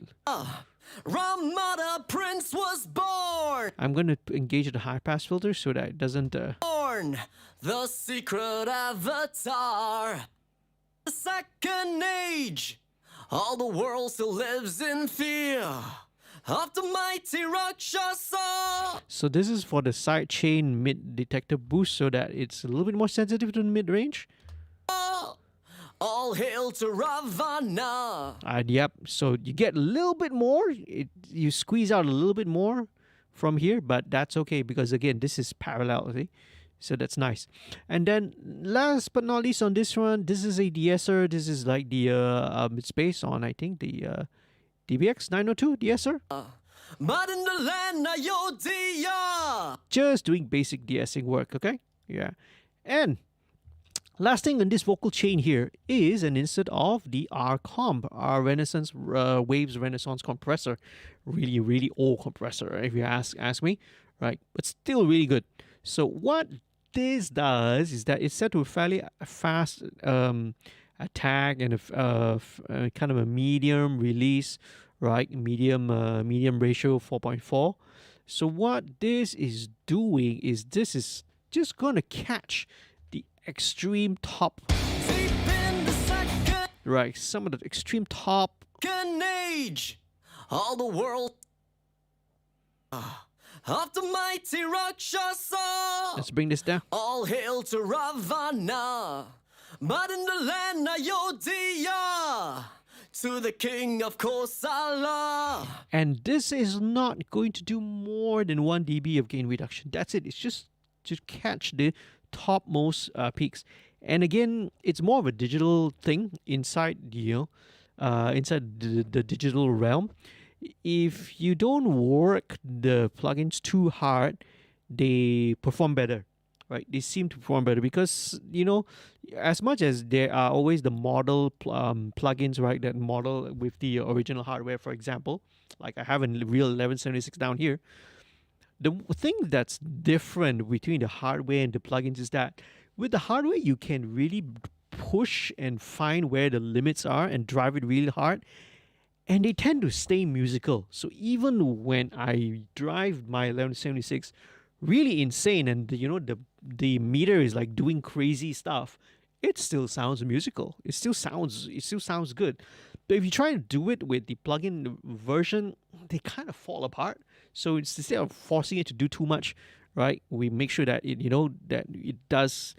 Rama the prince was born. I'm going to engage the high pass filter so that it doesn't... Born, the secret avatar. The second age, All the world still lives in fear of the mighty Rakshasa. So this is for the sidechain mid detector boost so that it's a little bit more sensitive to the mid range. All hail to Ravana. Yep. So you get a little bit more. You squeeze out a little bit more from here, but that's okay because again, this is parallel. See? So that's nice. And then last but not least on this one, this is a de-esser. This is like the it's based on I think the DBX 902 de-esser. But in the land of Yodhya. Just doing basic de-essing work, okay? Yeah. And last thing on this vocal chain here is an insert of the R-Comp, our Renaissance Waves Renaissance compressor. Really, really old compressor, if you ask me, right? But still really good. So what this does is that it's set to a fairly fast attack and a kind of a medium release, right? Medium ratio 4.4. So what this is doing is this is just gonna catch the extreme top, right? Some of the extreme top Age. All the world of the mighty Rakshasa. Let's bring this down. All hail to Ravana. But in the land of Yodhya, to the king of Kosala. And this is not going to do more than 1 dB of gain reduction. That's it. It's just to catch the topmost peaks. And again, it's more of a digital thing inside inside the digital realm. If you don't work the plugins too hard, they perform better, right? They seem to perform better because, as much as there are always the model plugins, right, that model with the original hardware, for example, like I have a real 1176 down here. The thing that's different between the hardware and the plugins is that with the hardware, you can really push and find where the limits are and drive it really hard. And they tend to stay musical. So even when I drive my 1176 really insane and the meter is like doing crazy stuff, it still sounds musical. It still sounds good. But if you try to do it with the plugin version, they kind of fall apart. So it's instead of forcing it to do too much, right? We make sure that that it does,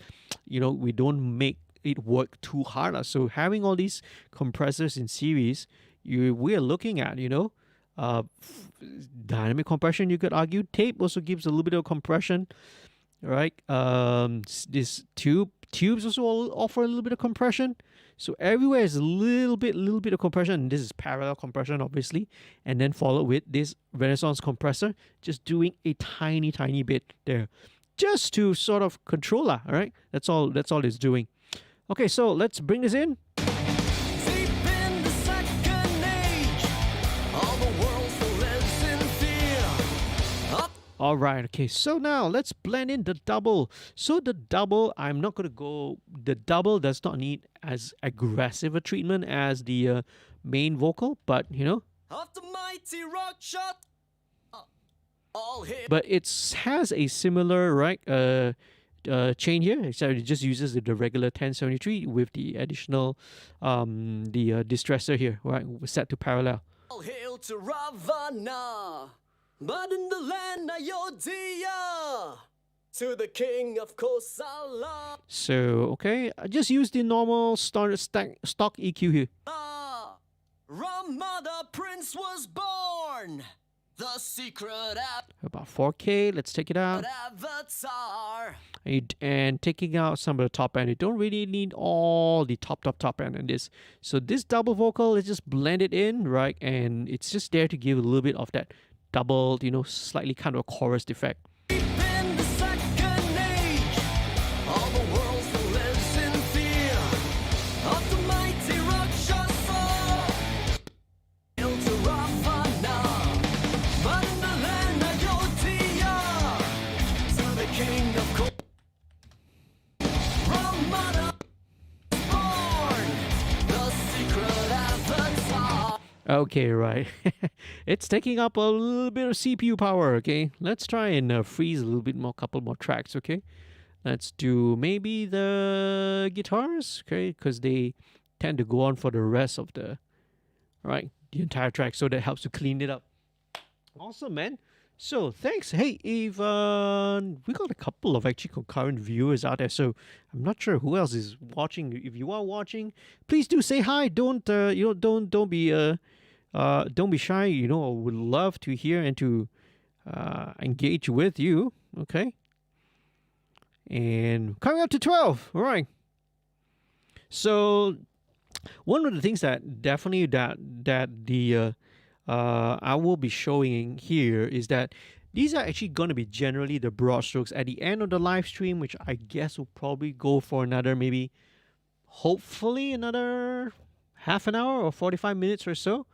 we don't make it work too hard. So having all these compressors in series, we're looking at, dynamic compression, you could argue. Tape also gives a little bit of compression, right? This tubes also offer a little bit of compression. So everywhere is a little bit of compression. And this is parallel compression, obviously. And then followed with this Renaissance compressor, just doing a tiny, tiny bit there. Just to sort of control that, all right? That's all it's doing. Okay, so let's bring this in. All right, okay, so now let's blend in the double. So the double, the double does not need as aggressive a treatment as the main vocal, but Of the mighty rock shot. All hail. But it has a similar, right, chain here. So it just uses the regular 1073 with the additional, the distressor here, right, set to parallel. All hail to Ravana. But in the land of Yodhya, to the king of Kosala. So, okay, I just use the normal standard stock EQ here. Rama the prince was born. The secret About 4K, let's take it out. avatar. And taking out some of the top end. You don't really need all the top end in this. So this double vocal, let's just blend it in, right? And it's just there to give a little bit of that double, slightly kind of a chorus effect. Deep in the second age, all the world still lives in fear of the mighty Rakshasa. Hail to Ravana, but in the land of Yodhya, to the king of Rama born, the secret avatar. Okay, right. It's taking up a little bit of CPU power, okay? Let's try and freeze a little bit more, couple more tracks, okay? Let's do maybe the guitars, okay? Because they tend to go on for the rest of the right? The entire track, so that helps to clean it up. Awesome, man. So thanks. Hey, Ivan, we got a couple of actually concurrent viewers out there. So I'm not sure who else is watching. If you are watching, please do say hi. Don't don't be shy. You know, I would love to hear and to engage with you. Okay. And coming up to 12. All right. So one of the things that definitely that the I will be showing here is that these are actually going to be generally the broad strokes at the end of the live stream, which I guess will probably go for another maybe, hopefully another half an hour or 45 minutes or so,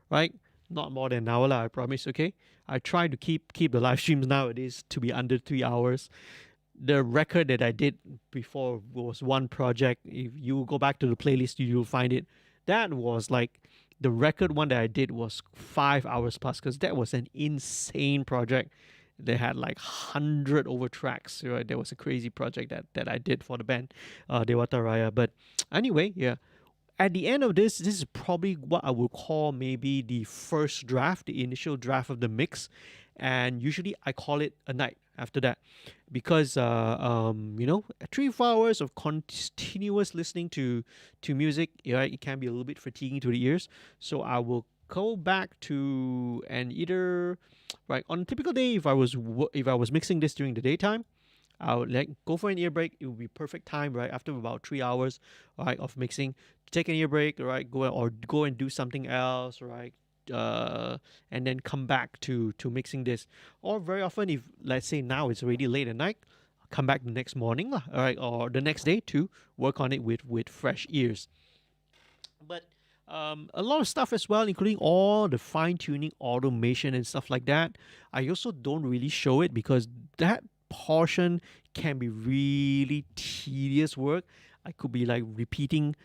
right? Not more than an hour, I promise. Okay, I try to keep the live streams nowadays to be under 3 hours. The record that I did before was one project. If you go back to the playlist, you'll find it. That was like the record one that I did was 5 hours plus, because that was an insane project. They had like 100 over tracks. Right? That was a crazy project that I did for the band, Dewata Raya. But anyway, yeah. At the end of this is probably what I would call maybe the first draft, the initial draft of the mix. And usually I call it a night after that, because 3 4 hours of continuous listening to music, right, it can be a little bit fatiguing to the ears. So I will go back to, and either, right, on a typical day, if I was mixing this during the daytime, I would like go for an ear break. It would be perfect time, right, after about 3 hours, right, of mixing, to take an ear break, right, go and do something else, right, and then come back to mixing this. Or very often, if let's say now it's already late at night, I'll come back the next morning, all right, or the next day to work on it with fresh ears. But a lot of stuff as well, including all the fine tuning, automation, and stuff like that. I also don't really show it because that portion can be really tedious work. I could be like repeating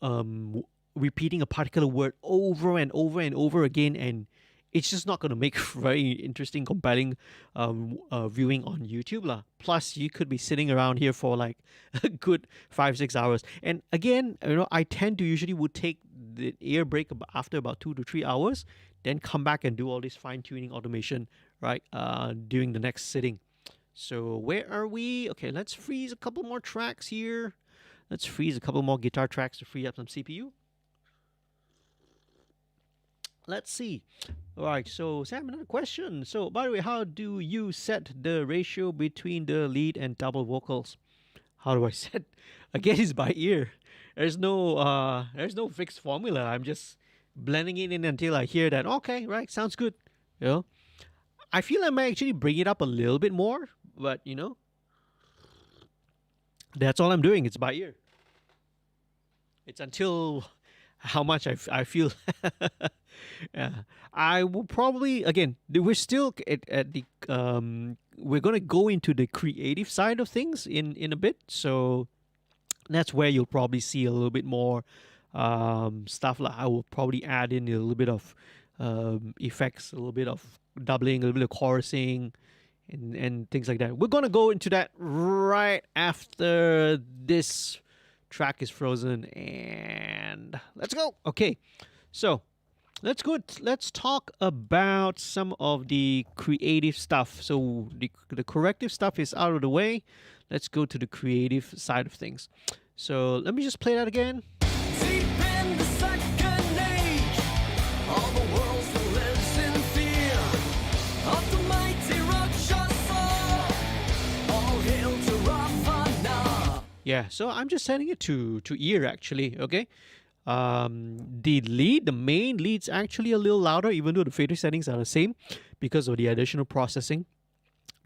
a particular word over and over and over again, and it's just not going to make very interesting, compelling viewing on YouTube lah. Plus, you could be sitting around here for like a good 5 6 hours. And again, I tend to usually would take the ear break after about 2 to 3 hours, then come back and do all this fine tuning automation, right? During the next sitting. So where are we? Okay, let's freeze a couple more tracks here. Let's freeze a couple more guitar tracks to free up some CPU. Let's see. All right, so Sam, another question. So, by the way, how do you set the ratio between the lead and double vocals? How do I set? Again, it's by ear. There's no fixed formula. I'm just blending it in until I hear that. Okay, right, sounds good. I feel I might actually bring it up a little bit more, but that's all I'm doing. It's by ear. It's until how much I feel. I will probably, again, we're still at the we're gonna go into the creative side of things in a bit, so that's where you'll probably see a little bit more stuff. Like I will probably add in a little bit of effects, a little bit of doubling, a little bit of chorusing, and things like that. We're gonna go into that right after this track is frozen, and let's go. Okay, so let's talk about some of the creative stuff. So the corrective stuff is out of the way. Let's go to the creative side of things. So let me just play that again. Deep in the second age, all the world still lives in fear of the mighty Rakshasa. All hail to Rama. Yeah, so I'm just setting it to ear actually, okay? The main lead's actually a little louder, even though the fader settings are the same, because of the additional processing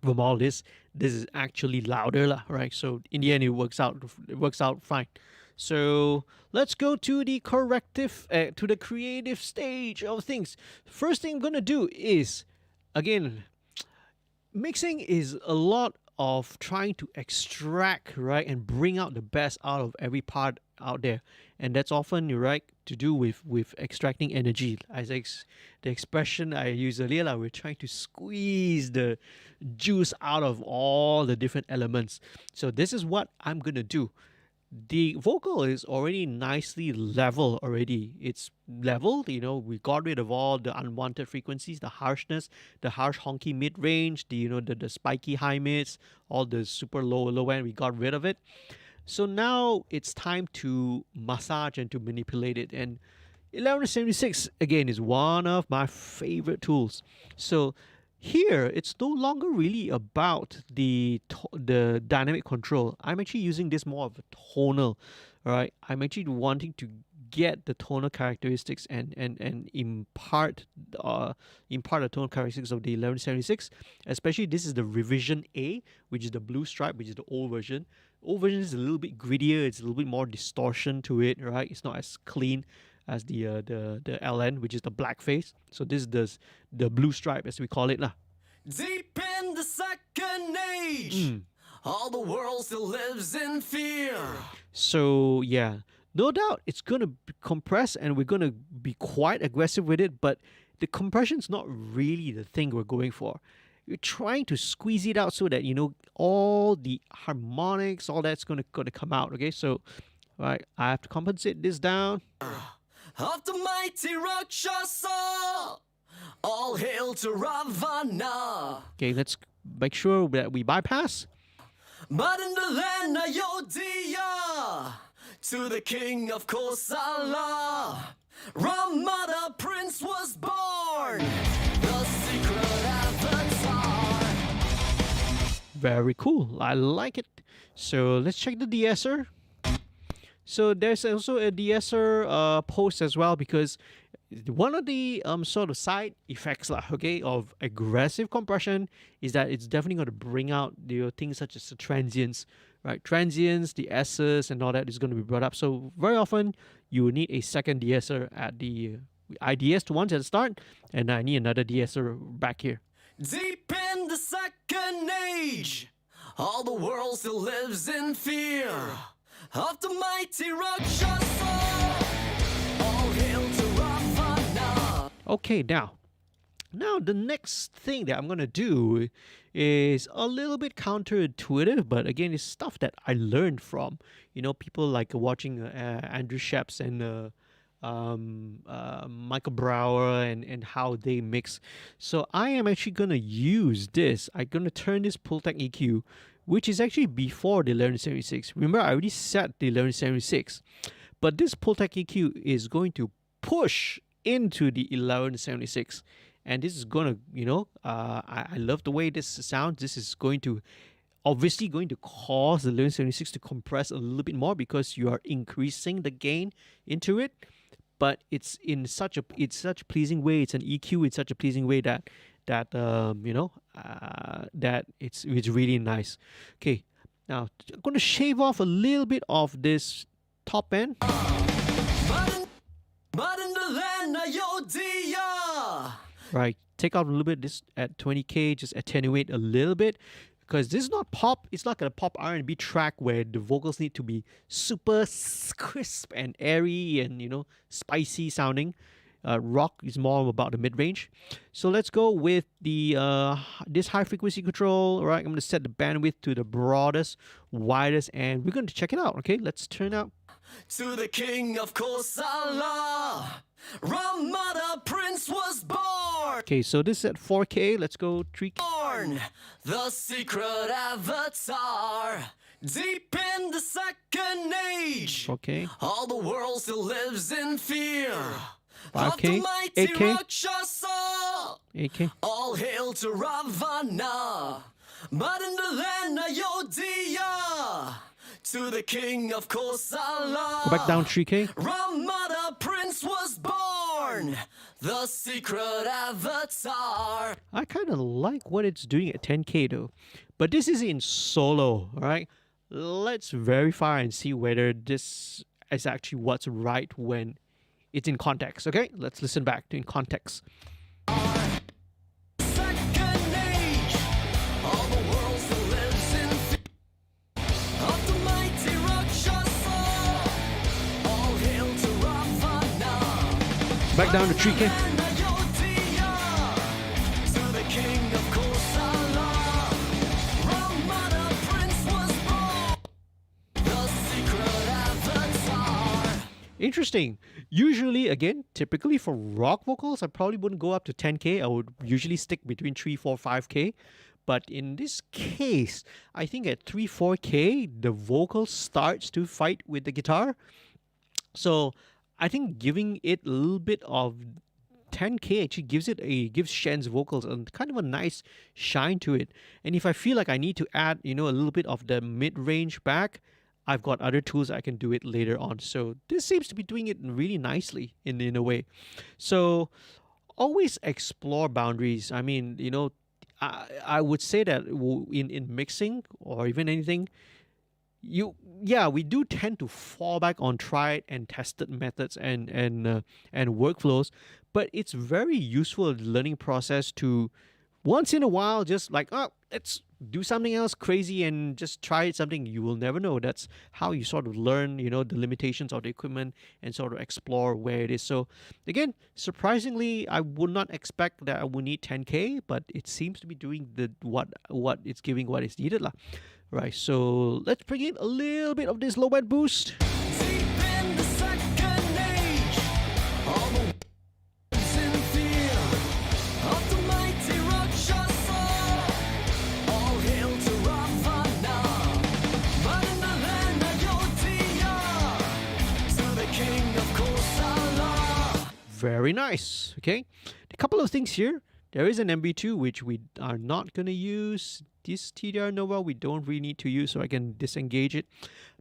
from all this. This is actually louder, right? So in the end, it works out fine. So let's go to the to the creative stage of things. First thing I'm gonna do is, again, mixing is a lot of trying to extract, right, and bring out the best out of every part out there, and that's often, right, to do with extracting energy. As the expression I used earlier, like, we're trying to squeeze the juice out of all the different elements. So this is what I'm gonna do. the vocal is already nicely level already. It's leveled, we got rid of all the unwanted frequencies, the harshness, the harsh honky mid range, the spiky high mids, all the super low end, we got rid of it. So now it's time to massage and to manipulate it. And 1176 again is one of my favorite tools. So here it's no longer really about the dynamic control. I'm actually using this more of a tonal. All right, I'm actually wanting to get the tonal characteristics and impart the tonal characteristics of the 1176. Especially this is the revision A, which is the blue stripe, which is the old version. Old version is a little bit grittier. It's a little bit more distortion to it. Right, it's not as clean as the LN, which is the black face. So this is the blue stripe, as we call it lah. Deep in the second age, all the world still lives in fear. So yeah, no doubt it's gonna compress, and we're gonna be quite aggressive with it. But the compression's not really the thing we're going for. You're trying to squeeze it out so that all the harmonics, all that's gonna come out. Okay, so right, I have to compensate this down. Of the mighty Rakshasa, all hail to Ravana. Okay, let's make sure that we bypass. But in the land of Ayodhya, to the king of Kosala, Rama the prince was born, the secret avatar. Very cool, I like it. So let's check the de-esser. So there's also a de-esser post as well, because one of the sort of side effects of aggressive compression is that it's definitely going to bring out things such as the transients, right? Transients, the S's and all that is going to be brought up. So very often you will need a second de-esser at the I de-essed once at the start, and I need another de-esser back here. Deep in the second age, all the world still lives in fear of the mighty Rakshasa, all hail to Ravana. Okay, now the next thing that I'm gonna do is a little bit counterintuitive, but again, it's stuff that I learned from people like watching Andrew Sheps and Michael Brower and how they mix. So I am actually gonna use this. I'm gonna turn this Pultec EQ, which is actually before the 1176. Remember, I already set the 1176, but this Pultec EQ is going to push into the 1176, and this is gonna, I love the way this sounds. This is obviously going to cause the 1176 to compress a little bit more because you are increasing the gain into it, but it's in such a pleasing way. It's an EQ in such a pleasing way that it's really nice. Okay, now I'm going to shave off a little bit of this top end. But in the land of Ayodhya, right, take out a little bit this at 20k, just attenuate a little bit, because this is not pop. It's not gonna pop R&B track where the vocals need to be super crisp and airy and spicy sounding. Rock is more about the mid-range. So let's go with the this high frequency control. All right, I'm going to set the bandwidth to the broadest, widest, and we're going to check it out. Okay, let's turn out. To the king of Kosala, Rama the prince was born. Okay, so this is at 4K. Let's go 3K. Born, the secret avatar. Deep in the second age, Okay. all the world still lives in fear. 5K, 8K, 8K. All hail to Ravana, but in the land of Ayodhya, to the king of Kosala, Go back down 3K. Rama the prince was born, the secret avatar. I kind of like what it's doing at 10K though, but this is in solo. All right, let's verify and see whether this is actually what's right when it's in context. Okay, let's listen back to in context. Second age, all the world still lives in fear of the mighty Rakshasa, all hail to Ravana. Back down to 3K. To the king of Kosala, Rama the prince was born, the secret Interesting. Usually, again, typically for rock vocals, I probably wouldn't go up to 10K. I would usually stick between 3, 4, 5K. But in this case, I think at 3, 4K, the vocal starts to fight with the guitar. So I think giving it a little bit of 10K actually gives Shen's vocals a kind of a nice shine to it. And if I feel like I need to add, a little bit of the mid range back, I've got other tools I can do it later on. So this seems to be doing it really nicely in a way. So always explore boundaries. I mean, I would say that in mixing or even anything, we do tend to fall back on tried and tested methods and workflows, but it's very useful learning process to once in a while just like, oh, let's do something else crazy and just try something you will never know. That's how you sort of learn, the limitations of the equipment and sort of explore where it is. So again, surprisingly, I would not expect that I would need 10K, but it seems to be doing the what it's giving what is needed lah. Right, so let's bring in a little bit of this low end boost. Deep in the second age, all the world's in fear of the mighty Rakshasa. All hail to Ravana, but in the land of Yodhya, to the king of Kosala. Very nice. Okay, a couple of things here. There is an MB2 which we are not going to use. This TDR Nova we don't really need to use, so I can disengage it.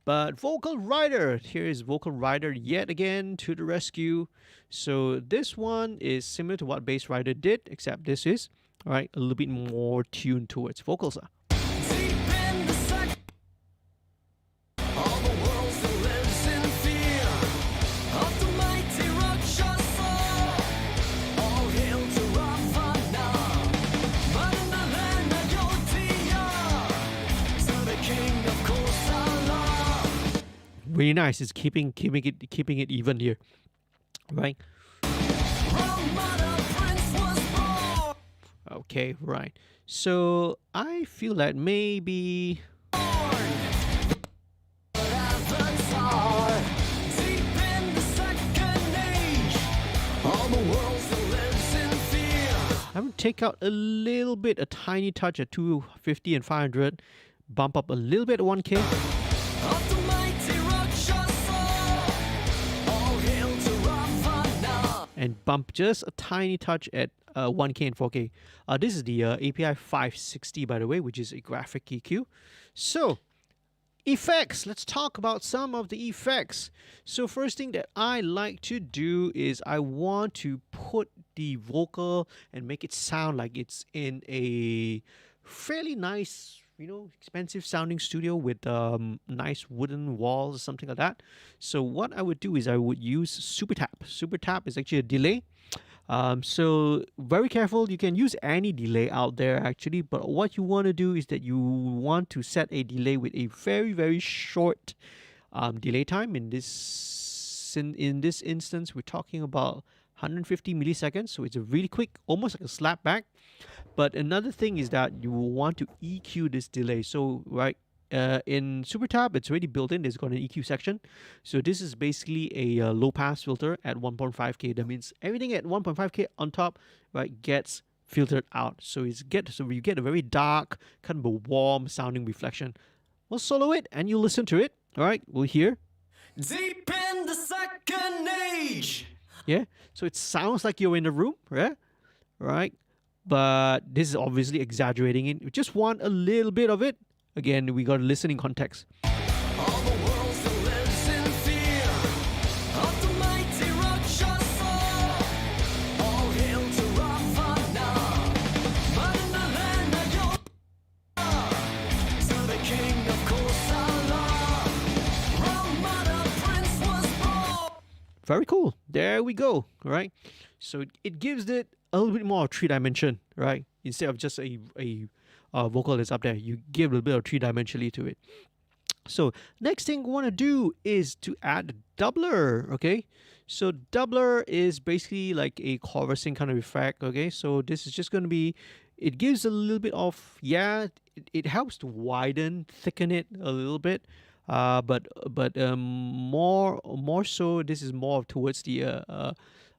But Vocal Rider, here is Vocal Rider yet again to the rescue. So this one is similar to what Bass Rider did, except this is a little bit more tuned towards vocals. Deep in the second, all the world still lives in fear of the mighty Rakshasa. All hail to Ravana, but in the land of Yodhya, to the king of Kosala. Really nice. It's keeping it even here, right? Rama the prince was born. Okay, right. So I feel that maybe Avatar, deep in the second age, all the world still lives in fear. I'm gonna take out a little bit, a tiny touch at 250 and 500, bump up a little bit at 1K. Of the mighty Rakshasa, all hail to Ravana. And bump just a tiny touch at 1K and 4K. This is the API 560, by the way, which is a graphic EQ. So, effects. Let's talk about some of the effects. So, first thing that I like to do is I want to put the vocal and make it sound like it's in a fairly nice, expensive sounding studio with nice wooden walls or something like that. So what I would do is I would use Super Tap. Super Tap is actually a delay. So very careful. You can use any delay out there actually, but what you want to do is that you want to set a delay with a very, very short delay time. In this instance, we're talking about 150 milliseconds. So it's a really quick, almost like a slap back. But another thing is that you will want to EQ this delay. So in SuperTab, it's already built in. It's got an EQ section. So this is basically a low pass filter at 1.5K. That means everything at 1.5K on top, gets filtered out. So you get a very dark, kind of a warm sounding reflection. We'll solo it and you listen to it. All right, we'll hear. Deep in the second age. Yeah, so it sounds like you're in the room, right? But this is obviously exaggerating it. We just want a little bit of it. Again, we got to listen in context. All the world still lives in fear of the mighty Rakshasa. All hail to Ravana, but in the land of Yodhya, to the king of Kosala, Rama the prince was born. Very cool. There we go. Right. So it gives it a little bit more three dimension, right? Instead of just a vocal that's up there, you give a little bit of three dimensionally to it. So next thing we want to do is to add a doubler. Okay. So doubler is basically like a chorusing kind of effect. Okay. So this is just going to be, it gives a little bit of, it helps to widen, thicken it a little bit. but more so, this is more towards the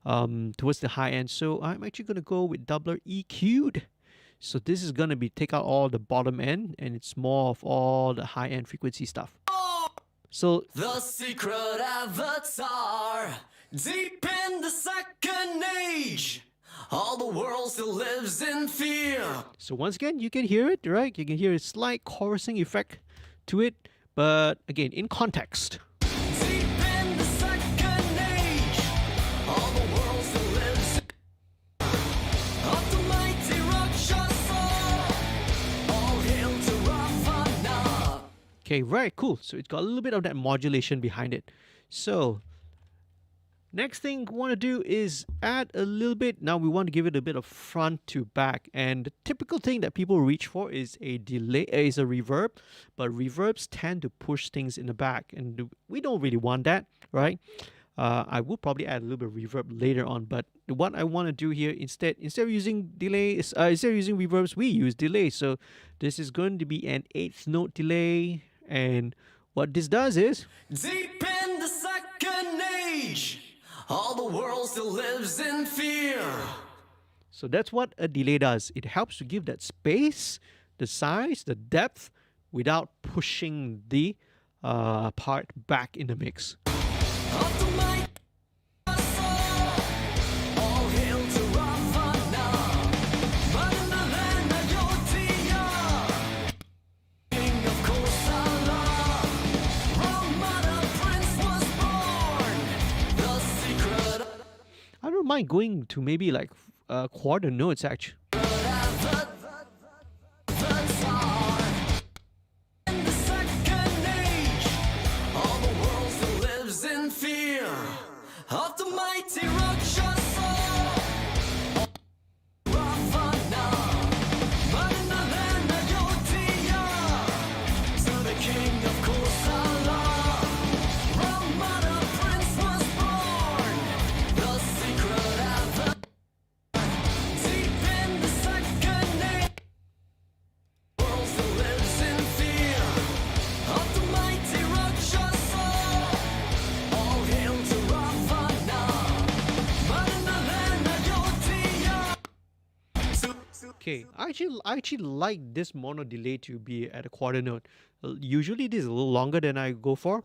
high end. So I'm actually gonna go with doubler EQ'd. So this is gonna be take out all the bottom end, and it's more of all the high end frequency stuff. So the secret avatar, deep in the second age, all the world still lives in fear. So once again, you can hear it, right? You can hear a slight chorusing effect to it, but again, in context. Deep in the second age, all the world still lives in fear. Of the mighty Rakshasa, all hail to Ravana. Okay, very cool. So it's got a little bit of that modulation behind it. So next thing we want to do is add a little bit. Now we want to give it a bit of front to back, and the typical thing that people reach for is a delay, is a reverb, but reverbs tend to push things in the back, and we don't really want that, right? I will probably add a little bit of reverb later on, but what I want to do here instead of using delay, instead of using reverbs, we use delay. So this is going to be an 8th note delay, and what this does is deep in the second age, all the world still lives in fear. So that's what a delay does. It helps to give that space, the size, the depth, without pushing the part back in the mix. Of the mighty Rakshasa, all hail to Ravana. But in the land of Yodhya, king of Kosala, Rama the prince was born. The secret I don't mind going to maybe like quarter notes actually. avatar, in the second age, all the world still lives in fear. Of the mighty Rakshasa, Ravana. But in the land of Yodhya, to the king of Kosala, Rama the prince was born. The secret avatar, deep in the second age, world still lives in fear. Of the mighty Rakshasa, all hail to Ravana. But in the land of Yodhya, Okay, I actually like this mono delay to be at a quarter note. Usually this is a little longer than I go for,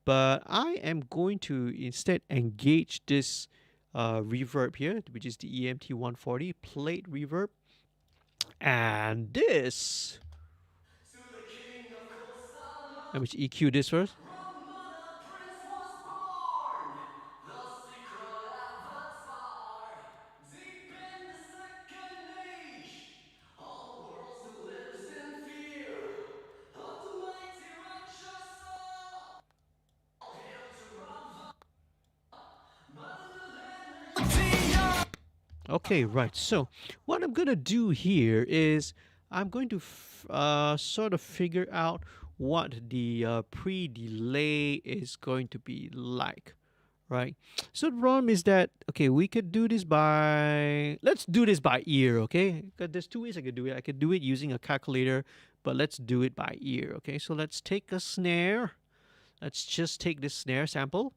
but I am going to instead engage this reverb here, which is the EMT 140 plate reverb, and this. Let me EQ this first. prince was born. The secret avatar, deep in the second age, all the world still lives in fear. Of the mighty Rakshasa, all hail to Rama. But in the land of Yodhya, Okay, right. So what I'm gonna do here is I'm going to sort of figure out what the pre-delay is going to be like, right? So the problem is that, okay, we could do this by, let's do this by ear, okay? 'Cause there's two ways I could do it. I could do it using a calculator, but let's do it by ear, okay? So let's take a snare. Let's just take this snare sample,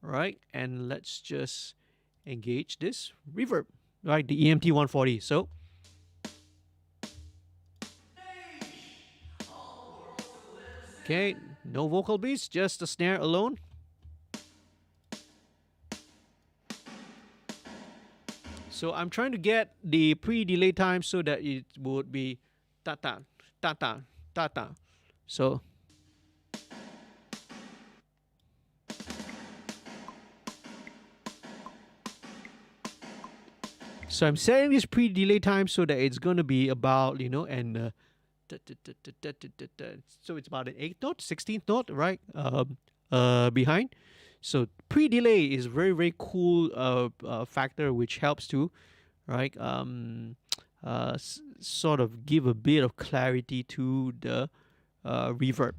right? And let's just engage this reverb, right? The EMT 140. So okay, no vocal beats, just the snare alone. So I'm trying to get the pre-delay time so that it would be ta-ta, ta-ta, ta-ta. So I'm setting this pre-delay time so that it's going to be about, and so it's about an 8th note, 16th note, right? Behind. So pre-delay is very, very cool factor which helps to, right, sort of give a bit of clarity to the reverb.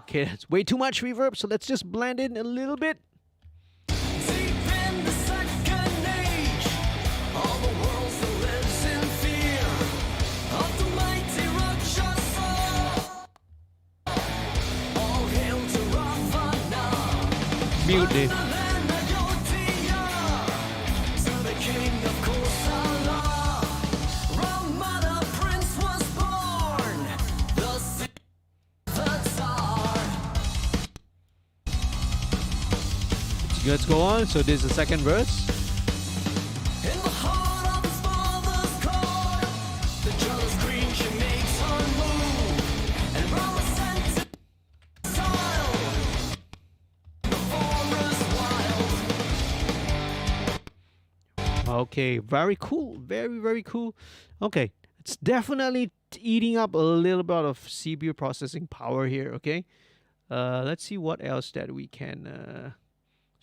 Okay, that's way too much reverb, so let's just blend in a little bit. deep in the second age, all the world still lives in fear. Of the mighty Rakshasa, mute there. Let's go on. So this is the second verse. In the heart of his father's court, the jealous queen, she makes her move, and Rama sent to exile. The forest wild. Okay, very cool. Very, very cool. Okay, it's definitely eating up a little bit of CPU processing power here, okay? Let's see what else that we can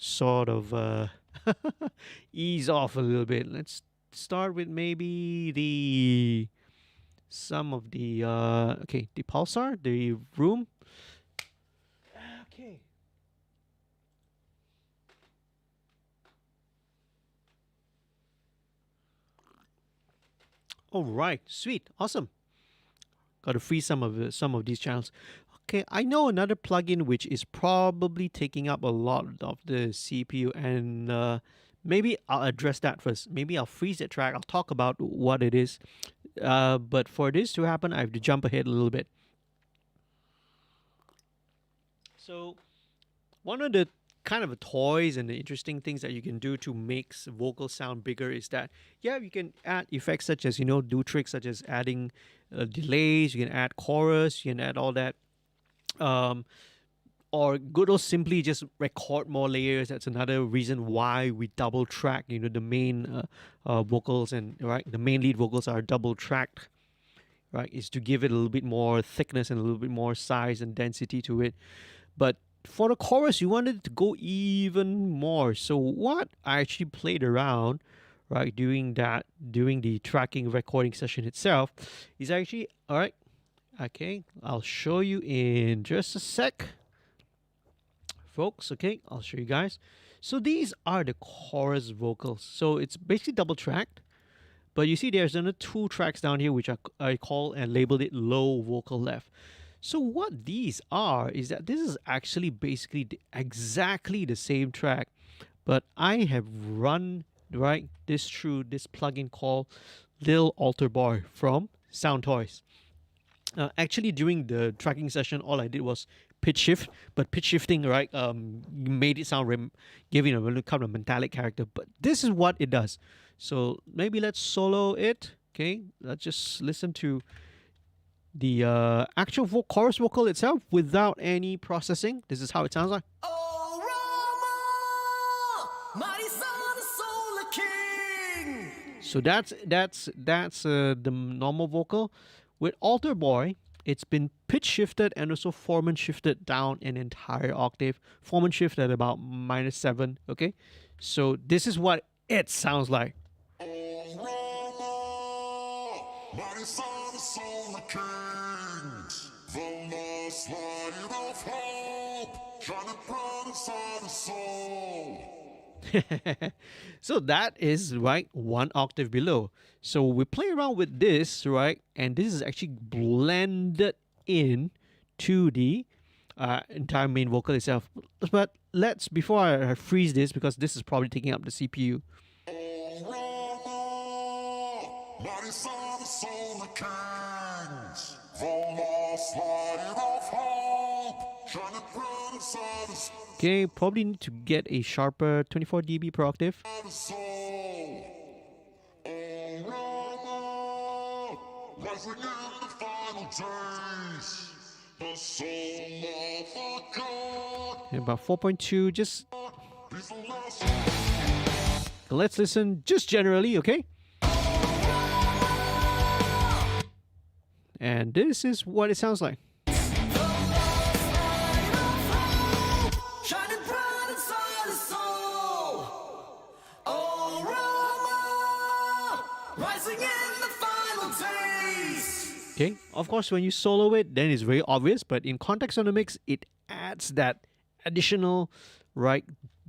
sort of ease off a little bit. Let's start with maybe some of the the pulsar, the room. Okay. All right, sweet, awesome. Got to free some of these channels. Okay, I know another plugin which is probably taking up a lot of the CPU, and maybe I'll address that first. Maybe I'll freeze that track. I'll talk about what it is. But for this to happen, I have to jump ahead a little bit. So, one of the kind of toys and the interesting things that you can do to make vocals sound bigger is that, yeah, you can add effects such as, do tricks such as adding delays, you can add chorus, you can add all that. Or good old simply just record more layers. That's another reason why we double track, the main vocals, and the main lead vocals are double tracked, right? Is to give it a little bit more thickness and a little bit more size and density to it. But for the chorus, you wanted to go even more. So what I actually played around, right, during the tracking recording session itself, is actually, all right, okay, I'll show you in just a sec, folks. Okay, I'll show you guys. So these are the chorus vocals. So it's basically double tracked, but you see there's another 2 tracks down here which I call and labeled it low vocal left. So what these are is that this is actually basically exactly the same track, but I have run this through this plugin called Lil Alter Boy from Sound Toys. Actually, during the tracking session, all I did was pitch shift, but pitch shifting, made it sound, giving a kind of metallic character. But this is what it does. So maybe let's solo it. Okay, let's just listen to the actual chorus vocal itself without any processing. This is how it sounds like. Oh, Rama, mighty son of Solar King. So that's the normal vocal. With Alter Boy, it's been pitch shifted and also Foreman shifted down an entire octave. Foreman shift at about -7. Okay, so this is what it sounds like. Mighty son of Solar Kings, the lost light of hope, shining bright inside the soul. So that is 1 octave below. So we play around with this, and this is actually blended in to the entire main vocal itself. But before I freeze this, because this is probably taking up the CPU. Okay, probably need to get a sharper 24 dB per octave. And about 4.2, just let's listen just generally, okay? And this is what it sounds like. Okay, of course, when you solo it, then it's very obvious, but in context of the mix, it adds that additional,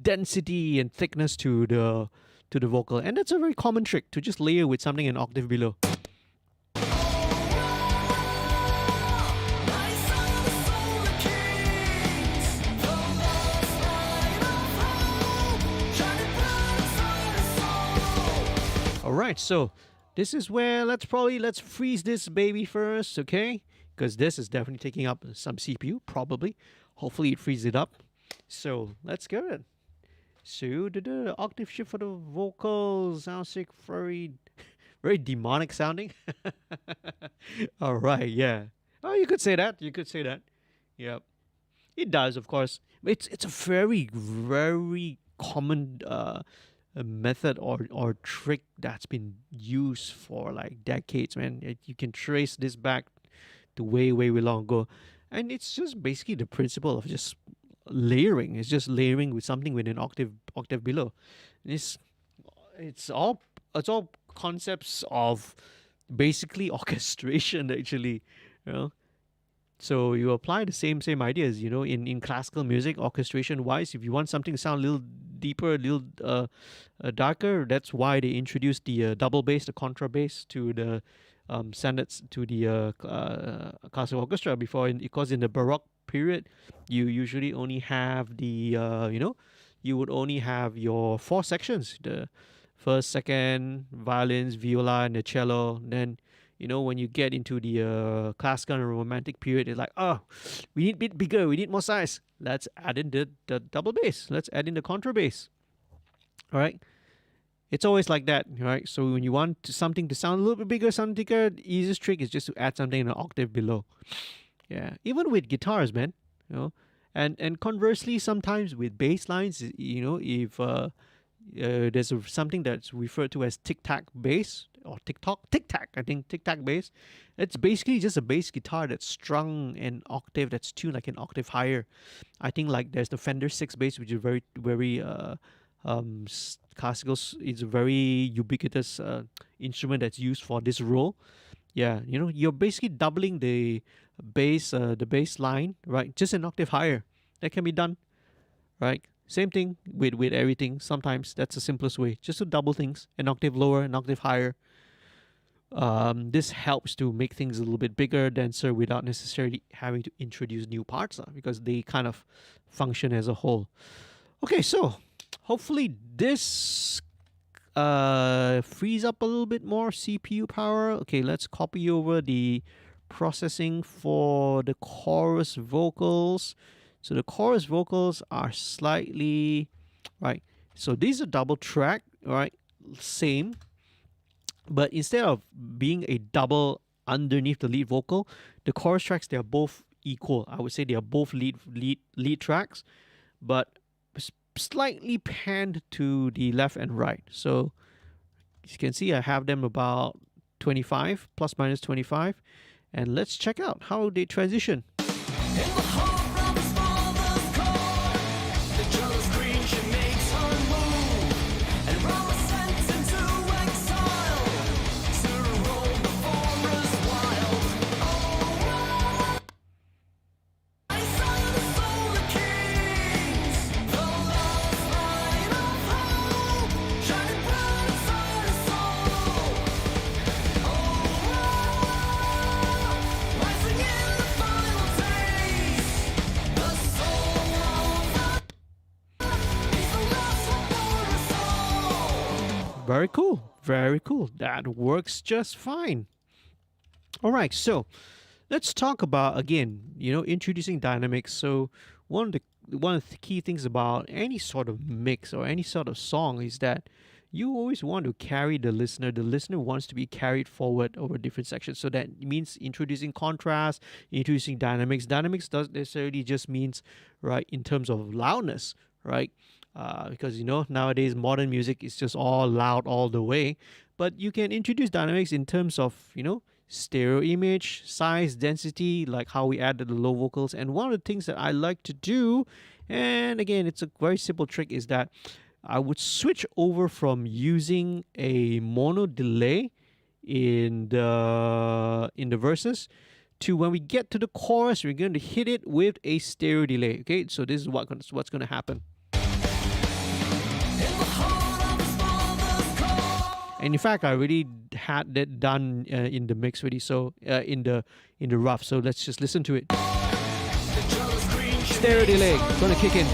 density and thickness to the vocal, and that's a very common trick, to just layer with something an octave below. All right, so this is where let's freeze this baby first, okay? Because this is definitely taking up some CPU, probably. Hopefully it frees it up. So let's get it. So the octave shift for the vocals sounds like very, very demonic sounding. All right, yeah. Oh, you could say that. You could say that. Yep, it does, of course. It's a very very common method or trick that's been used for like decades, man. You can trace this back to way long ago, and it's just basically the principle of just layering. It's just layering with something with an octave below. It's it's all concepts of basically orchestration actually, you know. So you apply the same ideas, you know, in classical music, orchestration wise. If you want something to sound a little deeper, a little darker, that's why they introduced the double bass, the contrabass to the standards to the classical orchestra before. Because in the Baroque period, you usually only have the you would only have your four sections: the first, second, violins, viola, and the cello. Then when you get into the classical and romantic period, it's like, oh, we need a bit bigger, we need more size. Let's add in the double bass. Let's add in the contrabass. All right. It's always like that, right? So when you want something to sound a little bit bigger, something thicker, the easiest trick is just to add something in an octave below. Yeah. Even with guitars, man. And conversely, sometimes with bass lines, if there's something that's referred to as tic-tac bass or tic-tac, I think tic-tac bass. It's basically just a bass guitar that's strung an octave, that's tuned like an octave higher. I think like there's the Fender 6 bass, which is very classical. It's a very ubiquitous instrument that's used for this role. Yeah, you're basically doubling the bass line, right? Just an octave higher. That can be done, right? Same thing with everything. Sometimes that's the simplest way, just to double things, an octave lower, an octave higher. This helps to make things a little bit bigger, denser, without necessarily having to introduce new parts, because they kind of function as a whole. Okay, so hopefully this frees up a little bit more CPU power. Okay, let's copy over the processing for the chorus vocals. So the chorus vocals are slightly, right? So these are double track, right? Same. But instead of being a double underneath the lead vocal, the chorus tracks, they're both equal. I would say they are both lead tracks, but slightly panned to the left and right. So as you can see, I have them about 25, plus minus 25. And let's check out how they transition. Very cool. Very cool. That works just fine. All right, so let's talk about, again, introducing dynamics. So one of the key things about any sort of mix or any sort of song is that you always want to carry the listener. The listener wants to be carried forward over different sections. So that means introducing contrast, introducing dynamics. Dynamics doesn't necessarily just means, right, in terms of loudness, right? Because nowadays modern music is just all loud all the way, but you can introduce dynamics in terms of stereo image, size, density, like how we added the low vocals. And one of the things that I like to do, and again it's a very simple trick, is that I would switch over from using a mono delay in the verses to, when we get to the chorus, we're going to hit it with a stereo delay. Okay, so this is what's going to happen. And in fact, I already had that done in the mix already. So in the rough. So let's just listen to it. Stereo delay gonna kick in.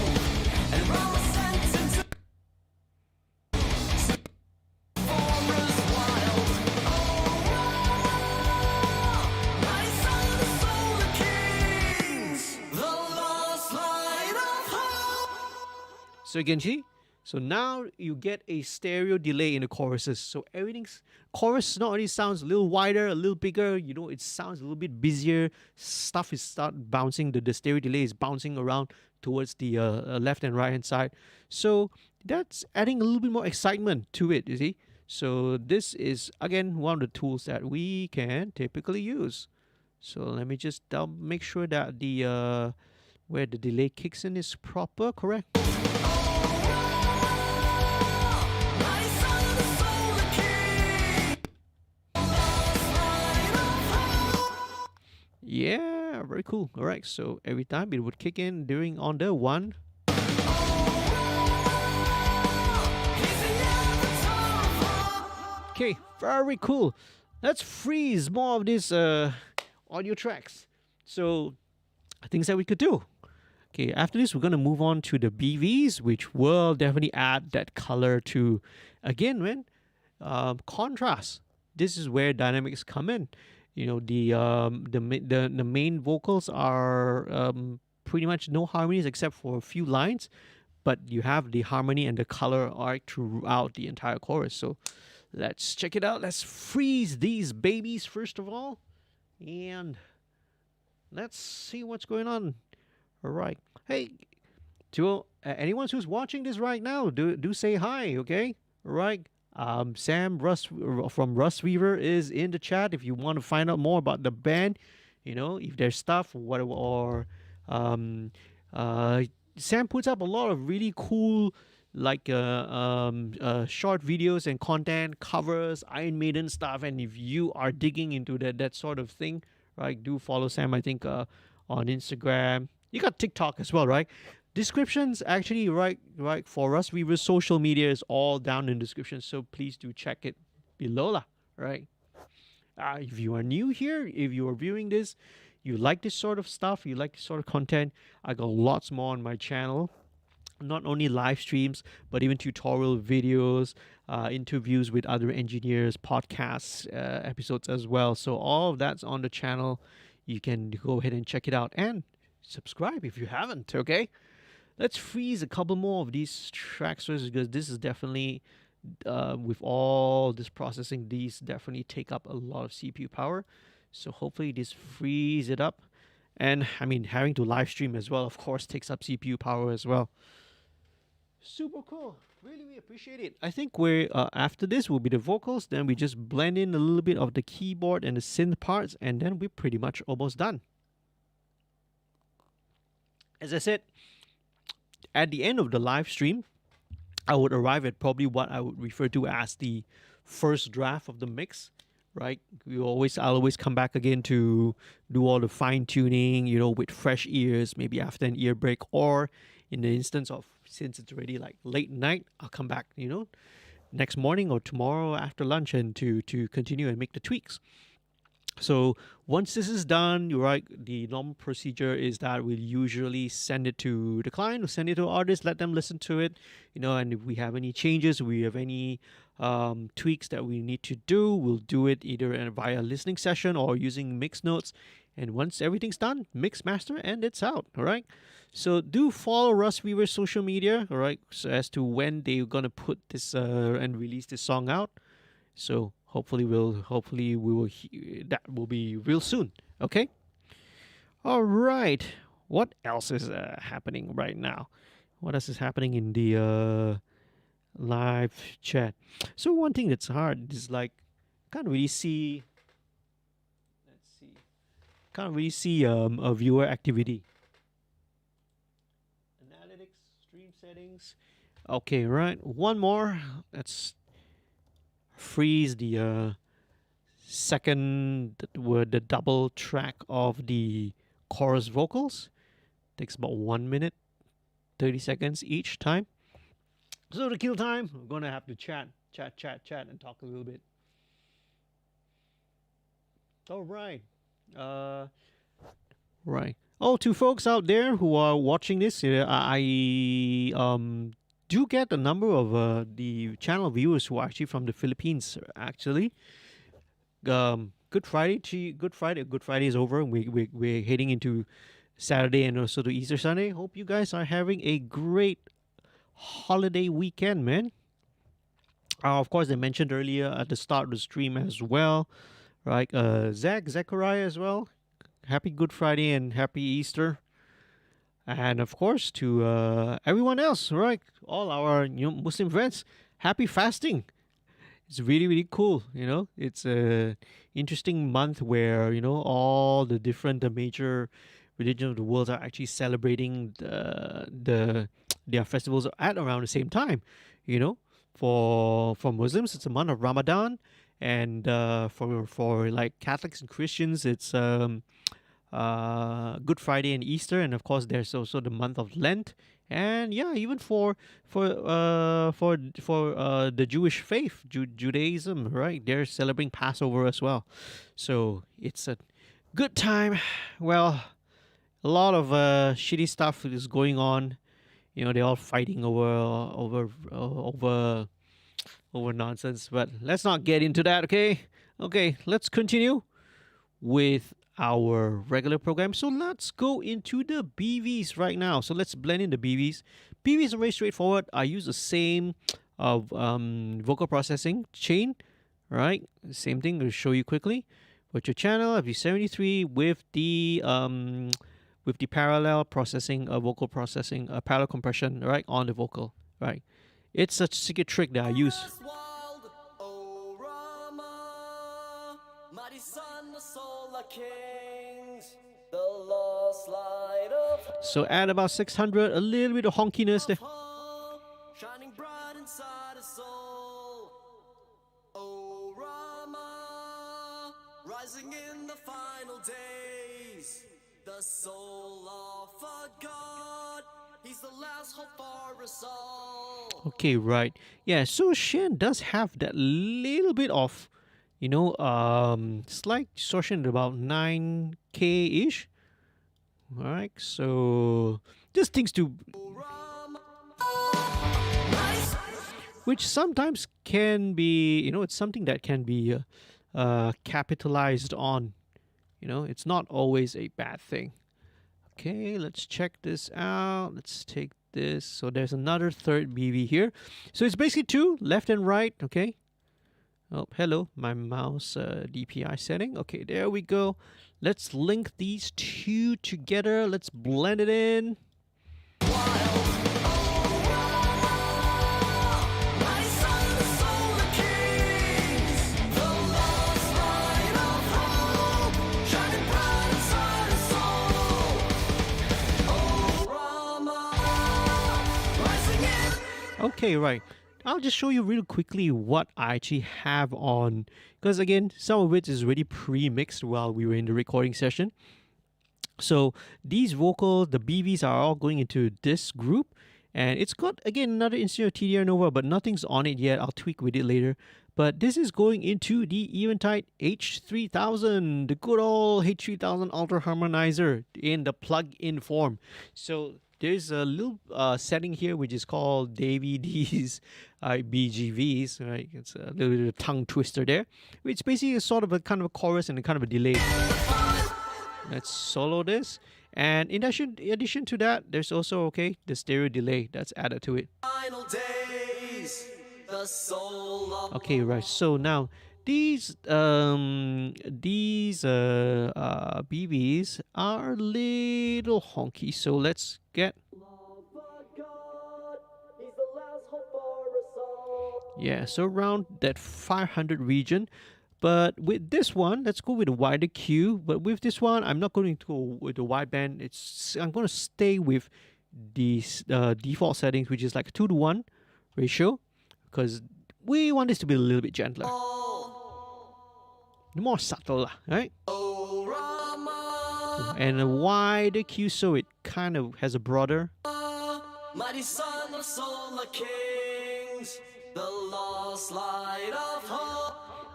So you can see. So now you get a stereo delay in the choruses. So everything's chorus not only sounds a little wider, a little bigger, it sounds a little bit busier. Stuff is start bouncing. The stereo delay is bouncing around towards the left and right hand side. So that's adding a little bit more excitement to it, you see. So this is again one of the tools that we can typically use. So let me just make sure that the where the delay kicks in is proper, correct? Yeah, very cool. All right, so every time it would kick in during on the one. Okay, very cool. Let's freeze more of these audio tracks. So things that we could do. Okay, after this, we're going to move on to the BVs, which will definitely add that color to, again, contrast. This is where dynamics come in. The main vocals are pretty much no harmonies except for a few lines, but you have the harmony and the color arc throughout the entire chorus. So let's check it out. Let's freeze these babies first of all, and let's see what's going on. All right. Hey, to anyone who's watching this right now, do say hi, okay? All right. Sam from Rustreaver is in the chat. If you want to find out more about the band, if there's stuff, Sam puts up a lot of really cool short videos and content, covers, Iron Maiden stuff. And if you are digging into that sort of thing, right, do follow Sam. I think on Instagram. You got TikTok as well, right? Descriptions actually right for Rustreaver's social media is all down in the description, so please do check it below lah, right? If you are new here, if you are viewing this, you like this sort of stuff, you like this sort of content, I got lots more on my channel. Not only live streams, but even tutorial videos, interviews with other engineers, podcasts, episodes as well. So all of that's on the channel. You can go ahead and check it out and subscribe if you haven't, okay? Let's freeze a couple more of these tracks first, because this is definitely, with all this processing, these definitely take up a lot of CPU power. So hopefully this frees it up. And I mean, having to live stream as well, of course, takes up CPU power as well. Super cool. Really, we appreciate it. I think we're after this will be the vocals. Then we just blend in a little bit of the keyboard and the synth parts, and then we're pretty much almost done. As I said, at the end of the live stream, I would arrive at probably what I would refer to as the first draft of the mix, right? I'll always come back again to do all the fine tuning, with fresh ears, maybe after an ear break, or in the instance of, since it's already like late night, I'll come back, next morning or tomorrow after lunch and to continue and make the tweaks. So once this is done, you're right, the normal procedure is that we'll usually send it to the client, we'll send it to artists, let them listen to it, and if we have any changes, we have any tweaks that we need to do, we'll do it either via listening session or using mix notes. And once everything's done, mix, master, and it's out, all right? So do follow Rustreaver's social media, all right, so as to when they're going to put this and release this song out. So hopefully that will be real soon, okay? All right. What else is happening right now? What else is happening in the live chat? So one thing that's hard is can't really see a viewer activity. Analytics, stream settings. Okay, right. One more. Let's freeze the the double track of the chorus vocals. Takes about 1 minute, 30 seconds each time. So to kill time, we're gonna have to chat, and talk a little bit. All right. Right. Oh, to folks out there who are watching this, I do get a number of the channel viewers who are actually from the Philippines. Actually, Good Friday is over. We're heading into Saturday and also to Easter Sunday. Hope you guys are having a great holiday weekend, man. Of course, I mentioned earlier at the start of the stream as well, right? Zachariah as well. Happy Good Friday and happy Easter. And of course, to everyone else, right? All our Muslim friends, happy fasting. It's really, really cool. It's a interesting month where all the different major religions of the world are actually celebrating their festivals at around the same time. You know, for Muslims, it's a month of Ramadan, and for like Catholics and Christians, it's Good Friday and Easter, and of course there's also the month of Lent, and yeah, even for the Jewish faith, Judaism, right? They're celebrating Passover as well, so it's a good time. Well, a lot of shitty stuff is going on. They're all fighting over nonsense, but let's not get into that. Okay, let's continue with our regular program. So let's go into the BVs right now. So let's blend in the BVs. BVs are very straightforward. I use the same vocal processing chain, right? Same thing. I'll show you quickly. Virtual channel FV73 with the parallel processing, vocal processing, parallel compression, right, on the vocal, right? It's a secret trick that I use. So add about 600, a little bit of honkiness there. Shining bright inside a soul. Oh Rama, rising in the final days. The soul of a god. He's the last hope for us all. Okay, right. Yeah, so Shen does have that little bit of, slight distortion at about 9K-ish. Alright, so just things to, which sometimes can be, it's something that can be capitalized on. It's not always a bad thing. Okay, let's check this out. Let's take this. So there's another third BV here. So it's basically two, left and right. Okay. Oh, hello, my mouse DPI setting. Okay, there we go. Let's link these two together. Let's blend it in. Okay, right. I'll just show you real quickly what I actually have on, because again, some of it is already pre-mixed while we were in the recording session. So these vocals, the BVs, are all going into this group, and it's got, again, another instance of TDR Nova, but nothing's on it yet. I'll tweak with it later. But this is going into the Eventide H3000, the good old H3000 Ultra Harmonizer in the plug-in form. So there's a little setting here which is called Davey D's BGVs, right? It's a little bit of a tongue twister there, which basically is sort of a kind of a chorus and a kind of a delay. Let's solo this, and in addition to that, there's also the stereo delay that's added to it. Final days, the soul of okay, right. So now these BBs are a little honky. So let's get. Yeah, so around that 500 region. But with this one, let's go with a wider Q. But with this one, I'm not going to go with the wideband. I'm going to stay with these default settings, which is like a 2:1 ratio, because we want this to be a little bit gentler, more subtle, right? And a wider Q, so it kind of has a broader. Mighty son of solar kings, the lost light of hope.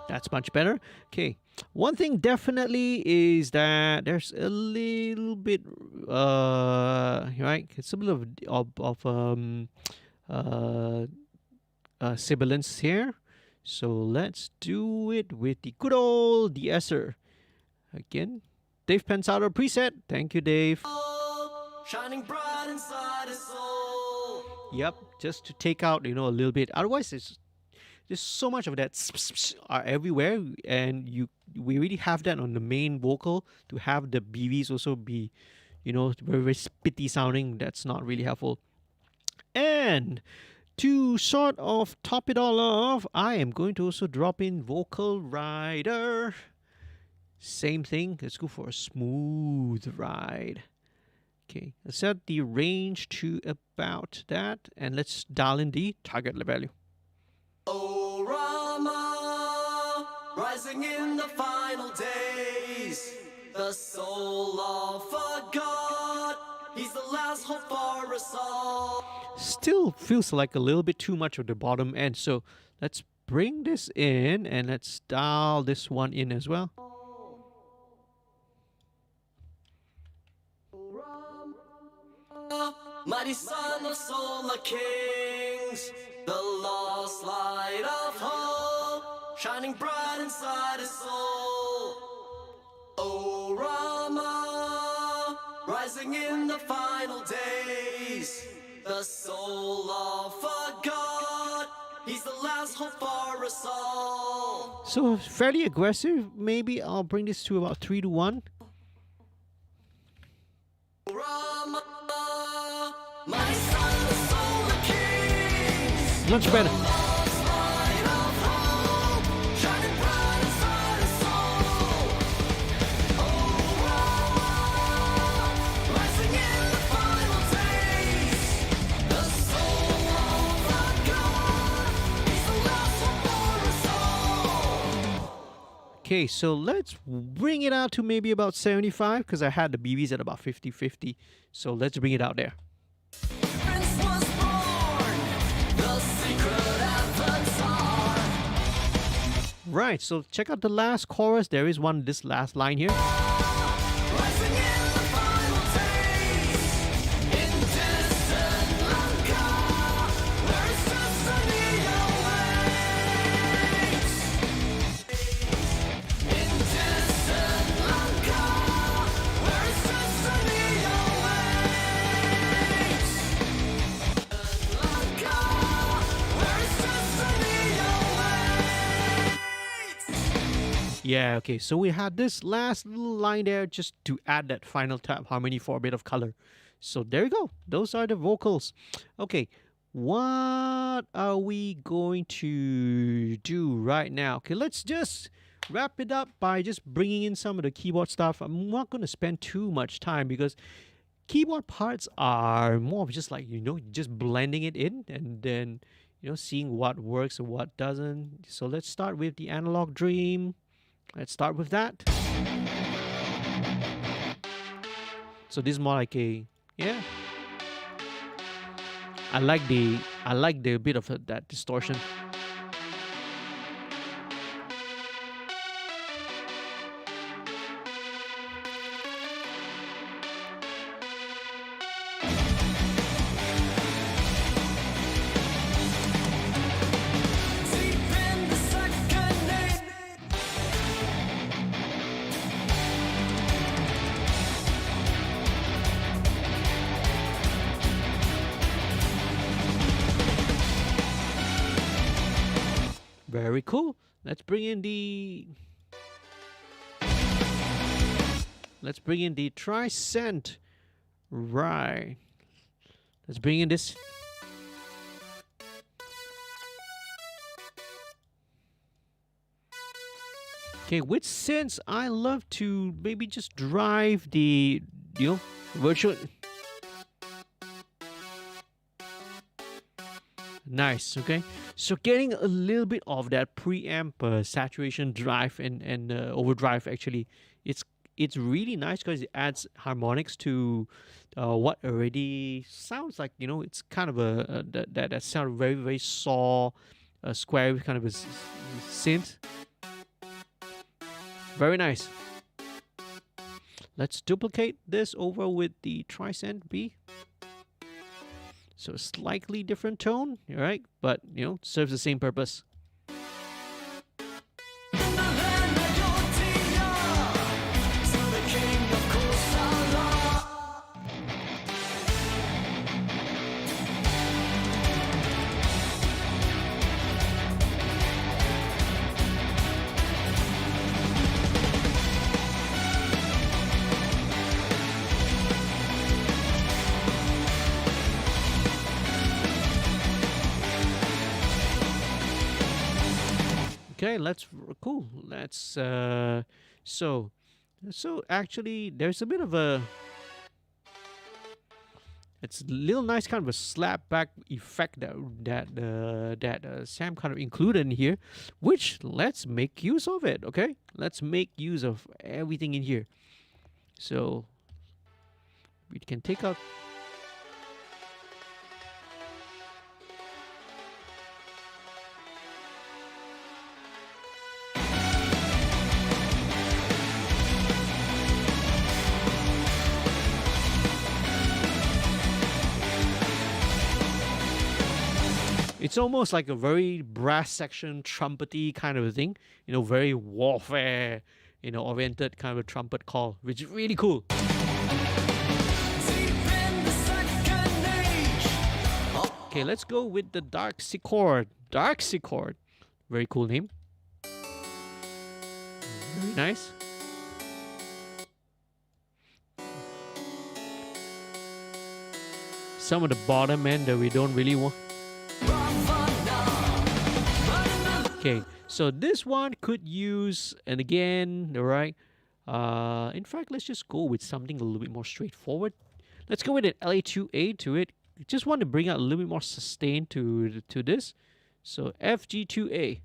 That's much better. Okay, one thing definitely is that there's a little bit right, it's a bit of sibilance here. So let's do it with the good old de-esser. Again, Dave Pensado preset. Thank you, Dave. Shining bright inside his soul. Yep, just to take out, a little bit. Otherwise, there's so much of that are everywhere, and we really have that on the main vocal to have the BVs also be, very very spitty sounding. That's not really helpful. And to sort of top it all off, I am going to also drop in vocal rider. Same thing. Let's go for a smooth ride. Okay, let's set the range to about that, and let's dial in the target value. Oh, Rama, rising in the final days, the soul of a god, he's the last hope for us all. Still feels like a little bit too much of the bottom end, so let's bring this in and let's dial this one in as well. Mighty son of solar kings, the lost light of hope, shining bright inside his soul. Oh, Rama, rising in the final days, the soul of a god, he's the last hope for us all. So fairly aggressive. Maybe I'll bring this to about 3-1. Rama, my son of solar kings, Much better. lost light of hope, shining bright inside his soul. Oh, Rama, rising in the final days, the soul of a god, he's the last hope for us all. Okay, so let's bring it out to maybe about 75 because I had the BVs at about 50-50. So let's bring it out there. Prince was born, the secret avatar. Right, so check out the last chorus. There is this last line here. Rising in the final days, in distant Lanka, where his destiny awaits. In distant Lanka, where his destiny awaits. Lanka, where his destiny awaits. Yeah, okay, so we had this last little line there just to add that final tap harmony for a bit of color. So there you go. Those are the vocals. Okay, what are we going to do right now? Okay, let's just wrap it up by just bringing in some of the keyboard stuff. I'm not going to spend too much time because keyboard parts are more of just like, just blending it in and then, seeing what works and what doesn't. So let's start with the Analog Dream. Let's start with that. So this is more like I like the bit of that distortion. Deep in the second name. Very cool. Let's bring in the Tricent. Right. Let's bring in this. Okay, with synths, I love to maybe just drive the, virtual. Nice, okay. So getting a little bit of that preamp saturation drive and overdrive actually, it's really nice because it adds harmonics to what already sounds like, it's kind of that sound very very saw square kind of a synth. Very nice. Let's duplicate this over with the Tricent B. So slightly different tone, all right, but serves the same purpose. In the land of Yotia, to the king of Kosala. Okay, cool. Let's so actually there's a bit of a it's a little nice kind of a slap back effect that Sam kind of included in here, which let's make use of it. Okay, let's make use of everything in here. So we can take out. It's almost like a very brass section, trumpety kind of a thing. You know, very warfare, oriented kind of a trumpet call, which is really cool. Okay, let's go with the Darksichord. Darksichord. Very cool name. Very nice. Some of the bottom end that we don't really want. Okay, so this one could use, and again, right? In fact, let's just go with something a little bit more straightforward. Let's go with an LA2A to it. Just want to bring out a little bit more sustain to this. So FG2A.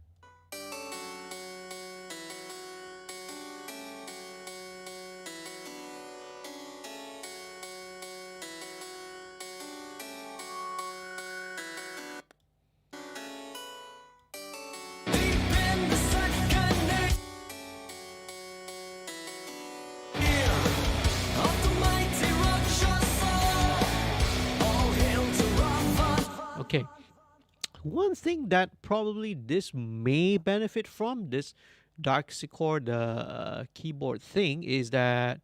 Okay, one thing that probably this may benefit from, this Darksichord keyboard thing, is that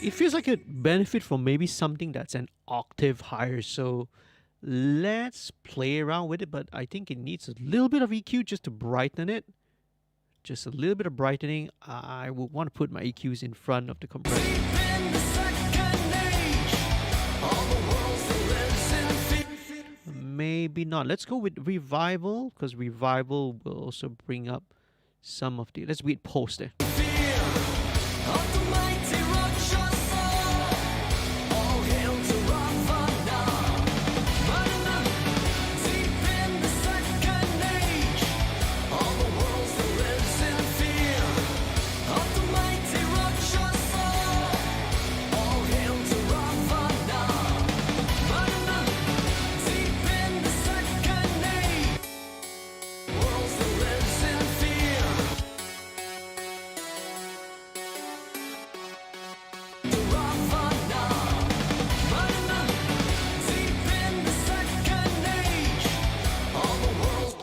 it feels like it benefit from maybe something that's an octave higher. So let's play around with it, but I think it needs a little bit of EQ just to brighten it. Just a little bit of brightening. I would want to put my EQs in front of the compressor. Maybe not. Let's go with Revival, because Revival will also bring up some of the. Let's read post there.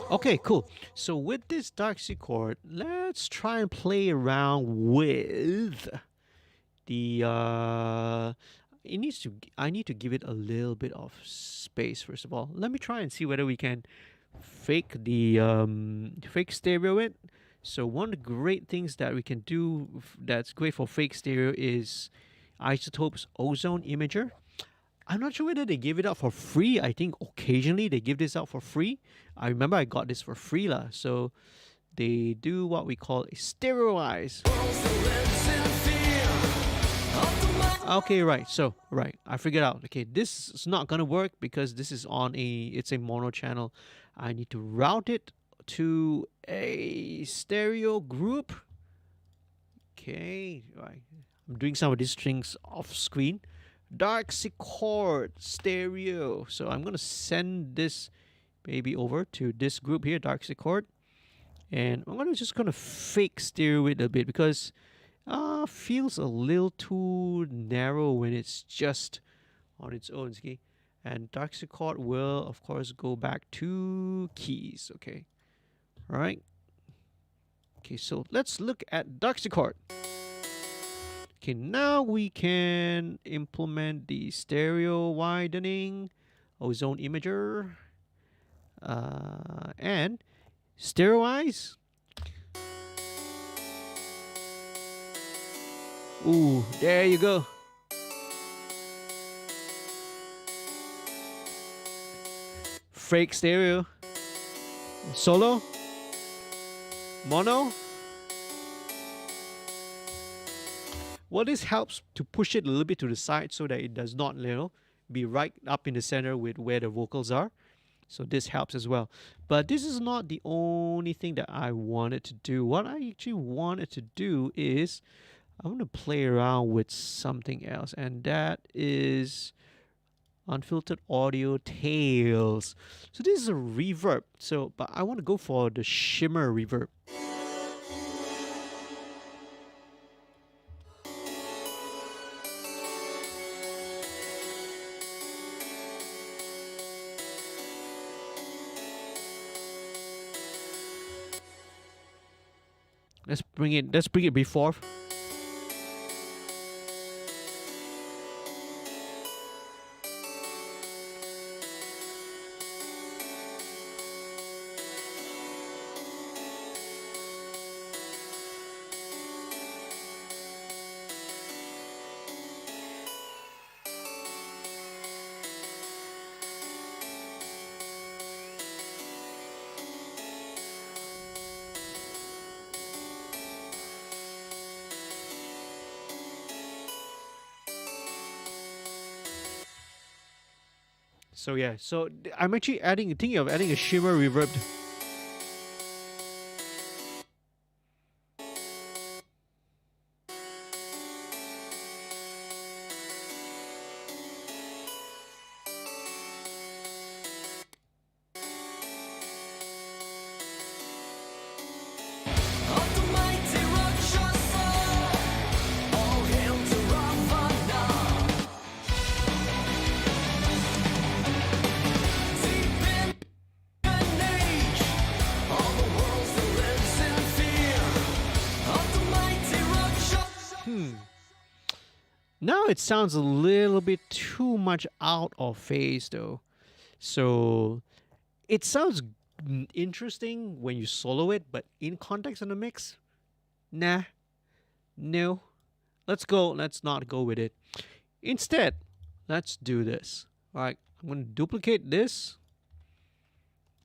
Okay, cool. So with this Darksichord, let's try and play around with the I need to give it a little bit of space first of all. Let me try and see whether we can fake the fake stereo it. So one of the great things that we can do that's great for fake stereo is Isotope's Ozone Imager. I'm not sure whether they give it out for free. I think occasionally they give this out for free. I remember I got this for free lah. So they do what we call a stereoize. Okay, right. So I figured out. Okay, this is not gonna work because this is it's a mono channel. I need to route it to a stereo group. Okay, right. I'm doing some of these strings off screen. Darksichord stereo. So I'm gonna send this baby over to this group here, Darksichord, and I'm just gonna fake stereo it a bit because feels a little too narrow when it's just on its own. Okay, and Darksichord will of course go back to keys. Okay, all right. Okay, so let's look at Darksichord. Okay, now we can implement the stereo widening, Ozone Imager, and stereoize. Ooh, there you go. Fake stereo. Solo, mono. Well, this helps to push it a little bit to the side so that it does not, be right up in the center with where the vocals are. So this helps as well. But this is not the only thing that I wanted to do. What I actually wanted to do is I want to play around with something else, and that is unfiltered audio tails. So this is a reverb. So, but I want to go for the shimmer reverb. Let's bring it before. So yeah, so I'm actually thinking of adding a shimmer reverb. Now it sounds a little bit too much out of phase though. So it sounds interesting when you solo it, but in context of the mix, nah, no. Let's not go with it. Instead, let's do this. All right, I'm going to duplicate this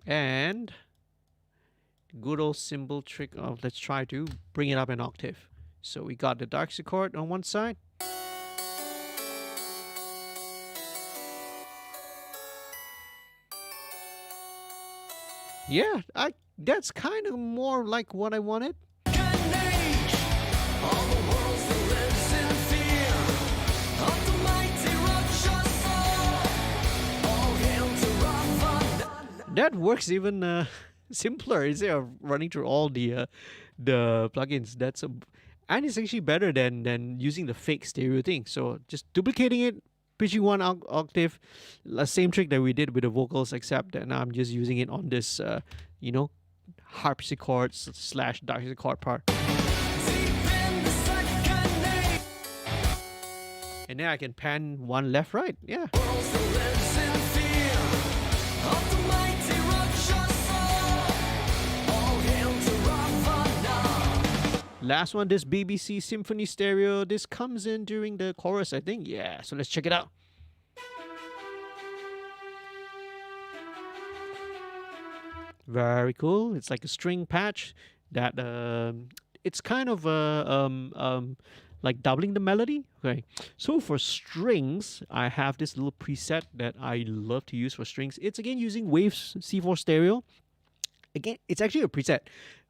and good old simple trick of let's try to bring it up an octave. So we got the Darcy chord on one side. Yeah, that's kind of more like what I wanted. That works even simpler instead of running through all the plugins. And it's actually better than using the fake stereo thing. So just duplicating it, pitching one octave, the same trick that we did with the vocals, except that now I'm just using it on this, harpsichord / darpsichord part. And then I can pan one left, right. Yeah. Last one, this BBC Symphony Stereo. This comes in during the chorus, I think. Yeah, so let's check it out. Very cool. It's like a string patch that it's kind of like doubling the melody. Okay, so for strings, I have this little preset that I love to use for strings. It's again using Waves C4 Stereo. Again, it's actually a preset,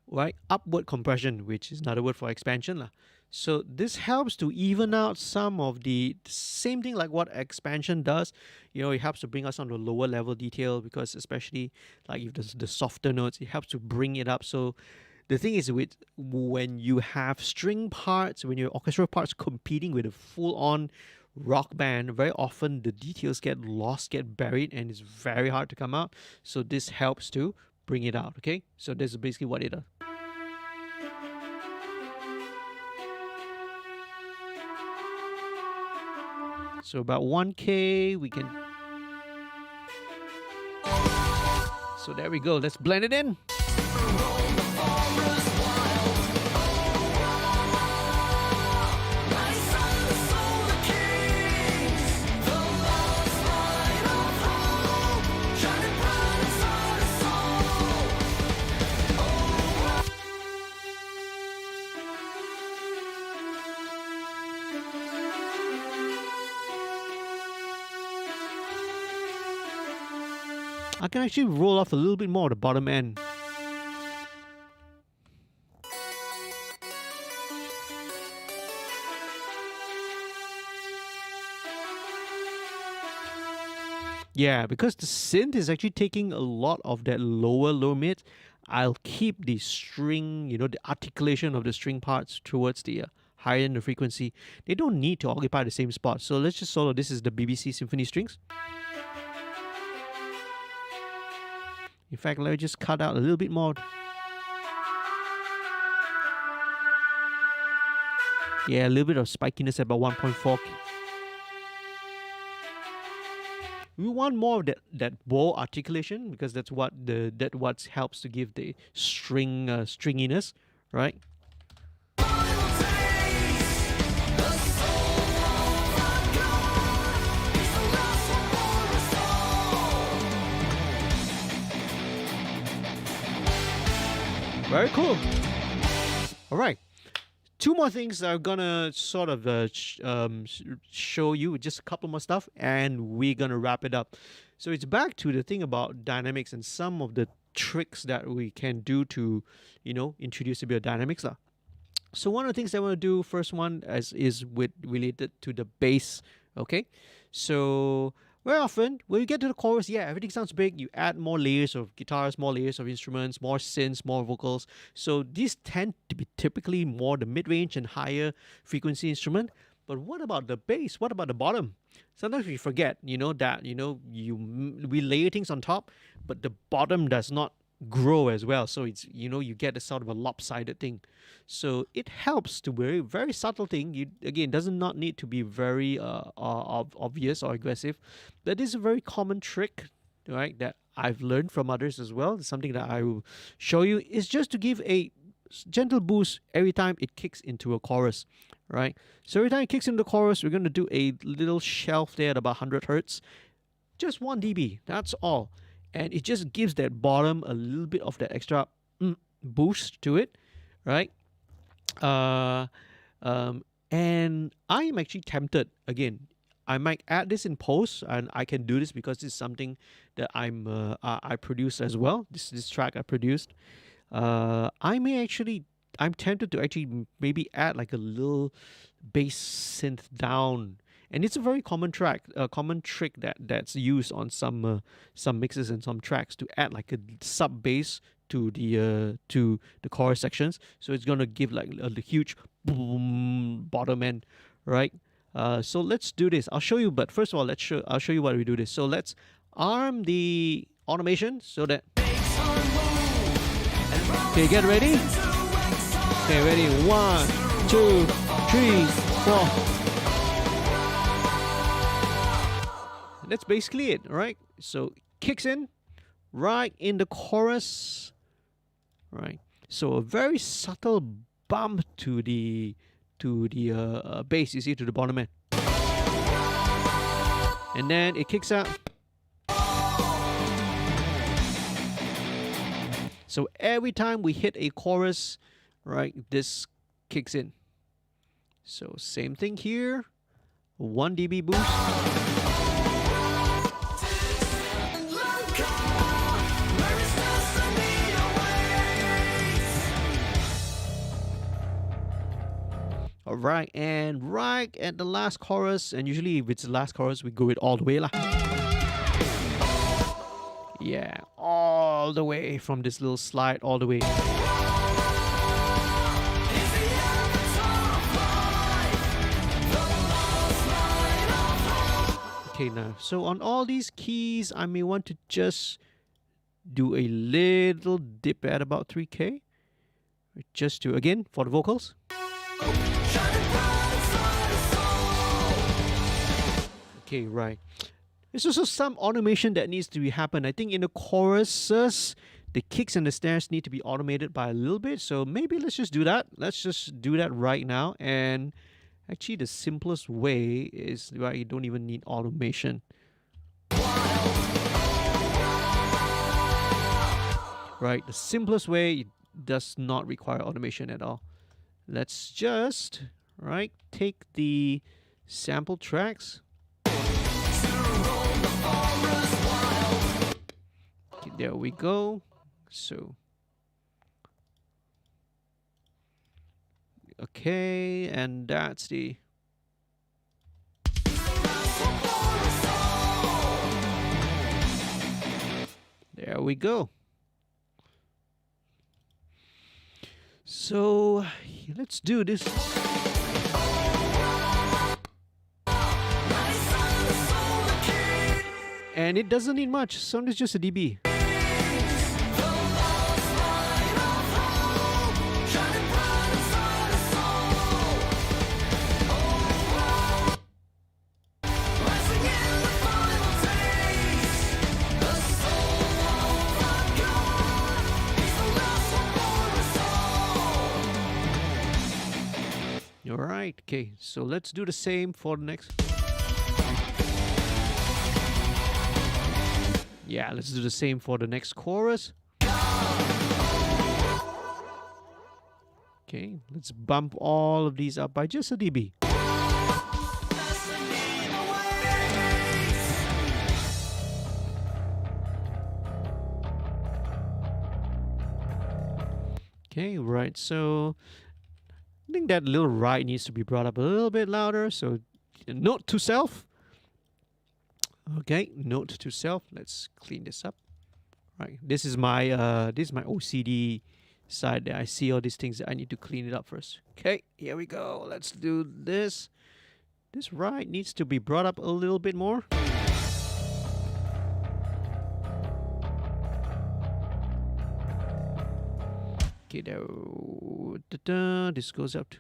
right? Upward compression, which is another word for expansion lah. So this helps to even out some of the same thing like what expansion does. It helps to bring us on to lower level detail, because especially like if the softer notes, it helps to bring it up. So the thing is, with when you have string parts, when your orchestral parts competing with a full-on rock band, very often the details get lost, get buried, and it's very hard to come out. So this helps to bring it out. Okay, so this is basically what it does. So about 1K, we can. So there we go. Let's blend it in. I can actually roll off a little bit more at the bottom end. Yeah, because the synth is actually taking a lot of that low mid, I'll keep the string, you know, the articulation of the string parts towards the higher end of frequency. They don't need to occupy the same spot. So let's just solo. This is the BBC Symphony strings. In fact, let me just cut out a little bit more. Yeah, a little bit of spikiness at about 1.4. We want more of that bow articulation because that's what helps to give the stringiness, right? Very cool. All right. Two more things I'm gonna sort of show you, just a couple more stuff, and we're gonna wrap it up. So it's back to the thing about dynamics and some of the tricks that we can do to, you know, introduce a bit of dynamics lah. So one of the things I want to do, first one is related to the bass. Okay, so very often when you get to the chorus, yeah, everything sounds big. You add more layers of guitars, more layers of instruments, more synths, more vocals. So these tend to be typically more the mid-range and higher frequency instrument. But what about the bass? What about the bottom? Sometimes we forget, you know, that, you know, we layer things on top, but the bottom does not grow as well. So it's, you know, you get a sort of a lopsided thing. So it helps to very, very subtle thing. You, again, does not need to be very obvious or aggressive. That is a very common trick, right, that I've learned from others as well. It's something that I will show you, is just to give a gentle boost every time it kicks into a chorus, right? So every time it kicks into the chorus, we're going to do a little shelf there at about 100 hertz. Just 1 dB, that's all. And it just gives that bottom a little bit of that extra boost to it, right? And I'm actually tempted, again, I might add this in post, and I can do this because it's something that I produce as well. This track I produced. I'm tempted to actually maybe add like a little bass synth down. And it's a very common trick that's used on some mixes and some tracks, to add like a sub bass to the chorus sections. So it's gonna give like a huge boom bottom end, right? So let's do this. I'll show you, but first of all, I'll show you why we do this. So let's arm the automation so that. Okay, get ready. Okay, ready. 1, 2, 3, 4. That's basically it, right? So kicks in right in the chorus, right? So a very subtle bump to the bass, you see, to the bottom end, and then it kicks out. So every time we hit a chorus, right, this kicks in. So same thing here, 1 dB boost. All right, and right at the last chorus, and usually if it's the last chorus, we go it all the way lah. Yeah, all the way from this little slide, all the way. Okay, now, so on all these keys, I may want to just do a little dip at about 3K, just to, again, for the vocals. Okay, right. There's also some automation that needs to happen. I think in the choruses, the kicks and the snares need to be automated by a little bit. So maybe let's just do that. Let's just do that right now. And actually, the simplest way is, right, you don't even need automation. Right, the simplest way does not require automation at all. Let's just, right, take the sample tracks. there we go. So okay, and that's the there we go. So let's do this. And it doesn't need much. Sound is just a dB. All right, okay, so let's do the same for the next. Yeah, let's do the same for the next chorus. Okay, let's bump all of these up by just a dB. Okay, right, so I think that little right needs to be brought up a little bit louder. So note to self. Okay, note to self. Let's clean this up. Right, this is my OCD side there. I see all these things that I need to clean it up first. Okay, here we go. Let's do this. This right needs to be brought up a little bit more. Okay, there. This goes up to.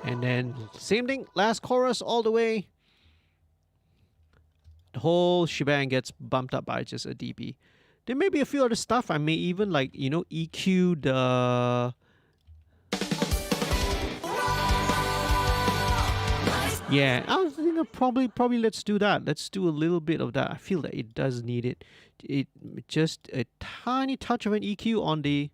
And same thing, last chorus all the way. The whole shebang gets bumped up by just a dB. There may be a few other stuff. I may even EQ the. Yeah, I was thinking probably let's do that. Let's do a little bit of that. I feel that it does need it. It just a tiny touch of an EQ on the.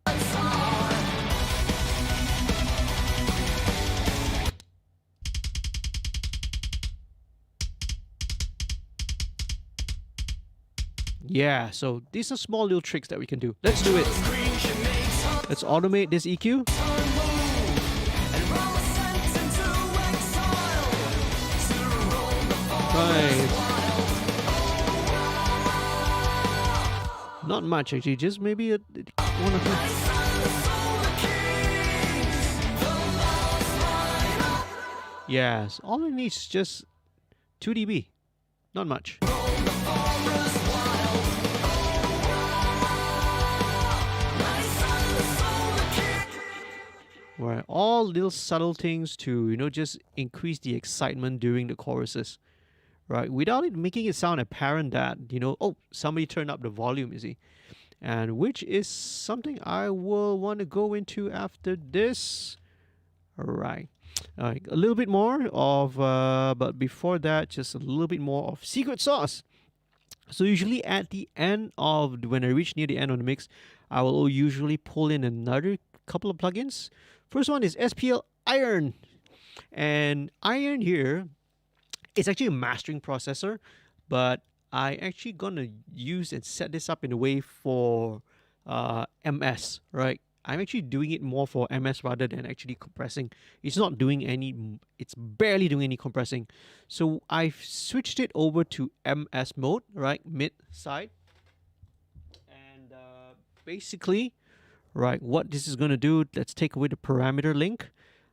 Yeah, so these are small little tricks that we can do. Let's do it. Let's automate this EQ. Right. Not much actually, just maybe one or two. Yes, all it needs is just 2 dB. Not much. Right, all little subtle things to, just increase the excitement during the choruses, right? Without it making it sound apparent that, oh, somebody turned up the volume, you see. And which is something I will want to go into after this. All right. A little bit more of, but before that, just a little bit more of secret sauce. So usually at the end of, when I reach near the end of the mix, I will usually pull in another couple of plugins. First one is SPL Iron. And Iron here, it's actually a mastering processor, but I actually gonna use and set this up in a way for MS, right? I'm actually doing it more for MS rather than actually compressing. It's barely doing any compressing. So I've switched it over to MS mode, right? Mid side. And basically, right, what this is going to do, let's take away the parameter link.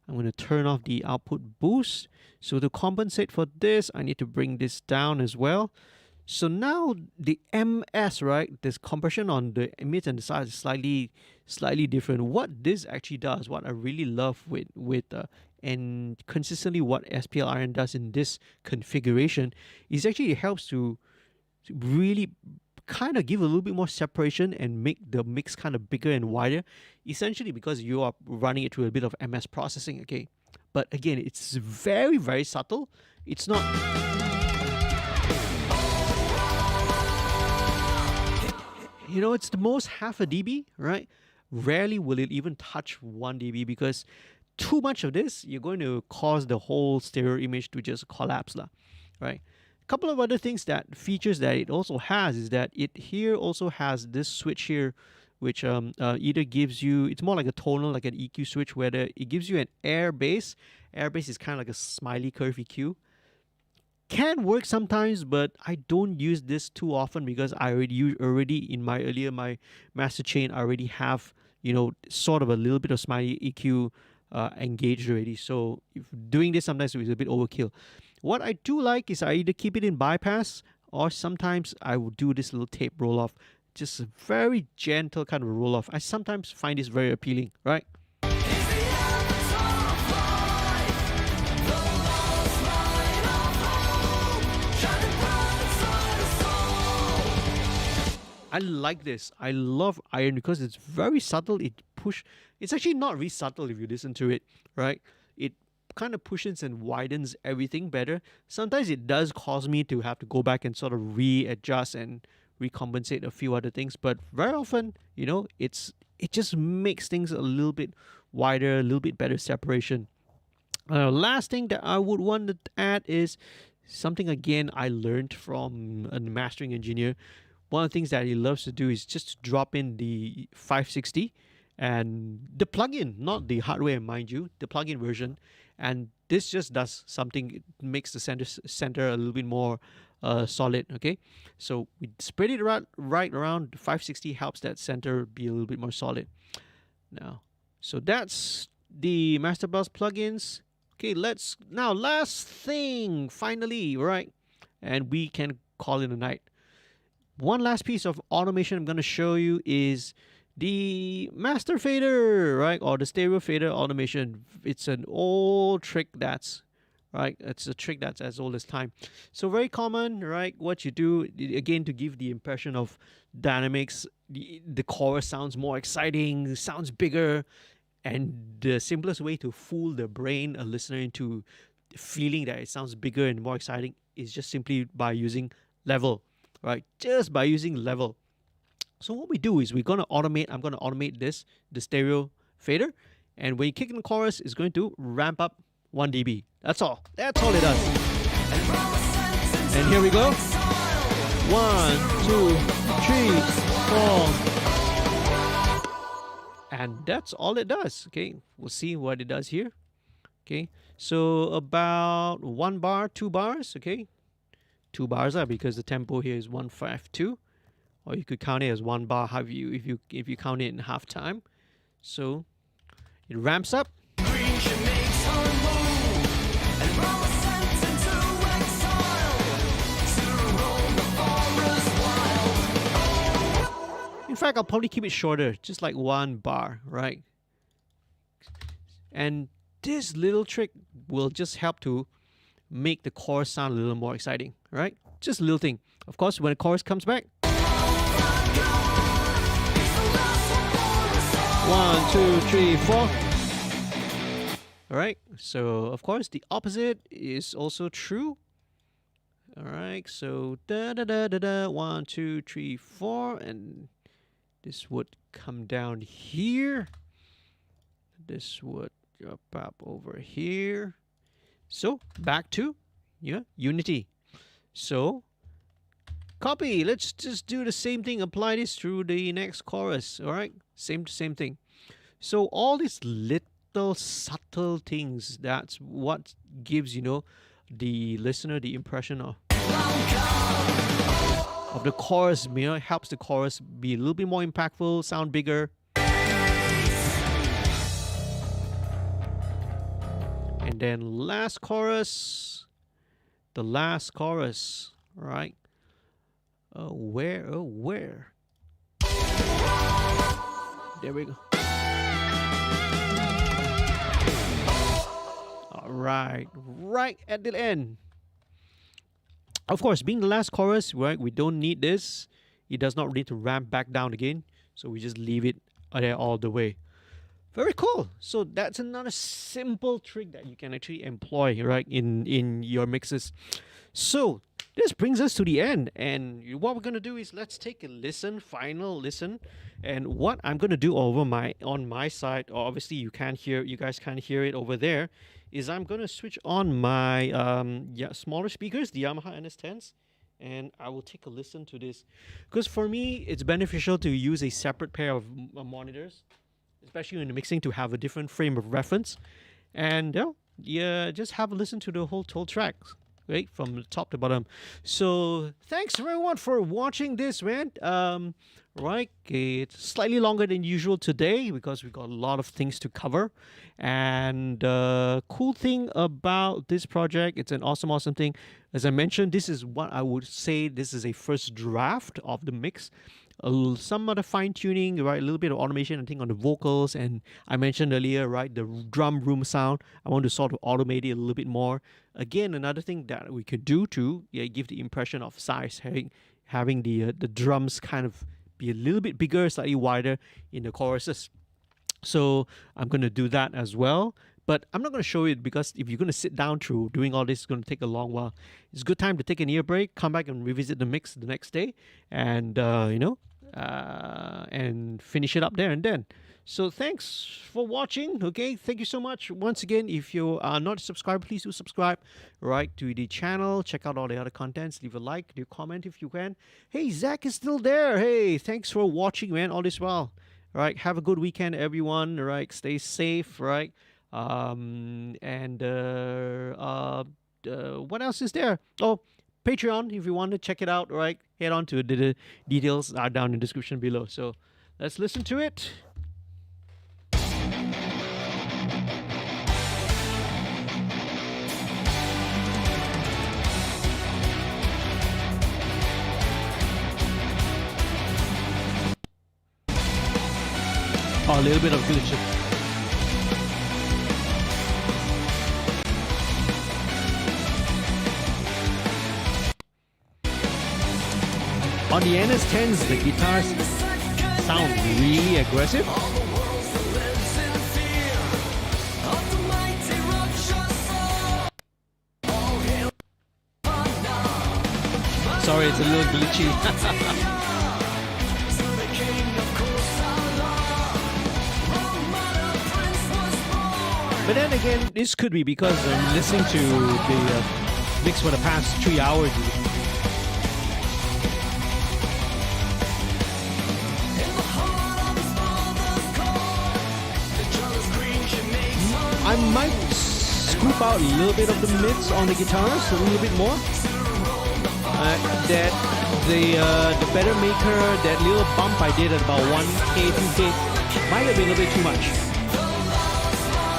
I'm going to turn off the output boost. So to compensate for this, I need to bring this down as well. So now the MS, right, this compression on the mid and the side is slightly different. What this actually does, what I really love with and consistently what SPLRN does in this configuration is actually it helps to really kind of give a little bit more separation and make the mix kind of bigger and wider, essentially because you are running it through a bit of MS processing, okay? But again, it's very, very subtle. It's not... You know, it's the most half a dB, right? Rarely will it even touch 1 dB because too much of this, you're going to cause the whole stereo image to just collapse, right? A couple of other things features that it also has is that it here also has this switch here, which either gives you, it's more like a tonal, like an EQ switch, where it gives you an air bass. Air bass is kind of like a smiley curve EQ. Can work sometimes, but I don't use this too often because I already in my master chain I already have, you know, sort of a little bit of smiley EQ engaged already. So if doing this sometimes is a bit overkill. What I do like is I either keep it in bypass or sometimes I will do this little tape roll off, just a very gentle kind of roll off. I sometimes find this very appealing, right? I like this. I love iron because it's very subtle. It's actually not really subtle if you listen to it, right? It kind of pushes and widens everything better. Sometimes it does cause me to have to go back and sort of readjust and recompensate a few other things, but very often, you know, it just makes things a little bit wider, a little bit better separation. Last thing that I would want to add is something again I learned from a mastering engineer. One of the things that he loves to do is just to drop in the 560 and the plugin, not the hardware, mind you, the plugin version. And this just does something, it makes the center a little bit more solid, okay? So we spread it right around. 560 helps that center be a little bit more solid. Now, so that's the Master Bus plugins. Okay, last thing, finally, right? And we can call it a night. One last piece of automation I'm going to show you is the master fader, right? Or the stereo fader automation. It's an old trick that's, right? It's a trick that's as old as time. So very common, right? What you do, again, to give the impression of dynamics, the chorus sounds more exciting, sounds bigger. And the simplest way to fool the brain, a listener, into feeling that it sounds bigger and more exciting is just simply by using level. Right, just by using level. So what we do is I'm going to automate the stereo fader, and when you kick in the chorus, it's going to ramp up 1 dB. That's all it does. And here we go. 1, 2, 3, 4. And that's all it does. Okay, we'll see what it does here. Okay, so about 1 bar, 2 bars. Okay, 2 bars because the tempo here is 152, or you could count it as 1 bar if you count it in half time. So it ramps up. In fact, I'll probably keep it shorter, just like 1 bar, right? And this little trick will just help to make the chorus sound a little more exciting, right? Just a little thing. Of course, when the chorus comes back, 1, 2, 3, 4. All right. So of course, the opposite is also true. All right. So da da da da da. 1, 2, 3, 4, and this would come down here. This would drop up over here. So back to unity. So copy. Let's just do the same thing. Apply this through the next chorus. All right, same thing. So all these little subtle things, that's what gives the listener the impression of the chorus. Helps the chorus be a little bit more impactful, sound bigger. And then the last chorus, right? Where? There we go. right at the end. Of course, being the last chorus, right, we don't need this. It does not need to ramp back down again, so we just leave it there all the way. Very cool. So that's another simple trick that you can actually employ, right, in your mixes. So this brings us to the end, and what we're gonna do is let's take a listen, final listen. And what I'm gonna do on my side, obviously you guys can't hear it over there, is I'm gonna switch on my smaller speakers, the Yamaha NS10s, and I will take a listen to this, because for me it's beneficial to use a separate pair of monitors, especially in the mixing, to have a different frame of reference. And just have a listen to the whole track, right, from the top to bottom. So thanks everyone for watching this, man. Right, it's slightly longer than usual today because we got a lot of things to cover. And cool thing about this project, it's an awesome thing. As I mentioned, this is what I would say, this is a first draft of the mix. Some other fine tuning, right? A little bit of automation, I think, on the vocals, and I mentioned earlier, right, the drum room sound. I want to sort of automate it a little bit more. Again, another thing that we could do to give the impression of size, having the drums kind of be a little bit bigger, slightly wider in the choruses. So I'm going to do that as well. But I'm not going to show it because if you're going to sit down through doing all this, it's going to take a long while. It's a good time to take an ear break, come back and revisit the mix the next day, and and finish it up there and then. So thanks for watching. Okay, thank you so much. Once again, if you are not subscribed, please do subscribe, right, to the channel. Check out all the other contents. Leave a like, leave a comment if you can. Hey, Zach is still there. Hey, thanks for watching, man, all this while. All right, have a good weekend, everyone. All right, stay safe, right? What else is there? Oh, Patreon, if you want to check it out, right, head on to the details are down in the description below. So let's listen to it. Oh, a little bit of glitch. On the NS10s, the guitars sound really aggressive. Sorry, it's a little glitchy. But then again, this could be because I'm listening to the mix for the past 3 hours. I might scoop out a little bit of the mids on the guitars, a little bit more. That the better maker, that little bump I did at about 1K, 2K, might have been a little bit too much.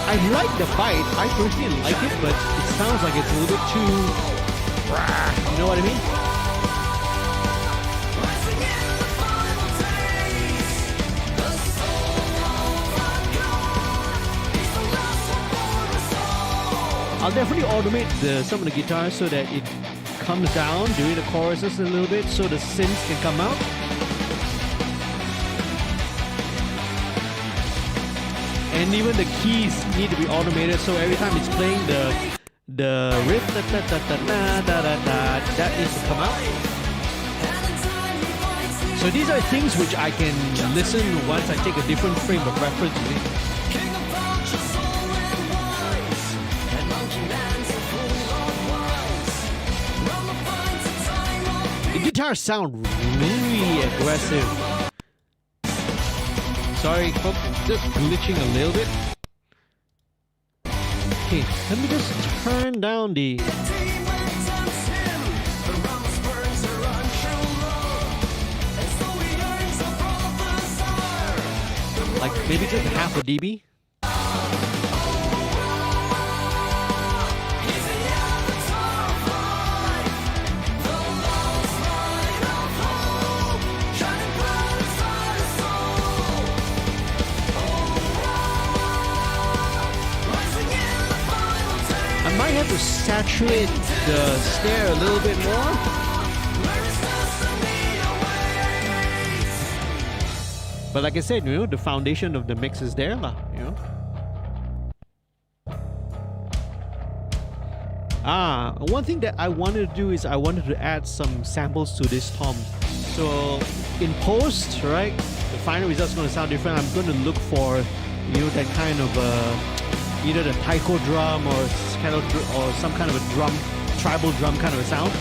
I like the bite, I personally like it, but it sounds like it's a little bit too, you know what I mean? I'll definitely automate some of the guitars so that it comes down during the choruses a little bit so the synths can come out. And even the keys need to be automated, so every time it's playing the riff, that needs to come out. So these are things which I can listen once I take a different frame of reference. The guitars sound really aggressive. Sorry folks, it's just glitching a little bit. Okay, let me just turn down the... like maybe just half a dB. saturate the snare a little bit more. But like I said, you know, the foundation of the mix is there, lah, you know. One thing that I wanted to do is I wanted to add some samples to this tom. So in post, right, the final result's going to sound different. I'm going to look for, you know, that kind of either the taiko drum or some kind of a drum, tribal drum kind of a sound.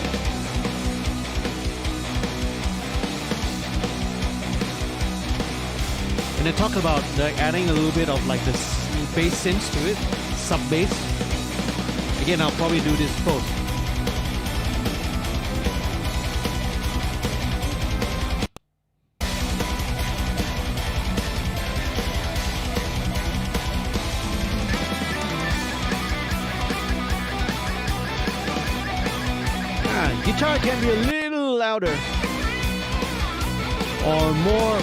And then talk about like adding a little bit of like the bass synths to it, sub bass. Again, I'll probably do this post. Guitar can be a little louder, or more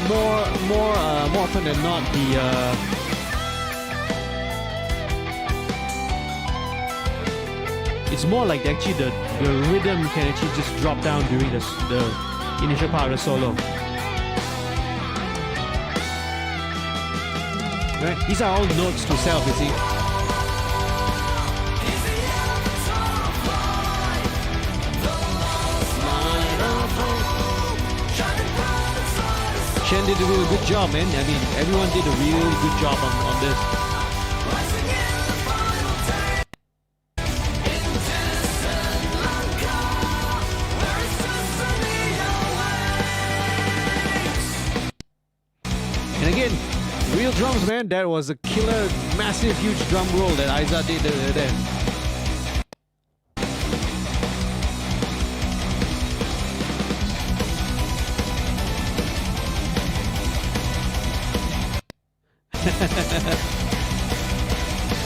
often than not, it's more like actually the rhythm can actually just drop down during the initial part of the solo. Right? These are all notes to self, you see. Shen did a really good job, man. I mean, everyone did a really good job on this. And again, real drums, man. That was a killer, massive, huge drum roll that Aiza did there.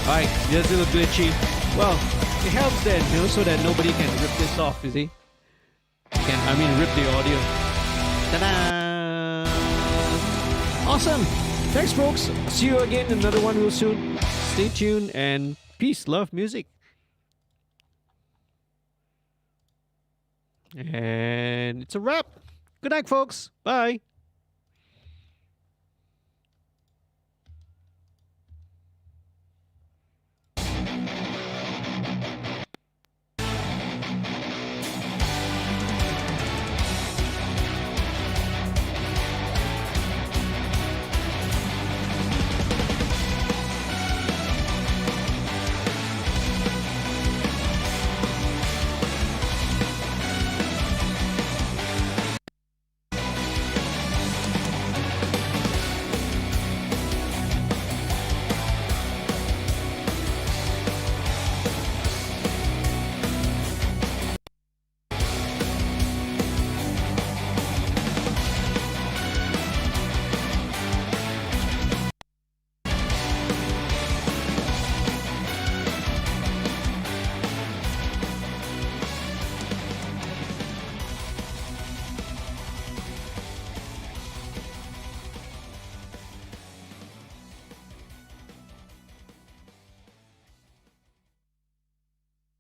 Alright, just a little glitchy. Well, it helps then, you know, so that nobody can rip this off, you see? Rip the audio. Ta-da! Awesome! Thanks, folks. See you again in another one real soon. Stay tuned and peace, love, music. And it's a wrap. Good night, folks. Bye.